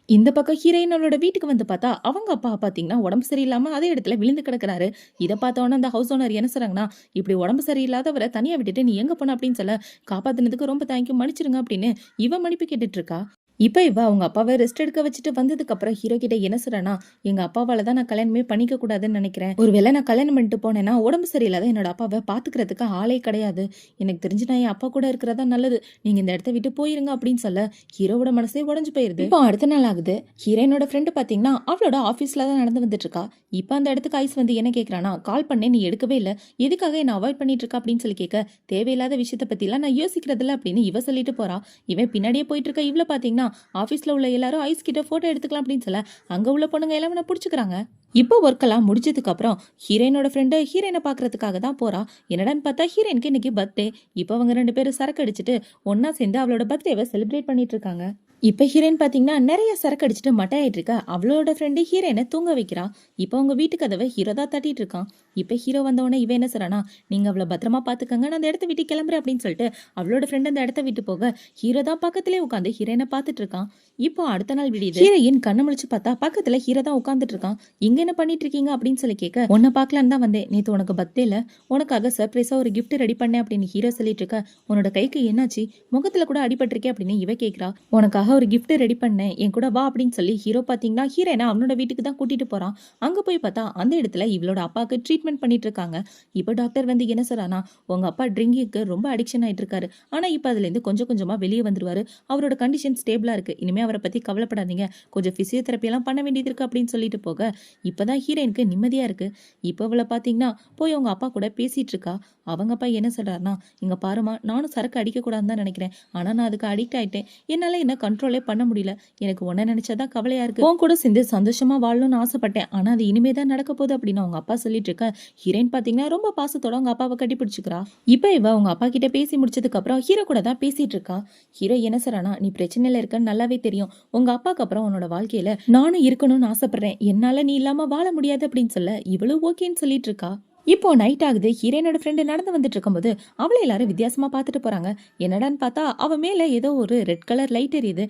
Speaker 1: இந்த பக்கம் ஹீரோயின் அவளோட வீட்டுக்கு வந்து பார்த்தா அவங்க அப்பா பார்த்தீங்கன்னா உடம்பு சரியில்லாம அதே இடத்துல விழுந்து கிடக்குறாரு. இதை பார்த்தோன்னே அந்த ஹவுஸ் ஓனர் என்ன சொல்றாங்கன்னா, இப்படி உடம்பு சரியில்லாதவரை தனியா விட்டுட்டு நீ எங்க போன அப்படின்னு சொல்ல காப்பாத்தினதுக்கு ரொம்ப தேங்க்யூ மன்னிச்சிருங்க அப்படின்னு இவ மன்னிப்பு கேட்டுட்டு இருக்கா. இப்போ இவ அவங்க அப்பாவை ரெஸ்ட் எடுக்க வச்சுட்டு வந்ததுக்கு அப்புறம் ஹீரோ கிட்ட என்ன சொல்றானா, எங்க அப்பாவால தான் நான் கல்யாணமே பண்ணிக்க கூடாதுன்னு நினைக்கிறேன். ஒருவேளை நான் கல்யாணம் பண்ணிட்டு போனேன்னா உடம்பு சரியில்லாத என்னோட அப்பாவை பாத்துக்கிறதுக்கு ஆளே கிடையாது. எனக்கு தெரிஞ்சு நான் என் அப்பா கூட இருக்கிறதா நல்லது. நீங்க இந்த இடத்த விட்டு போயிருங்க அப்படின்னு சொல்ல ஹீரோவோட மனசே உடஞ்சு போயிருது. இப்போ அடுத்த நாள் ஆகுது. ஹீரோயினோட ஃப்ரெண்டு பாத்தீங்கன்னா அவளோட ஆஃபீஸ்ல தான் நடந்து வந்துட்டு இருக்கா. இப்போ அந்த இடத்துக்கு ஐஸ் வந்து என்ன கேட்கறானா, கால் பண்ணேன் நீ எடுக்கவே இல்லை, எதுக்காக என்ன அவாய்ட் பண்ணிட்டு இருக்கா அப்படின்னு சொல்லி கேட்க, தேவையில்லாத விஷயத்த பத்திலாம் நான் யோசிக்கிறதில்ல அப்படின்னு இவ சொல்லிட்டு போறா. இவன் பின்னாடியே போயிட்டு இருக்க. இவ்வளவு பாத்தீங்கன்னா ஆஃபீஸில் உள்ள எல்லாரும் ஐஸ் கிட்ட ஃபோட்டோ எடுத்துக்கலாம் அப்படின்னு சொல்ல அங்கே உள்ள பொண்ணுங்க எல்லாம் நான் பிடிச்சிக்கிறாங்க. இப்போ ஒர்க்கெல்லாம் முடிச்சதுக்கு அப்புறம் ஹீரோயினோட ஃப்ரெண்டு ஹீரோயினை பார்க்கறதுக்காக தான் போறா. என்னடான்னு பார்த்தா ஹீரோயினுக்கு இன்னைக்கு பர்த்டே. இப்போ அவங்க 2 பேரும் சரக்கு அடிச்சுட்டு ஒன்னா சேர்ந்து அவளோட பர்த்டேவை செலிப்ரேட் பண்ணிட்டு இருக்காங்க. இப்போ ஹீரோயின் பார்த்தீங்கன்னா நிறைய சரக்கு அடிச்சுட்டு மட்டையாயிட்டு இருக்கா. அவளோட ஃப்ரெண்டு ஹீரோயினை தூங்க வைக்கிறா. இப்போ அவங்க வீட்டு கதவை ஹீரோ தான் தட்டிட்டு இருக்கான். இப்போ ஹீரோ வந்தவொடனே இவன் என்ன சொல்றானா, நீங்க அவளை பத்திரமா பார்த்துக்கங்க, நான் அந்த இடத்த விட்டு கிளம்புறேன் அப்படின்னு சொல்லிட்டு அவளோட ஃப்ரெண்ட் அந்த இடத்த விட்டு போக ஹீரோ தான் பக்கத்திலே உட்காந்து ஹீரோயினை பார்த்துட்டு இருக்கான். இப்போ அடுத்த நாள் விடியுது. ஹீரோயின் கண்ணு முழிச்சு பார்த்தா பக்கத்துல ஹீரோ தான் உட்காந்துட்டு இருக்கான். இங்க என்ன பண்ணிட்டு இருக்கீங்க அப்படின்னு சொல்லி கேட்க, உன்னை பார்க்கலான்னு தான் வந்தேன், நேற்று உனக்கு பர்த்டேல உனக்காக சர்ப்ரைஸா ஒரு கிஃப்ட் ரெடி பண்ணேன் அப்படின்னு ஹீரோ சொல்லிட்டு இருக்க. உன்னோட கைக்கு என்னாச்சு, முகத்துல கூட அடிபட்டிருக்கே அப்படின்னு இவ கேட்கிறா. உனக்காக ஒரு கிஃப்ட் ரெடி பண்ணேன், என் கூட வா அப்படின்னு சொல்லி ஹீரோ பாத்தீங்கன்னா ஹீரோயினை அவனோட வீட்டுக்கு தான் கூட்டிட்டு போறான். அங்க போய் பார்த்தா அந்த இடத்துல இவளோட அப்பாவுக்கு ட்ரீட்மெண்ட் பண்ணிட்டு இருக்காங்க. இப்போ டாக்டர் வந்து என்ன சொல்றானா, உங்க அப்பா ட்ரிங்கிங்க்கு ரொம்ப அடிக்ஷன் ஆயிட்டு இருக்காரு, ஆனா இப்போ அதுல இருந்து கொஞ்சம் கொஞ்சமா வெளியே வந்துருவாரு, அவரோட கண்டிஷன் ஸ்டேபிளா இருக்கு, இனிமே அவரை பத்தி கவலைப்படாதீங்க, கொஞ்சம் பிசியோதெரப்பி எல்லாம் பண்ண வேண்டியது இருக்கு அப்படின்னு சொல்லிட்டு போக இப்பதான் ஹீரோயினுக்கு நிம்மதியா இருக்கு. இப்போ அவளை பாத்தீங்கன்னா போய் அவங்க அப்பா கூட பேசிட்டு இருக்கா. அவங்க அப்பா என்ன சொல்றாருன்னா, இங்க பாருமா, நானும் சரக்கு அடிக்க கூடாதுன்னு தான் நினைக்கிறேன், ஆனா நான் அதுக்கு அடிக்ட் ஆயிட்டேன், என்னால என்ன கண்ட்ரோலே பண்ண முடியல, எனக்கு உன்ன நினைச்சாதான் கவலையா இருக்கு, உன் கூட சேர்ந்து சந்தோஷமா வாழணும்னு ஆசைப்பட்டேன், ஆனா அது இனிமே தான் நடக்க போகுது அப்படின்னு அவங்க அப்பா சொல்லிட்டு இருக்க. ஹீரோயின் பாத்தீங்கன்னா ரொம்ப பாசத்தோட அவங்க அப்பாவை கட்டி பிடிச்சுக்கிறா. இப்ப இவ அவங்க அப்பா கிட்ட பேசி முடிச்சதுக்கு அப்புறம் ஹீரோ கூட தான் பேசிட்டு இருக்கா. ஹீரோ என்ன சொல்றானா, நீ பிரச்சனையில இருக்கன்னு நல்லாவே தெரியும், உங்க அப்பாக்கு அப்புறம் உன்னோட வாழ்க்கையில நானும் இருக்கணும்னு ஆசைப்படுறேன், என்னால நீ இல்லாம வாழ முடியாது அப்படின்னு சொல்ல இவ்வளவு ஓகேன்னு சொல்லிட்டு இருக்கா. இப்போ நைட் ஆகுது. ஹீரோயினோட ஃப்ரெண்டு நடந்து வந்துட்டு இருக்கும்போது அவளை எல்லாரும் வித்தியாசமா பார்த்துட்டு போறாங்க. என்னடான்னு பார்த்தா அவ மேல ஏதோ ஒரு ரெட் கலர் லைட் எரியுது.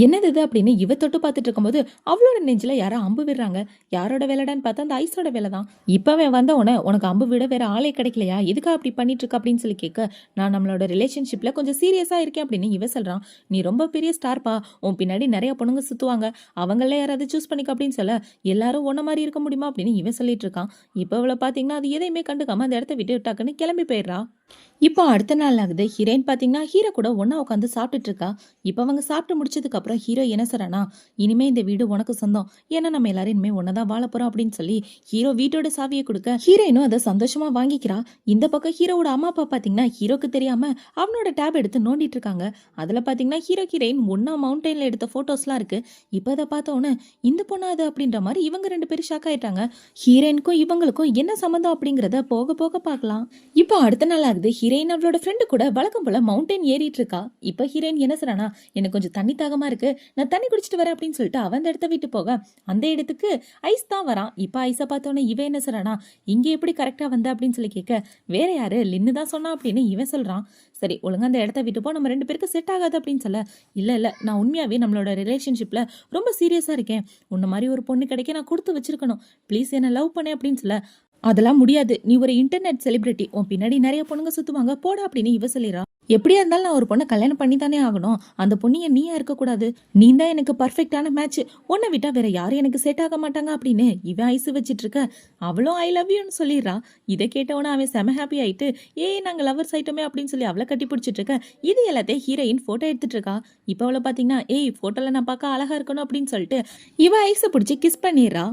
Speaker 1: என்னது இது அப்படின்னு இவ தொட்டு பார்த்துட்டு இருக்கும்போது அவளோட நெஞ்சில யாரோ அம்பு விடுறாங்க. யாரோட வேலைடான்னு பார்த்தா அந்த ஐஸோட வேலை தான். இப்பவே வந்த உடனே உனக்கு அம்பு விட வேற ஆளே கிடைக்கலையா, எதுக்கா அப்படி பண்ணிட்டு இருக்க அப்படின்னு சொல்லி கேட்க, நான் நம்மளோட ரிலேஷன்ஷிப்ல கொஞ்சம் சீரியஸா இருக்கேன் அப்படின்னு இவ சொல்றான். நீ ரொம்ப பெரிய ஸ்டார்ப்பா, உன் பின்னாடி நிறைய பொண்ணுங்க சுத்துவாங்க, அவங்கள யாராவது சூஸ் பண்ணிக்க அப்படின்னு சொல்ல எல்லாரும் ஒன்ன மாதிரி இருக்க முடியுமா அப்படின்னு இவன் சொல்லிட்டு இருக்கான். இப்ப அவளை பாத்தீங்கன்னா அது எதையுமே கண்டுக்காம அந்த இடத்த விட்டு டக்குன்னு கிளம்பி போயிடுறா. இப்போ அடுத்த நாள் ஆகுது. ஹீரோயின் பார்த்தீங்கன்னா, ஹீரோ கூட ஒண்ணா உட்காந்து சாப்பிட்டுட்டு இருக்கா. இப்ப அவங்க சாப்பிட்டு முடிச்சதுக்கப்புறம் ஹீரோ என்ன சொல்றான்னா, "இனிமே இந்த வீடு உனக்கு சொந்தம். ஏன்னா நம்ம எல்லாரும் இனிமே ஒண்ணா தான் வாழப் போறோம்" அப்படின்னு சொல்லி ஹீரோ வீட்டோட சாவிய குடுக்க, ஹீரோயினும் அத சந்தோஷமா வாங்கிக்கிறா. இந்த பக்கம் ஹீரோவோட அம்மா, அப்பா பார்த்தீங்கன்னா, ஹீரோக்கு தெரியாம அவனோட டேப் எடுத்து நோண்டிட்டு இருக்காங்க. அதுல பார்த்தீங்கன்னா, ஹீரோ, ஹீரோயின் ஒண்ணா மவுண்டன்ல எடுத்த ஃபோட்டோஸ்லாம் இருக்கு. இப்ப அத பார்த்த உடனே, "இந்த பொண்ணா அது?" அப்படின்ற மாரி இவங்க 2 பேரும் ஷாக் ஆயிட்டாங்க. ஹீரோயினுக்கும் இவங்களுக்கும் என்ன சம்மந்தம் அப்படிங்கிறத போக போக பார்க்கலாம். இப்போ அடுத்த நாள் ஆகுது. ஹீரோயின் அவளோட ஃப்ரெண்டு கூட வழக்கம் போல மவுண்டன் ஏறிட்டு இருக்கா. இப்போ ஹீரோயின் என்ன சொல்றானா, எனக்கு கொஞ்சம் தண்ணி தாகமா இருக்கு, நான் தண்ணி குடிச்சிட்டு வரேன் அப்படின்னு சொல்லிட்டு அவன் அந்த இடத்த விட்டு போக, அந்த இடத்துக்கு ஐஸ் தான் வரான். இப்போ ஐஸை பார்த்தோன்னே இவன் என்ன சொல்றானா, இங்க எப்படி கரெக்டா வந்த அப்படின்னு சொல்லி கேட்க, வேற யாரு லின்னு தான் சொன்னா அப்படின்னு இவன் சொல்றான். சரி ஒழுங்கா அந்த இடத்த விட்டு போ, நம்ம 2 பேருக்கு செட் ஆகாது அப்படின்னு சொல்ல, இல்ல நான் உண்மையாவே நம்மளோட ரிலேஷன்ஷிப்ல ரொம்ப சீரியஸா இருக்கேன். உன்ன மாதிரி ஒரு பொண்ணு கிடைக்க நான் கொடுத்து வச்சிருக்கணும். ப்ளீஸ் என்ன லவ் பண்ணு அப்படின்னு சொல்ல, அதெல்லாம் முடியாது. நீ ஒரு இன்டர்நெட் செலிபிரிட்டி. உன் பின்னாடி நிறைய பொண்ணுங்க சுத்துவாங்க. போடா அப்படின்னு இவ சொல்லிடுறா. எப்படியா இருந்தாலும் நான் ஒரு பொண்ணை கல்யாணம் பண்ணி தானே ஆகணும். அந்த பொண்ணிய நீயா இருக்கக்கூடாது. நீ தான் எனக்கு பர்ஃபெக்டான மேட்ச். உன்னை விட்டா வேற யாரும் எனக்கு செட் ஆக மாட்டாங்க அப்படின்னு இவன் ஐசு வச்சிட்டு இருக்க. அவளும் ஐ லவ் யூன்னு சொல்லிடுறா. இதை கேட்டவன அவன் செம ஹாப்பி ஆயிட்டு, ஏய் நாங்க லவர்ஸ் ஆயிட்டோமே அப்படின்னு சொல்லி அவளை கட்டி பிடிச்சிட்டு இருக்க. இது எல்லாத்தையும் ஹீரோயின் போட்டோ எடுத்துட்டு இருக்கா. இப்போ அவளை பாத்தீங்கன்னா, ஏய் போட்டோல நான் பார்க்க அழகா இருக்கணும் அப்படின்னு சொல்லிட்டு இவ ஐஸை பிடிச்சி கிஸ் பண்ணிடுறா.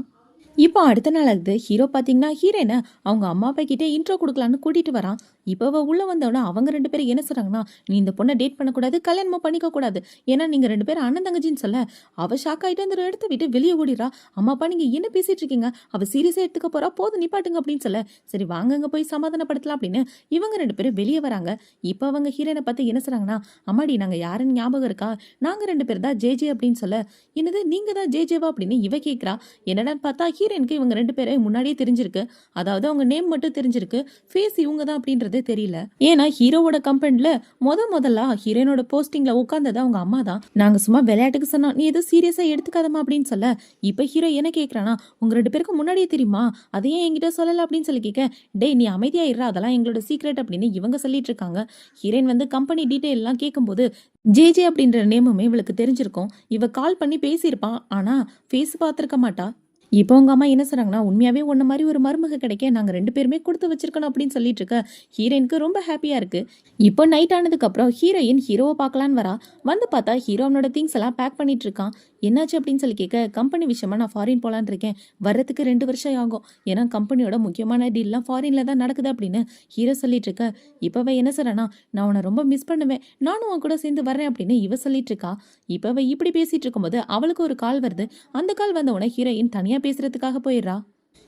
Speaker 1: இப்போ அடுத்த நாள் ஆகுது. ஹீரோ பார்த்தீங்கன்னா, ஹீரோயினை அவங்க அம்மா அப்பா கிட்டே இன்ட்ரோ கொடுக்கலான்னு கூட்டிட்டு வரான். இப்போ அவ உள்ள வந்தவொடனே அவங்க 2 பேரும் என்ன சொல்றாங்கன்னா, நீ இந்த பொண்ணை டேட் பண்ணக்கூடாது, கல்யாணமும் பண்ணிக்க கூடாது. ஏன்னா நீங்க 2 பேரும் அண்ணன் தங்கச்சின்னு சொல்ல, அவ ஷாக் ஆயிட்டு அந்த இடத்த விட்டு வெளியே ஓடிடுறா. அம்மா அப்பா நீங்க என்ன பேசிட்டு இருக்கீங்க? அவ சீரியஸா எடுத்துக்க போறா, போதும் நிப்பாட்டுங்க அப்படின்னு சொல்ல, சரி வாங்க அங்க போய் சமாதானப்படுத்தலாம் அப்படின்னு இவங்க 2 பேரும் வெளியே வராங்க. இப்போ அவங்க ஹீரோயினை பார்த்து என்ன சொல்றாங்கன்னா, அம்மாடி நாங்க யாருன்னு ஞாபகம் இருக்கா? நாங்க 2 பேர் தான் ஜே அப்படின்னு சொல்ல, என்னது நீங்க தான் ஜேவா அப்படின்னு இவ கேட்கிறா. என்னடான்னு பார்த்தா ஹீரோயினுக்கு இவங்க 2 பேரும் முன்னாடியே தெரிஞ்சிருக்கு. அதாவது அவங்க நேம் மட்டும் தெரிஞ்சிருக்கு, ஃபேஸ் இவங்க தான் அப்படின்றது தெரியல. ஏன்னா ஹீரோவோட கம்பெனில முதல்ல ஹீரோயினோட போஸ்டிங்ல உட்கார்ந்தது அவங்க அம்மா தான். நாங்க சும்மா விளையாட்டுக்கு சொன்னோம், நீ எதுவும் சீரியஸா எடுத்துக்காதமா அப்படின்னு சொல்ல, இப்ப ஹீரோ என்ன கேட்கறானா, உங்க 2 பேருக்கு முன்னாடியே தெரியுமா, அதையே என்கிட்ட சொல்லல அப்படின்னு சொல்லி கேட்க, டேய் நீ அமைதியா இருடா, அதெல்லாம் எங்களோட சீக்ரெட் அப்படின்னு இவங்க சொல்லிட்டு இருக்காங்க. ஹீரோயின் வந்து கம்பெனி டீடைல் எல்லாம் கேட்கும்போது ஜே அப்படின்ற நேமுமே இவளுக்கு தெரிஞ்சிருக்கும். இவ கால் பண்ணி பேசியிருப்பான், ஆனா ஃபேஸ் பார்த்திருக்க மாட்டா. இப்போ உங்க அம்மா என்ன சொல்றாங்கன்னா, உண்மையாவே உன்ன மாதிரி ஒரு மருமக கிடைக்க நாங்க 2 பேருமே கொடுத்து வச்சிருக்கணும் அப்படின்னு சொல்லிட்டு இருக்க. ஹீரோயினுக்கு ரொம்ப ஹாப்பியா இருக்கு. இப்போ நைட் ஆனதுக்கு அப்புறம் ஹீரோயின் ஹீரோவை பார்க்கலான்னு வரா. வந்து பார்த்தா ஹீரோ அவனோட திங்ஸ் எல்லாம் பேக் பண்ணிட்டு இருக்கான். என்னாச்சு அப்படின்னு சொல்லி கேட்க, கம்பெனி விஷயமா நான் ஃபாரின் போலான்னு இருக்கேன். வர்றதுக்கு 2 வருஷம் ஆகும். ஏன்னா கம்பெனியோட முக்கியமான டீல்லாம் ஃபாரின்ல தான் நடக்குது அப்படின்னு ஹீரோ சொல்லிட்டு இருக்க. இப்பவே என்ன சொல்றானா, நான் உன்னை ரொம்ப மிஸ் பண்ணுவேன், நானும் உன் கூட சேர்ந்து வரேன் அப்படின்னு இவ சொல்லிட்டு இருக்கா. இப்பவே இப்படி பேசிட்டு இருக்கும்போது அவளுக்கு ஒரு கால் வருது. அந்த கால் வந்த உடனே ஹீரோயின் தனியா பேசுறதுக்காக போயிடுறா.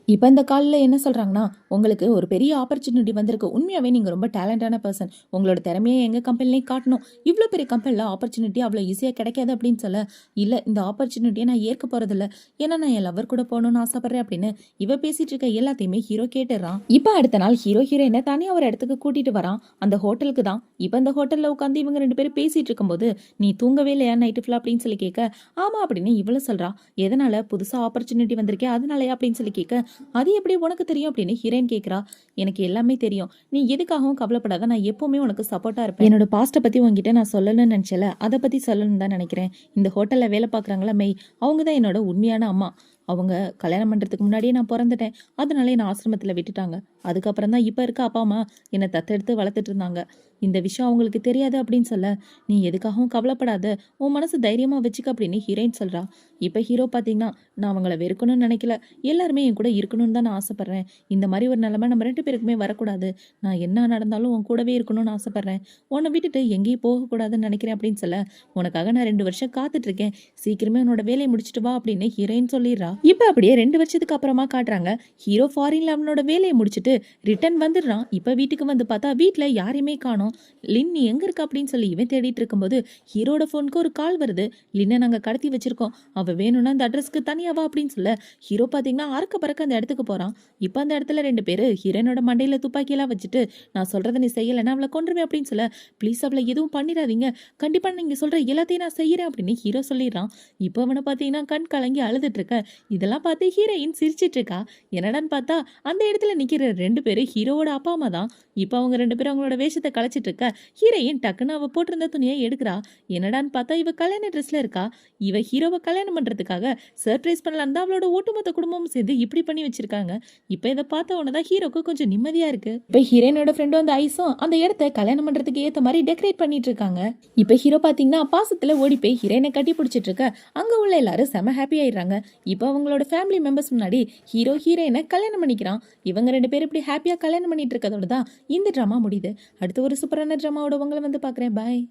Speaker 1: இப்போ இந்த காலில் என்ன சொல்கிறாங்கன்னா, உங்களுக்கு ஒரு பெரிய ஆப்பர்ச்சுனிட்டி வந்திருக்கு. உண்மையாகவே நீங்கள் ரொம்ப டேலண்டான பர்சன். உங்களோட திறமையை எங்கள் கம்பெனிலேயே காட்டணும். இவ்வளோ பெரிய கம்பெனியில் ஆப்பர்ச்சுனிட்டி அவ்வளோ ஈஸியாக கிடைக்காது அப்படின்னு சொல்ல, இல்லை இந்த ஆப்பர்ச்சுனிட்டியை நான் ஏற்க போகிறதில்ல. ஏன்னா நான் என் லவர் கூட போகணும்னு ஆசைப்பட்றேன் அப்படின்னு இவ பேசிகிட்டு இருக்க எல்லாத்தையுமே ஹீரோ கேட்டுறான். இப்போ அடுத்த நாள் ஹீரோ ஹீரோயினை தனியாக ஒரு இடத்துக்கு கூட்டிகிட்டு வரான். அந்த ஹோட்டலுக்கு தான். இப்போ இந்த ஹோட்டலில் உட்காந்து இவங்க 2 பேரும் பேசிகிட்டு இருக்கும்போது, நீ தூங்கவே இல்லையா நைட்டு ஃபுல்லாக அப்படின்னு சொல்லி கேட்க, ஆமாம் அப்படின்னு இவ்வளோ சொல்கிறா. எதனால் புதுசாக ஆப்பர்ச்சுனிட்டி வந்திருக்கே அதனாலயா அப்படின்னு சொல்லி கேட்க, அது எப்படி உனக்கு தெரியும் அப்படின்னு ஹீரோயின் கேட்குறா. எனக்கு எல்லாமே தெரியும், நீ எதுக்காகவும் கவலைப்படாத, நான் எப்பவுமே உனக்கு சப்போர்ட்டா இருப்பேன். என்னோட பாஸ்ட்டை பத்தி உங்ககிட்ட நான் சொல்லணும்னு நினைச்சல, அதை பத்தி சொல்லணும்னு தான் நினைக்கிறேன். இந்த ஹோட்டல்ல வேலை பார்க்குறாங்களா மெய், அவங்க தான் என்னோட உண்மையான அம்மா. அவங்க கல்யாணம் பண்ணுறதுக்கு முன்னாடியே நான் பிறந்துட்டேன். அதனால என்னை ஆசிரமத்தில் விட்டுட்டாங்க. அதுக்கப்புறம் தான் இப்போ இருக்க அப்பா அம்மா என்னை தத்தெடுத்து வளர்த்துட்டு இருந்தாங்க. இந்த விஷயம் அவங்களுக்கு தெரியாது அப்படின்னு சொல்ல, நீ எதுக்காகவும் கவலைப்படாத, உன் மனசு தைரியமாக வச்சுக்க அப்படின்னு ஹீரோயின் சொல்கிறா. இப்போ ஹீரோ பார்த்தீங்கன்னா, நான் அவங்கள வெறுக்கணும்னு நினைக்கல, எல்லாருமே என் கூட இருக்கணும்னு தான் நான் ஆசைப்பட்றேன். இந்த மாதிரி ஒரு நிலைமை நம்ம 2 பேருக்குமே வரக்கூடாது. நான் என்ன நடந்தாலும் உன் கூடவே இருக்கணும்னு ஆசைப்பட்றேன். உன்னை விட்டுட்டு எங்கேயும் போகக்கூடாதுன்னு நினைக்கிறேன் அப்படின்னு சொல்ல, உனக்காக நான் 2 வருஷம் காத்துட்ருக்கேன், சீக்கிரமே உன்னோட வேலையை முடிச்சுட்டு வா அப்படின்னு ஹீரோயின் சொல்லிடுறா. இப்போ அப்படியே 2 வருஷத்துக்கு அப்புறமா காட்டுறாங்க. ஹீரோ ஃபாரின்ல அவனோட வேலையை முடிச்சுட்டு ரிட்டர்ன் வந்துடுறான். இப்போ வீட்டுக்கு வந்து பார்த்தா வீட்டில் யாரையுமே காணோம். லின் நீ எங்க இருக்க அப்படின்னு சொல்லி இவன் தேடிட்டு இருக்கும்போது ஹீரோட ஃபோனுக்கு ஒரு கால் வருது. லின்னை நாங்கள் கடத்தி வச்சிருக்கோம், அவ வேணும்னா அந்த அட்ரஸ்க்கு தனியாவா அப்படின்னு சொல்ல, ஹீரோ பார்த்தீங்கன்னா அறக்க பறக்க அந்த இடத்துக்கு போறான். இப்போ அந்த இடத்துல 2 பேர் ஹீரோனோட மண்டையில துப்பாக்கியெல்லாம் வச்சுட்டு, நான் சொல்றதை நீ செய்யலைன்னா அவளை கொன்றுவேன் அப்படின்னு சொல்ல, ப்ளீஸ் அவளை எதுவும் பண்ணிடாதீங்க, கண்டிப்பா நீங்க சொல்ற எல்லாத்தையும் நான் செய்யறேன் அப்படின்னு ஹீரோ சொல்லிடுறான். இப்போ அவனை பார்த்தீங்கன்னா கண் கலங்கி அழுதுட்டு இருக்க. இதெல்லாம் பார்த்து ஹீரோயின் சிரிச்சிட்டு இருக்கா. என்னடான்னு பார்த்தா அந்த இடத்துல நிக்கிற 2 பேரு ஹீரோவோட அப்பா அம்மா தான். இப்போ அவங்க 2 பேரும் அவங்களோட வேஷத்த கலைச்சிட்டு இருக்க, ஹீரோயின் டக்குன்னு அவ போட்டிருந்த துணியை எடுக்கிறா. என்னடான்னு பார்த்தா இவ கல்யாண ட்ரெஸ்ல இருக்கா. இவ ஹீரோவை கல்யாணம் பண்றதுக்காக சர்ப்ரைஸ் பண்ணலான்னு தான் அவளோட ஒட்டுமொத்த குடும்பமும் சேர்ந்து இப்படி பண்ணி வச்சிருக்காங்க. இப்போ இதை பார்த்த உடனே தான் ஹீரோக்கு கொஞ்சம் நிம்மதியா இருக்கு. இப்போ ஹீரோயினோட ஃப்ரெண்டும் அந்த ஐஸும் அந்த இடத்த கல்யாணம் பண்றதுக்கு ஏத்த மாதிரி டெக்கரேட் பண்ணிட்டு இருக்காங்க. இப்போ ஹீரோ பாத்தீங்கன்னா பாசத்துல ஓடி போய் ஹீரோயினை கட்டி பிடிச்சிட்டு இருக்க, அங்க உள்ள எல்லாரும் செம ஹாப்பி ஆயிடுறாங்க. இப்போ அவங்களோட ஃபேமிலி மெம்பர்ஸ் முன்னாடி ஹீரோ ஹீரோயினை கல்யாணம் பண்ணிக்கிறான். இவங்க 2 பேரும் இப்படி ஹாப்பியா கல்யாணம் பண்ணிட்டு இருக்கதோட தான் இந்த ட்ராமா முடியுது. அடுத்து ஒரு சூப்பரான ட்ராமாவோட உங்களை வந்து பாக்குறேன். பாய்.